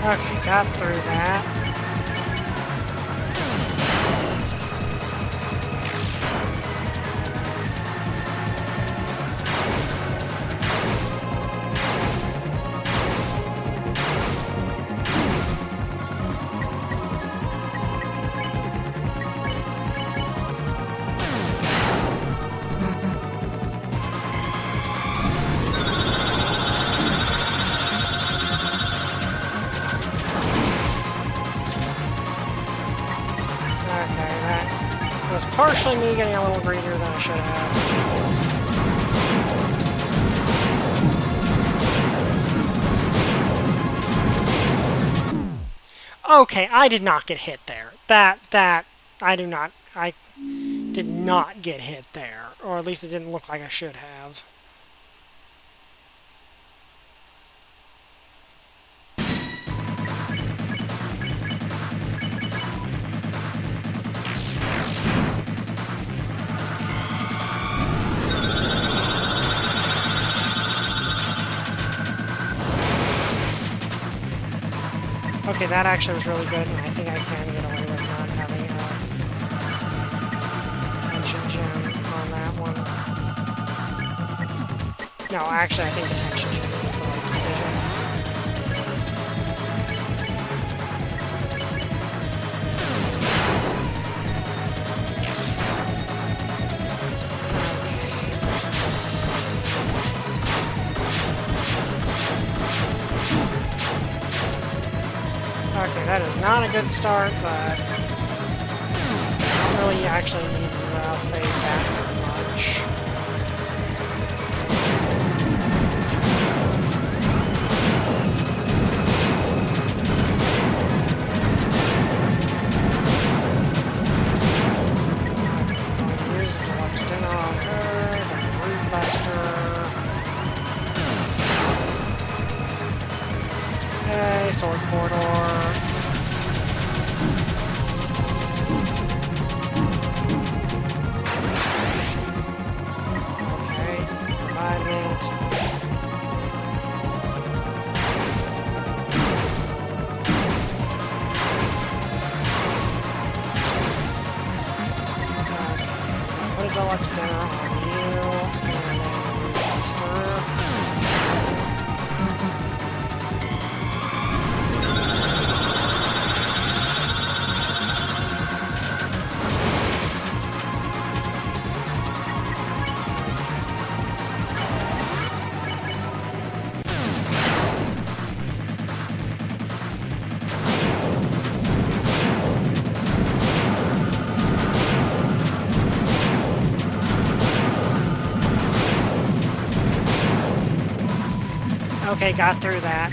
Okay, got through that. Partially me getting a little greedier than I should have. Okay, I did not get hit there. I did not get hit there. Or at least it didn't look like I should have. Okay, that actually was really good, and I think I can get away with not having a tension gem on that one. No, actually, I think the tension gem was the right decision. Okay, that is not a good start, but I don't really actually need to save that much. I'm going to use the deluxe dinner on her, then Root Buster. Okay, Sword Corridor. Deluxe there on you, and then Buster. Okay, got through that.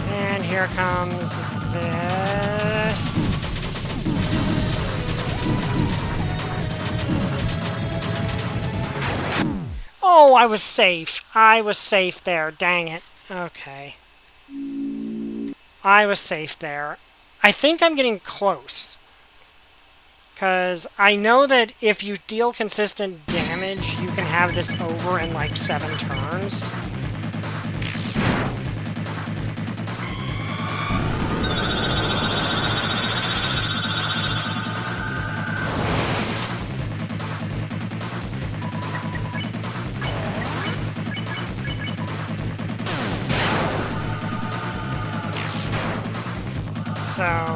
And here comes this. Oh, I was safe. I was safe there. Dang it. Okay. I was safe there. I think I'm getting close. Because I know that if you deal consistent damage, you can have this over in like 7 turns. So...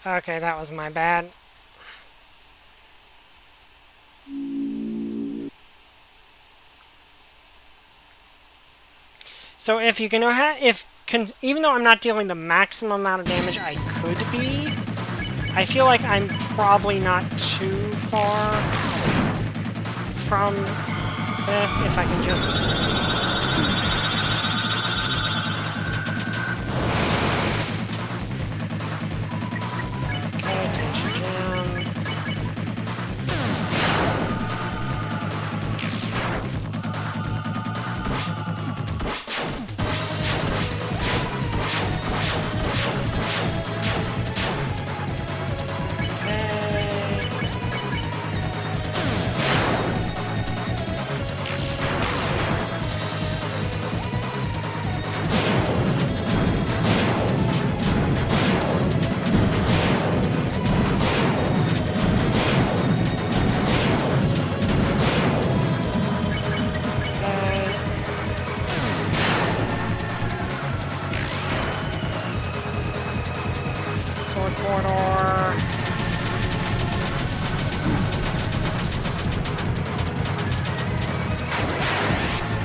Okay, that was my bad. So if you can even though I'm not dealing the maximum amount of damage I could be, I feel like I'm probably not too far from this if I can just... Okay, tension gem.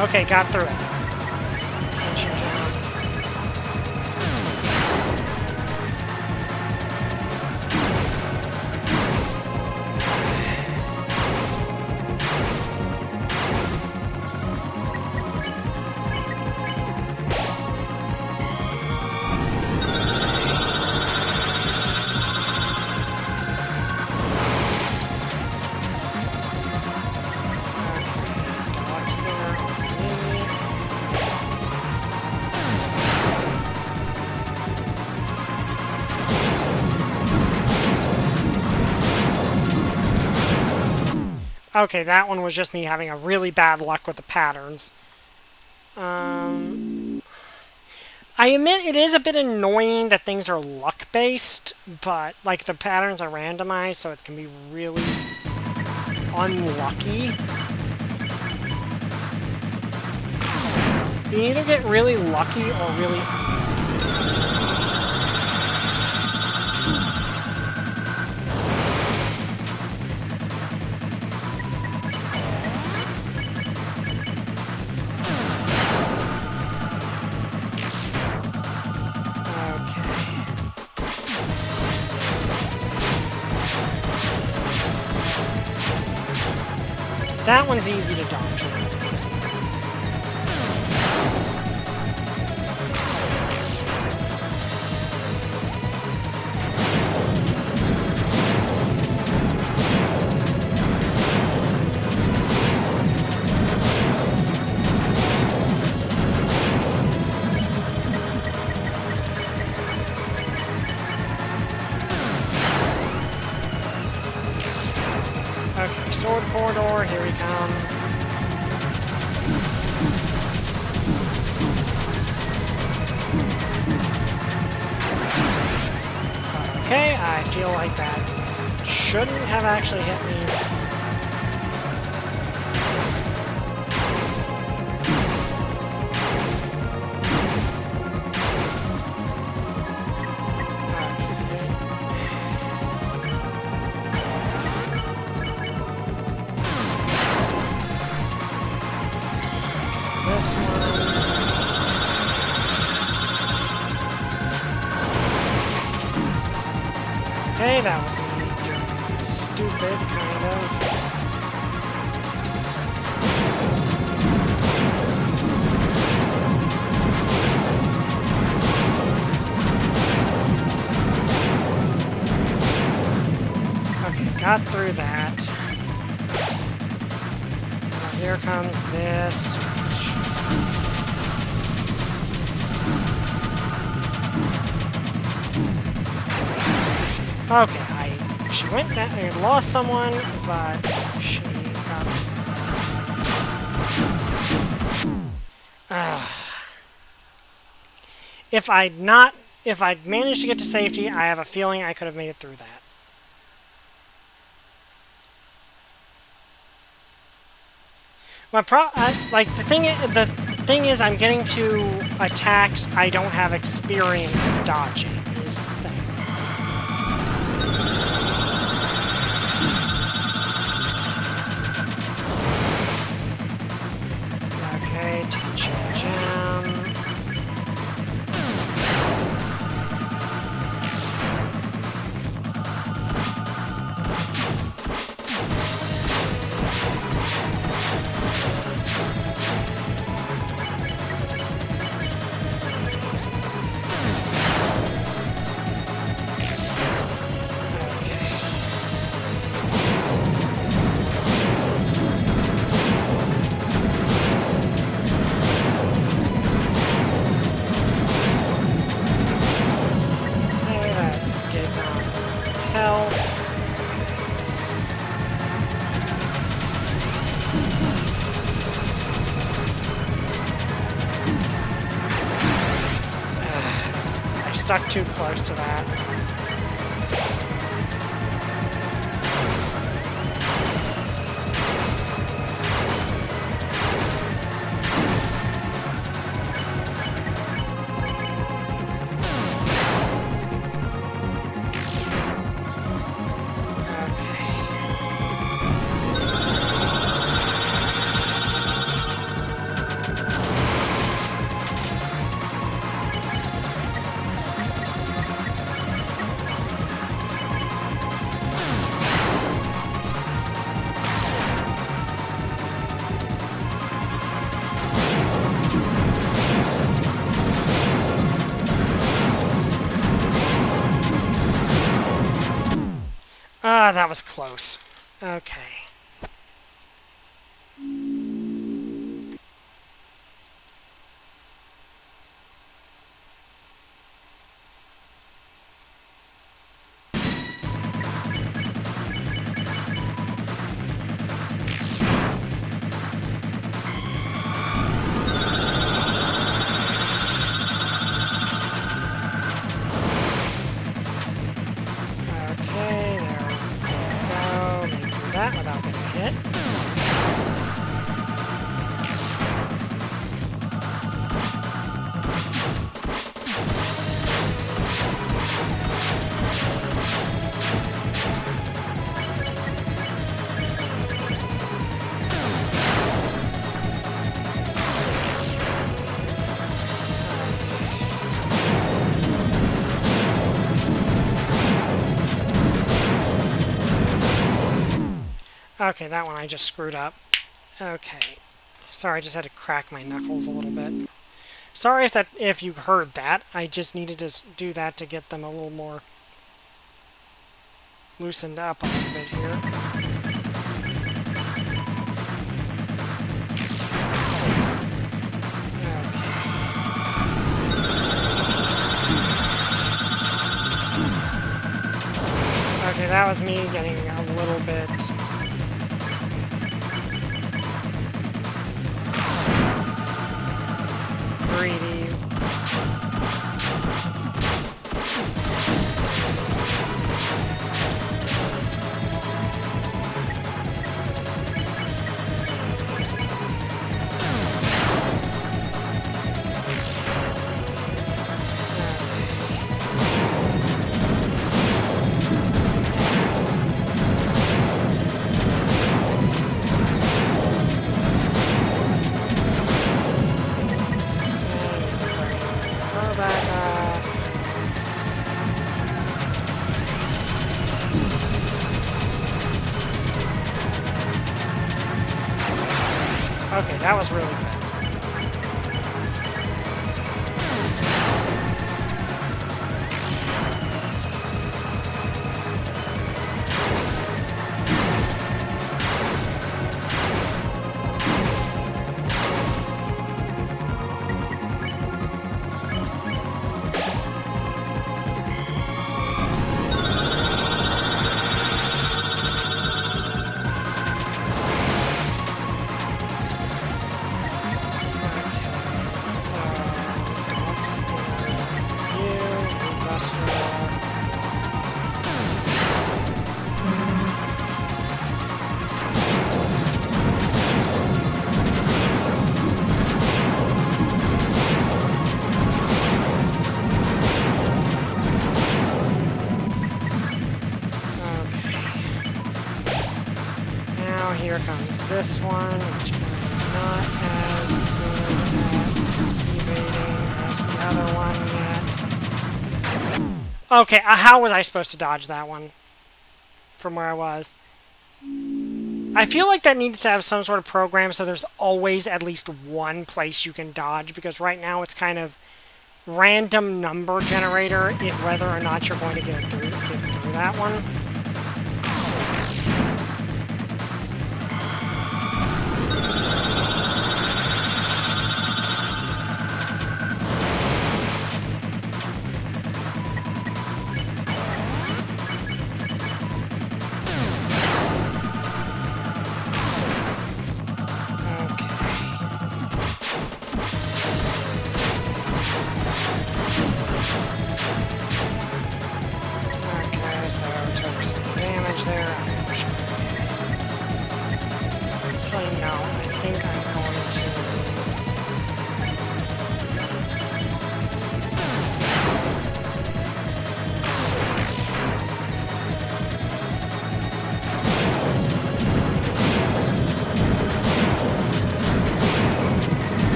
Okay, got through it. Okay, that one was just me having a really bad luck with the patterns. I admit it is a bit annoying that things are luck-based, but, like, the patterns are randomized, so it can be really unlucky. You either get really lucky or really... That one's easy to dodge. Okay, sword corridor, here we come. Okay, I feel like that shouldn't have actually hit me. this one. Okay, that was me doing stupid, kind of. Okay, got through that. Now here comes this. Okay, she went down, I lost someone, but she got... If I'd managed to get to safety, I have a feeling I could have made it through that. The thing is, I'm getting to attacks I don't have experience dodging. Is the thing. Okay, teaching gem. Stuck too close to that. Ah, that was close. Okay. Without getting hit. Okay, that one I just screwed up. Okay. Sorry, I just had to crack my knuckles a little bit. Sorry if you heard that. I just needed to do that to get them a little more loosened up a little bit here. Okay, that was me getting a little bit... greedy. Okay, that was really good. Here comes this one, which I'm not as good at evading as the other one yet. Okay, how was I supposed to dodge that one from where I was? I feel like that needs to have some sort of program so there's always at least one place you can dodge, because right now it's kind of random number generator if whether or not you're going to get through that one.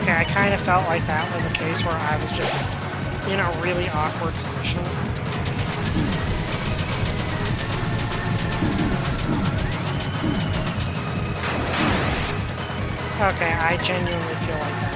Okay, I kind of felt like that was a case where I was just in a really awkward position. Okay, I genuinely feel like that.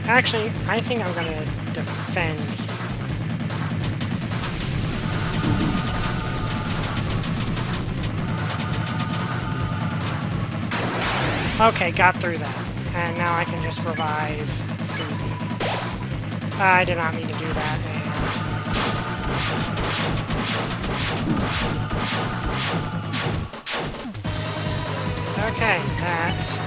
Actually, I think I'm going to defend. Okay, got through that. And now I can just revive Susie. I did not mean to do that. Okay, that...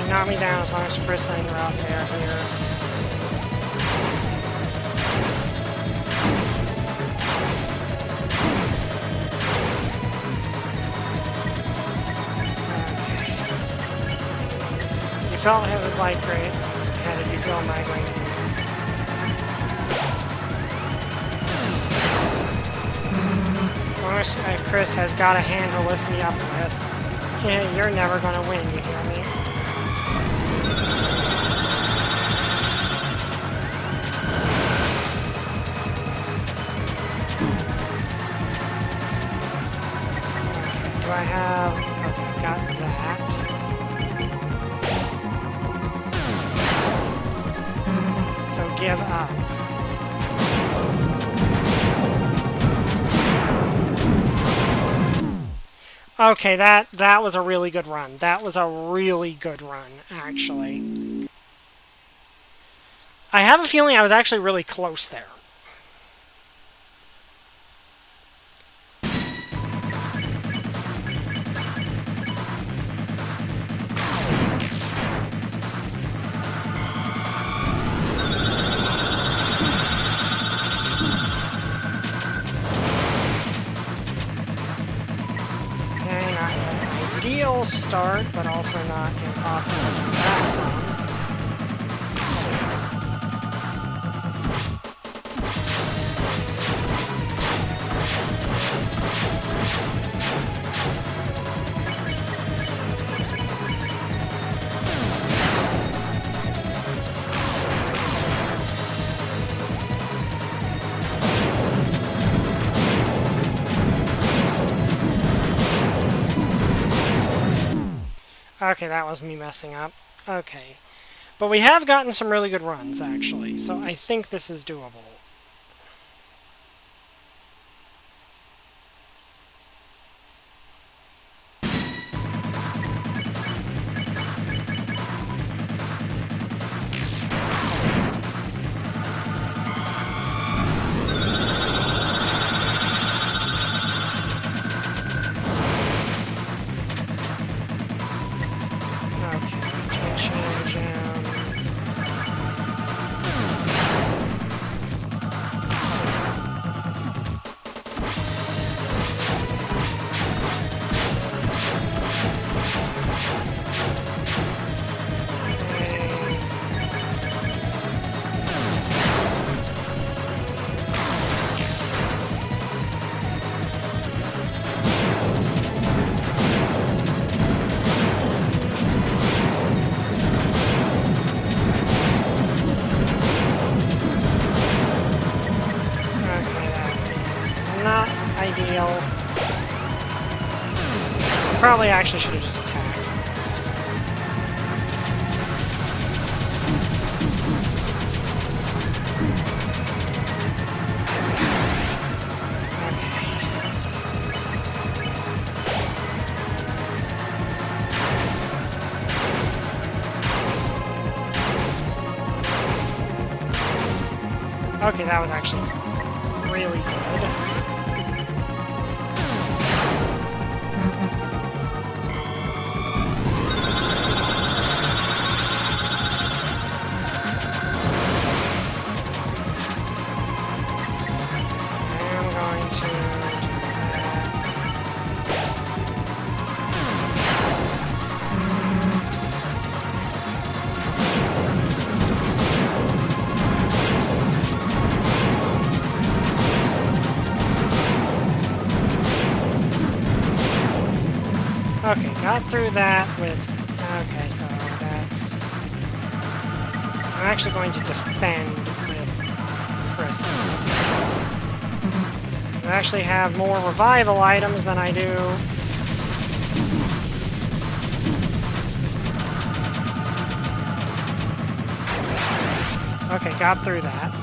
knock me down as long as Chris and anyone else are here. Okay. You felt it was like great. How did you feel migraine? As long as Chris has got a hand to lift me up with, yeah, you're never gonna win, you hear me? Do I have... Okay, got that. So give up. Okay, that was a really good run. That was a really good run, actually. I have a feeling I was actually really close there. Okay, not an ideal start, but also not impossible to come back from. Okay, that was me messing up. Okay. But we have gotten some really good runs, actually, so I think this is doable. Probably actually should have just attacked. Okay, that was actually really good. Okay, got through that with... Okay, so that's... I'm actually going to defend with Chris. I actually have more revival items than I do. Okay, got through that.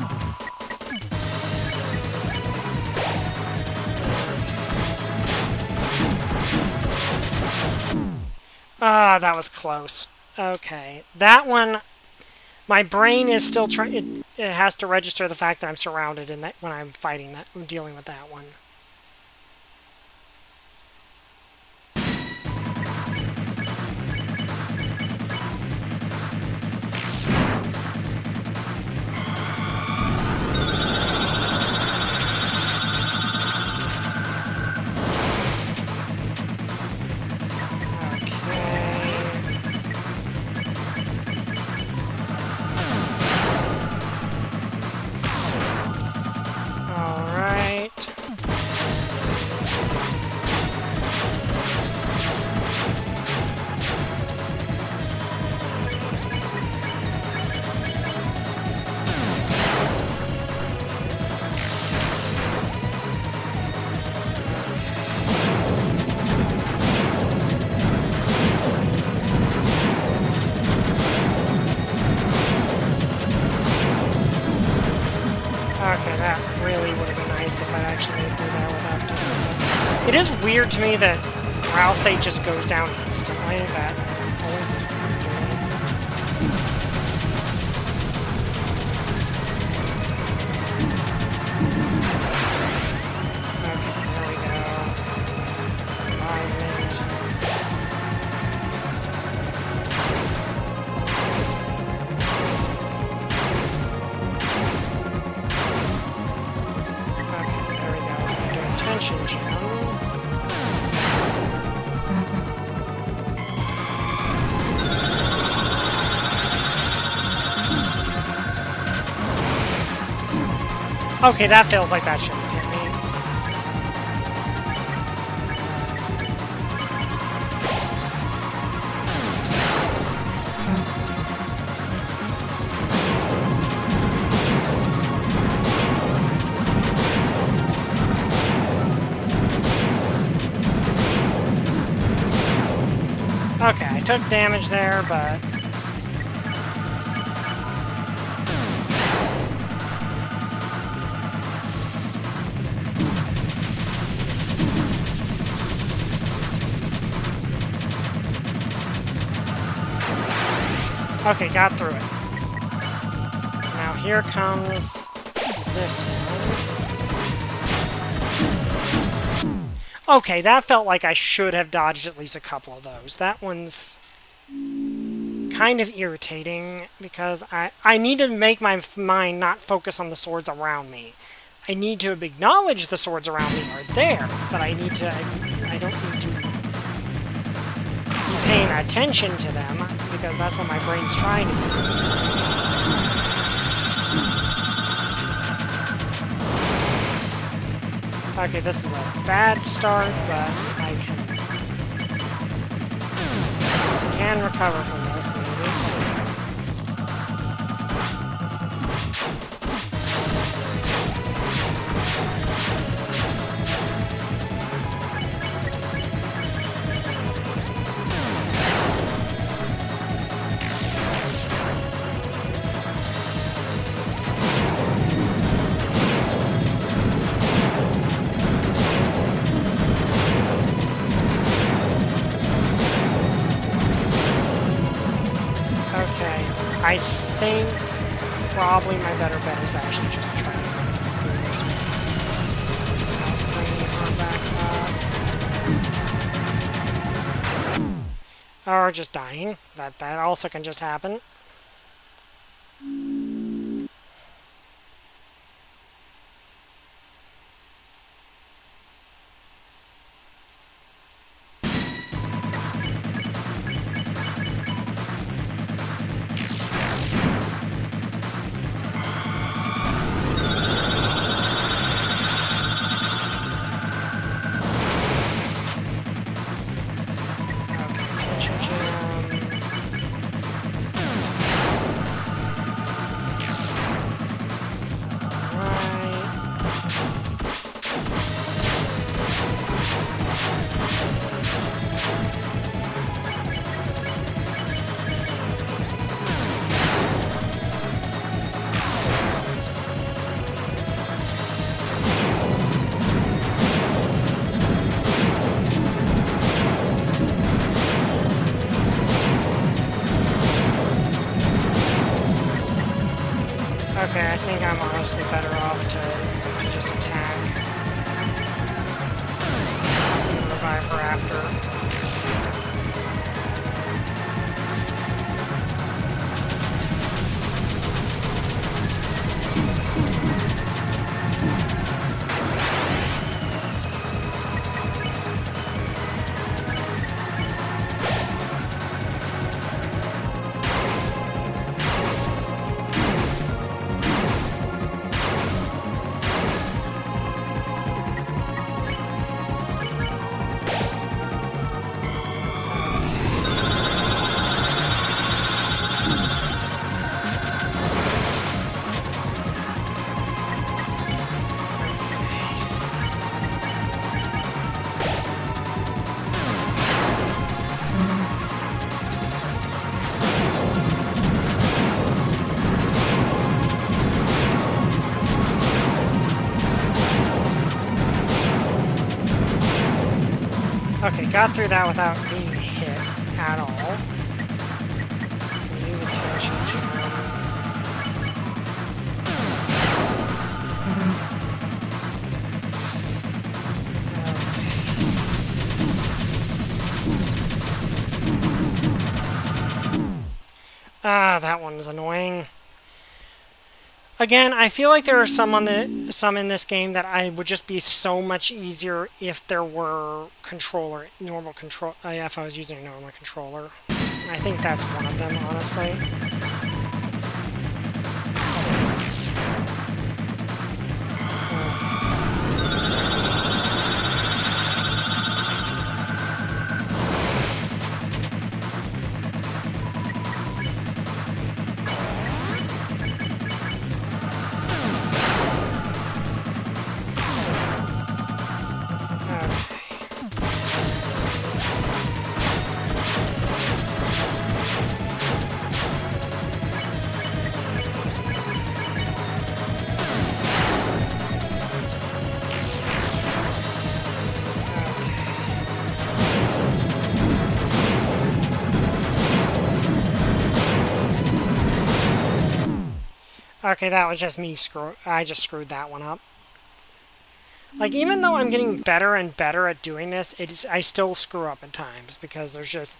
Ah, that was close. Okay. That one, my brain is still trying... It has to register the fact that I'm surrounded in that when I'm fighting that, dealing with that one. Okay, that really would have been nice if I actually did that without doing it. It is weird to me that Rousey just goes down instantly. That always is weird to me. Okay, that feels like that shouldn't hit me. Okay, I took damage there, but... Okay, got through it. Now here comes this one. Okay, that felt like I should have dodged at least a couple of those. That one's kind of irritating because I need to make my mind not focus on the swords around me. I need to acknowledge the swords around me are there, but I don't need to be paying attention to them because that's what my brain's trying to do. Okay, this is a bad start, but I can recover from this, maybe. I think probably my better bet is actually just try to do this one. Bring the arm back up. Or just dying. That also can just happen. Okay, I think I'm honestly better off to just attack and revive her after. Okay, got through that without being hit at all. Use a tension gem. Ah, that one is annoying. Again, I feel like there are some in this game that I would just be so much easier if there were normal control, if I was using a normal controller. I think that's one of them, honestly. Okay, that was just me I just screwed that one up. Like, even though I'm getting better and better at doing this, I still screw up at times because there's just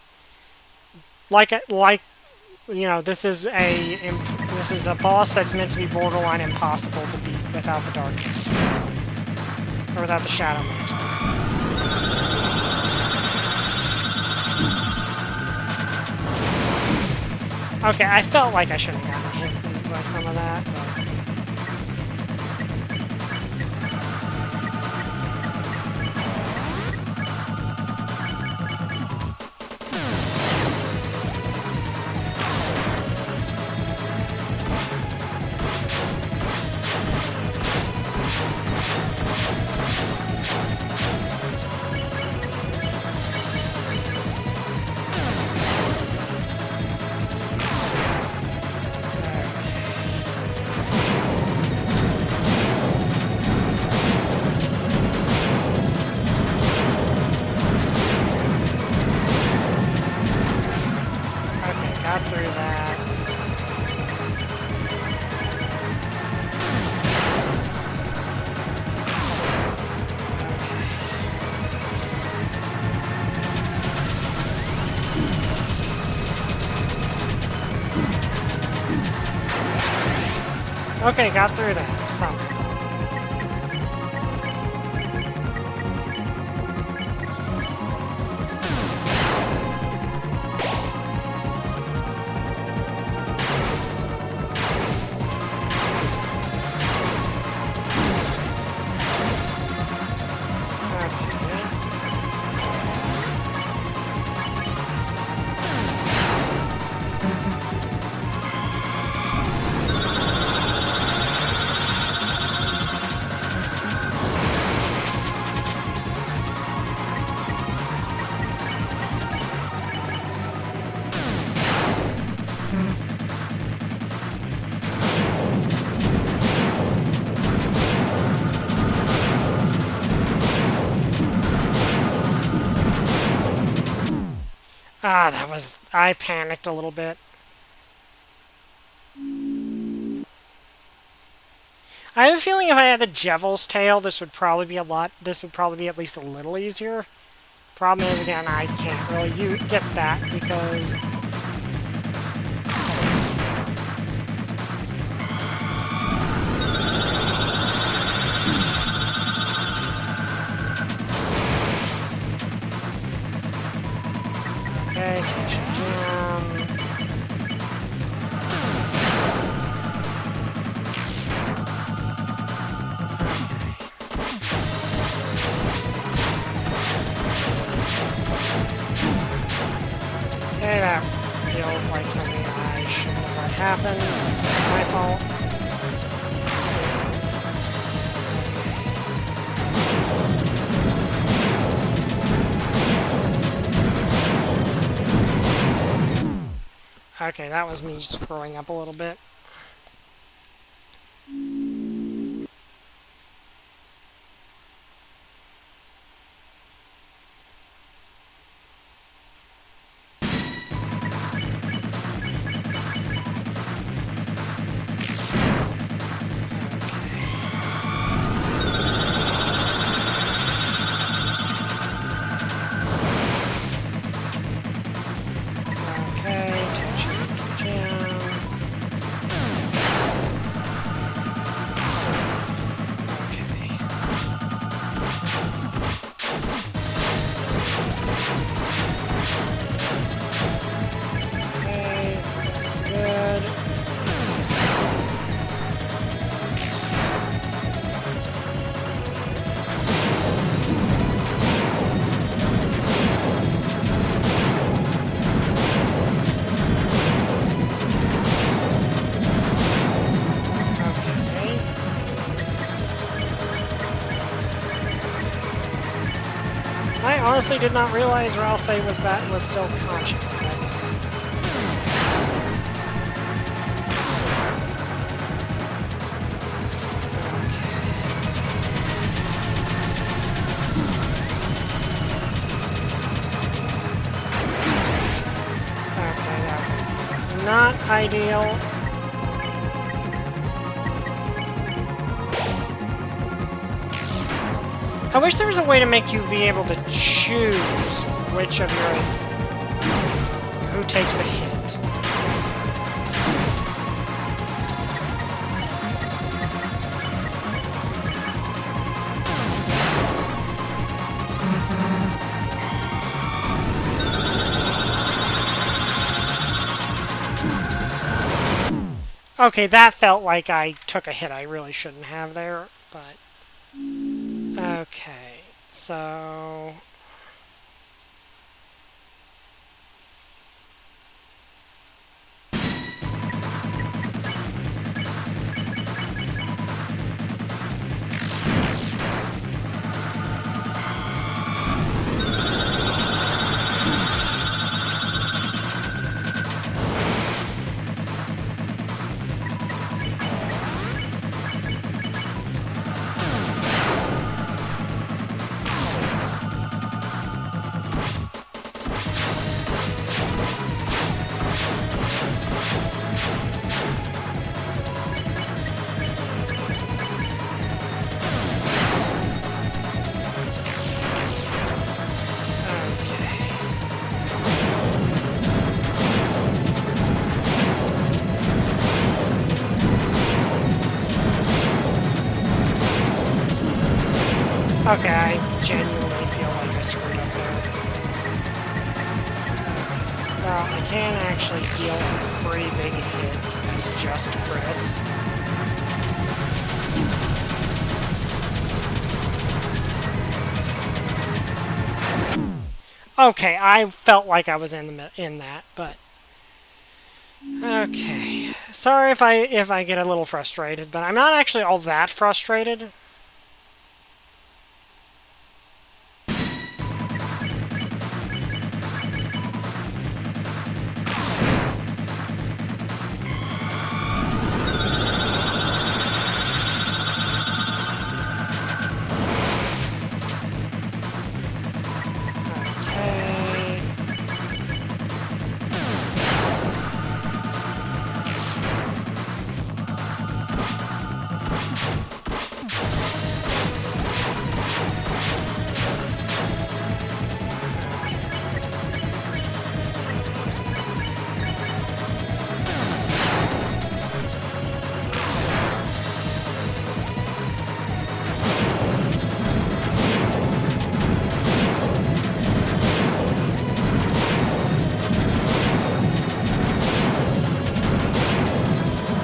like you know, this is a boss that's meant to be borderline impossible to beat without the Dark Mantle. Or without the Shadow Mantle. Okay, I felt like I should have gotten hit by some of that, but... Okay, got through that somehow. Ah, that was... I panicked a little bit. I have a feeling if I had the Jevil's tail, this would probably be at least a little easier. Problem is, again, I can't really get that because... Okay, Tension Gem. Okay, that feels like something I shouldn't have let happen. It's my fault. Okay, that was me screwing up a little bit. I honestly did not realize Ralsei was still conscious. That's... Okay, that was not ideal. I wish there was a way to make you be able to choose which of your... who takes the hit. Okay, that felt like I took a hit I really shouldn't have there, but... Okay, so... Okay, I genuinely feel like I screwed up there. Well, I can actually deal a pretty big hit as just Chris. Okay, I felt like I was in that, but okay. Sorry if I get a little frustrated, but I'm not actually all that frustrated.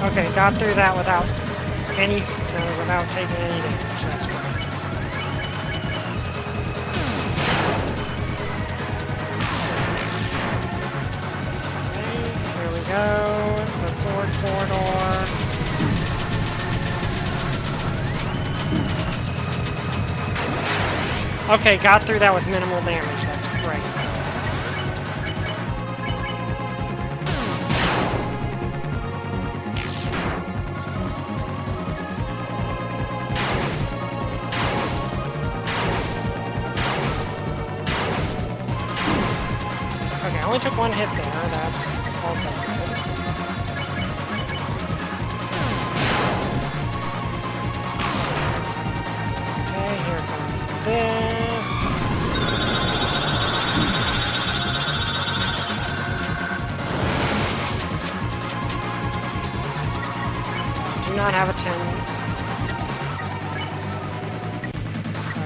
Okay, got through that without without taking any damage. That's great. Okay, here we go. The sword corridor. Okay, got through that with minimal damage. That's great. I only took one hit there, that's also good. Okay, here comes this. Do not have a 10.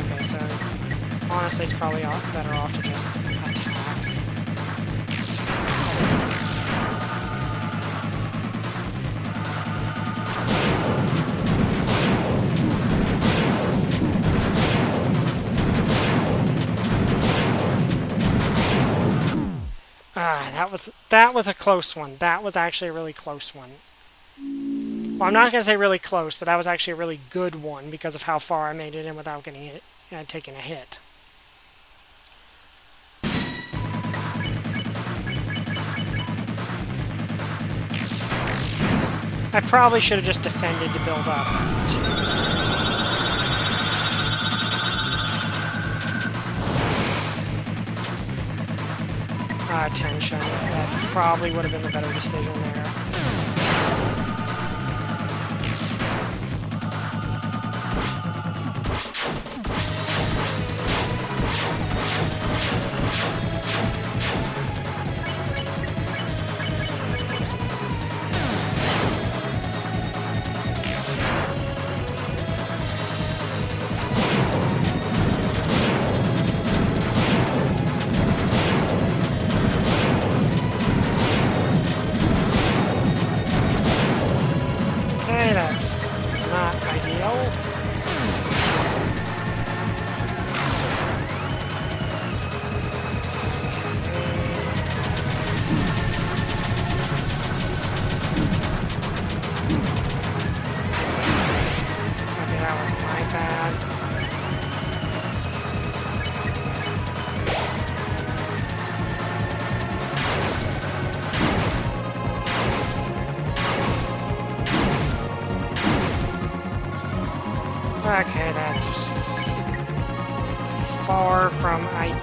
Okay, so honestly it's probably better off to just attack. That was a close one. That was actually a really close one. Well, I'm not going to say really close, but that was actually a really good one because of how far I made it in without getting it, taking a hit. I probably should have just defended to build up. Tension. That probably would have been the better decision there. deal. Okay, that was my bad. Okay, that's far from ideal.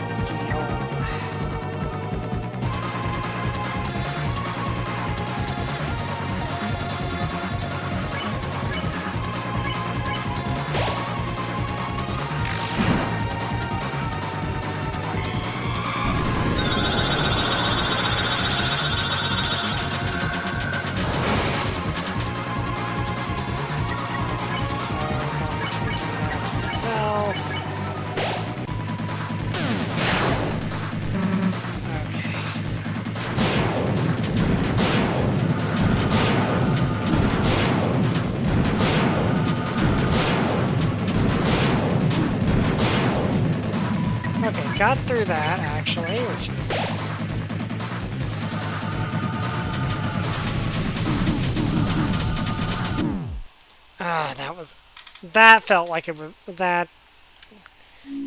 Okay, got through that, actually, which is... That felt like it was... That...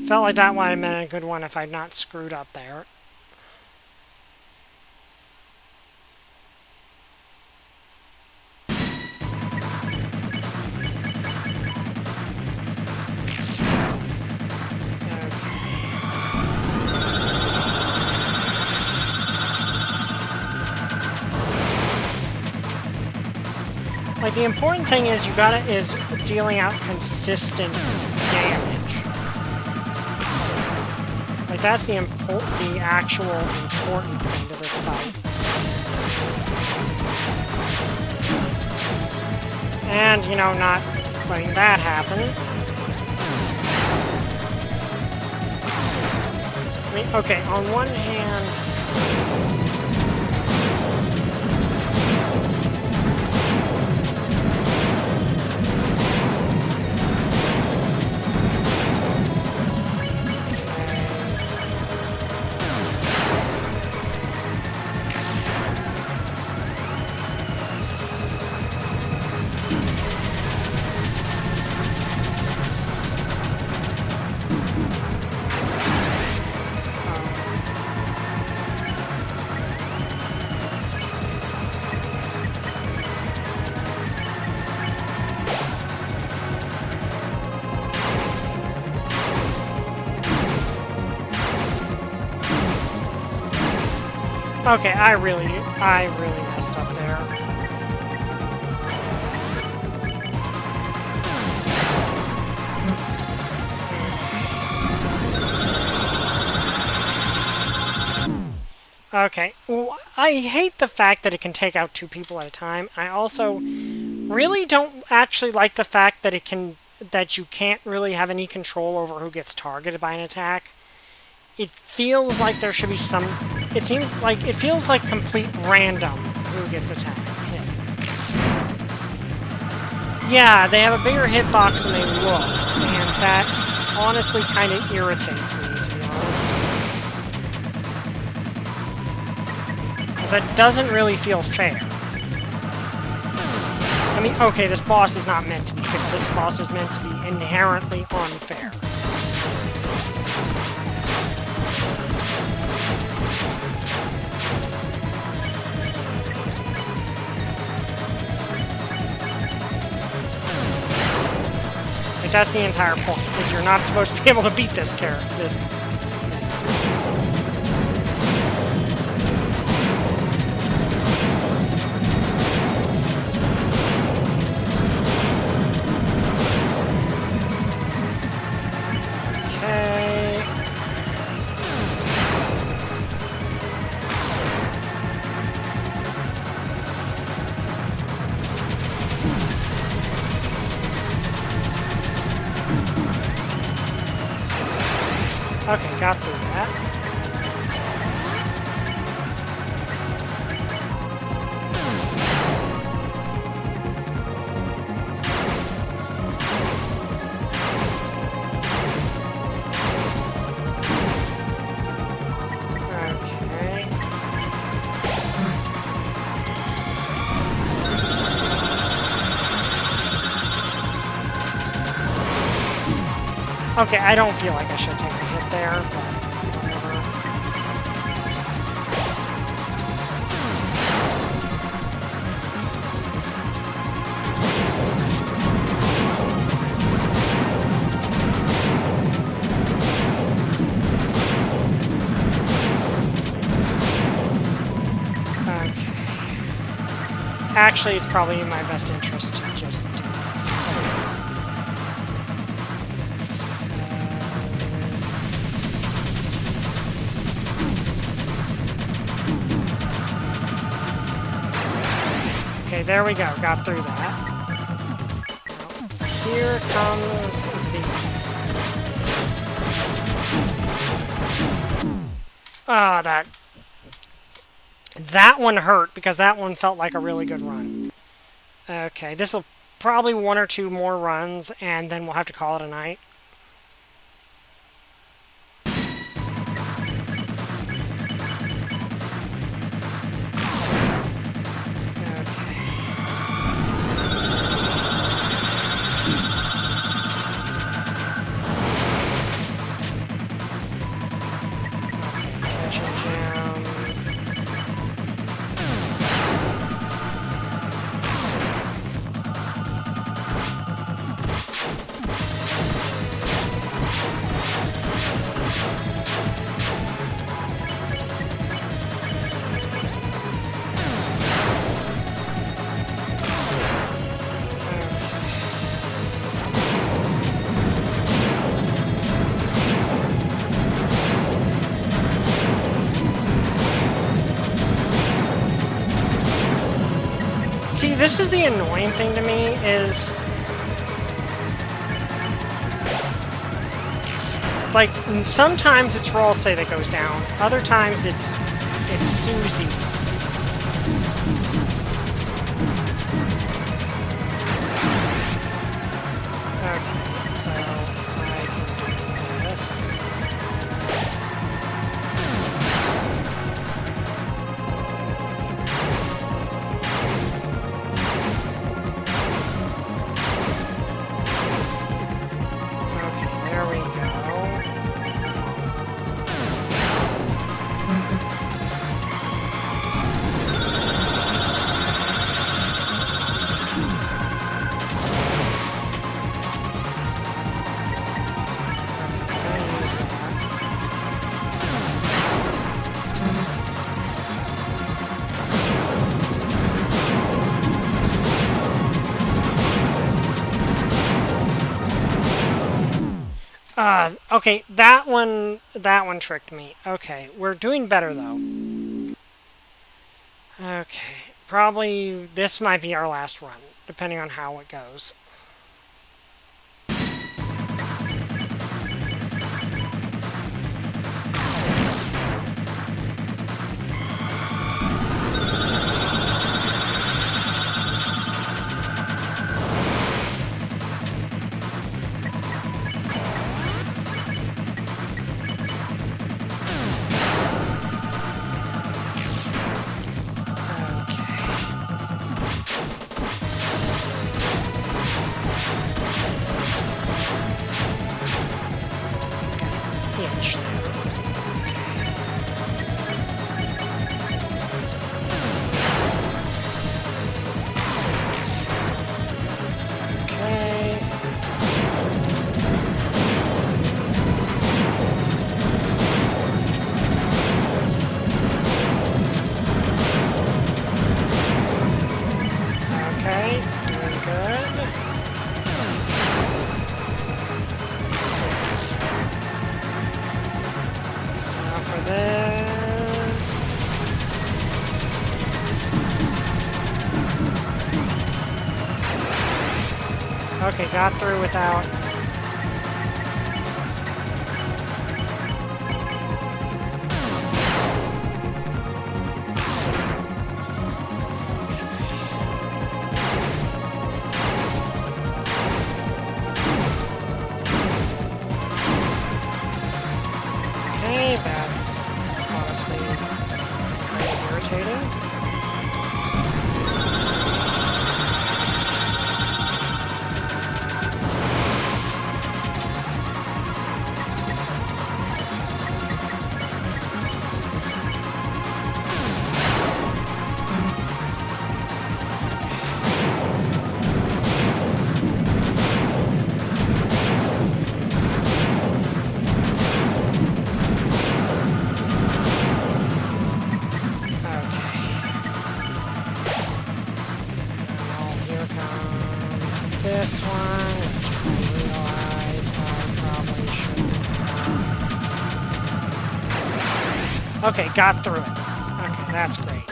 Felt like that might have been a good one if I'd not screwed up there. Like, the important thing is is dealing out consistent damage. Like, that's the actual important thing to this fight. And, you know, not letting that happen. I mean, okay, on one hand... Okay, I really messed up there. Okay, well, I hate the fact that it can take out 2 people at a time. I also really don't actually like the fact that that you can't really have any control over who gets targeted by an attack. It feels like there should be some... It feels like complete random who gets attacked. Hit. Yeah, they have a bigger hitbox than they look, and that honestly kind of irritates me, to be honest. Because that doesn't really feel fair. I mean, okay, this boss is not meant to be fair. This boss is meant to be inherently unfair. Like, that's the entire point, is you're not supposed to be able to beat this character. Okay, got through that. Okay, I don't feel like I should take a hit there, but whatever. Okay. Actually, it's probably in my best interest to just do this. Okay, there we go. Got through that. Now, here comes these. Ah, that one hurt because that one felt like a really good run. Okay, this will probably one or two more runs, and then we'll have to call it a night. See, this is the annoying thing to me is like sometimes it's Roll Say that goes down, other times it's Susie. Okay, so I can do this. Okay, that one tricked me. Okay, we're doing better though. Okay, probably this might be our last run, depending on how it goes. Okay, got through without... Okay, that's honestly kind of irritating. this one, which I realize I probably shouldn't. Okay, got through it. Okay, that's great.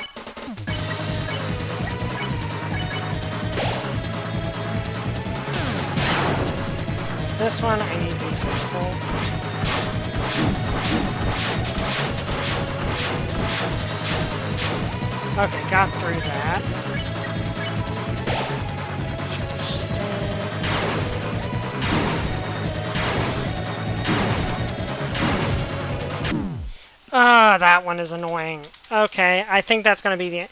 This one, I need to be careful. Okay, got through that. Ah, that one is annoying. Okay, I think that's going to be the...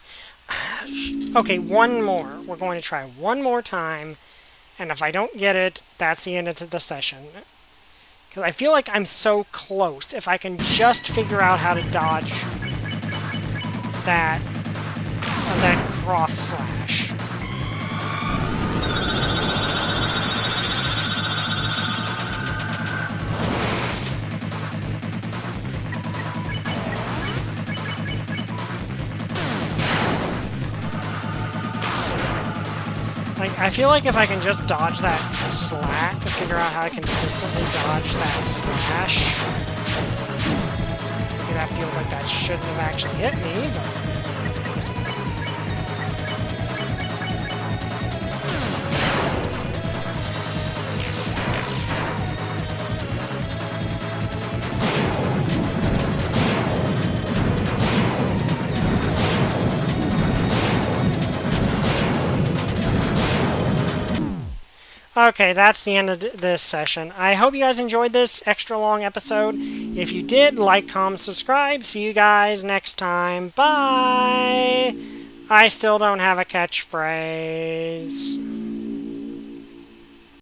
Okay, one more. We're going to try one more time. And if I don't get it, that's the end of the session. Because I feel like I'm so close. If I can just figure out how to dodge that cross slash. Like, I feel like if I can just dodge that slash, figure out how to consistently dodge that slash, maybe that feels like that shouldn't have actually hit me, but... Okay, that's the end of this session. I hope you guys enjoyed this extra long episode. If you did, like, comment, subscribe. See you guys next time. Bye! I still don't have a catchphrase.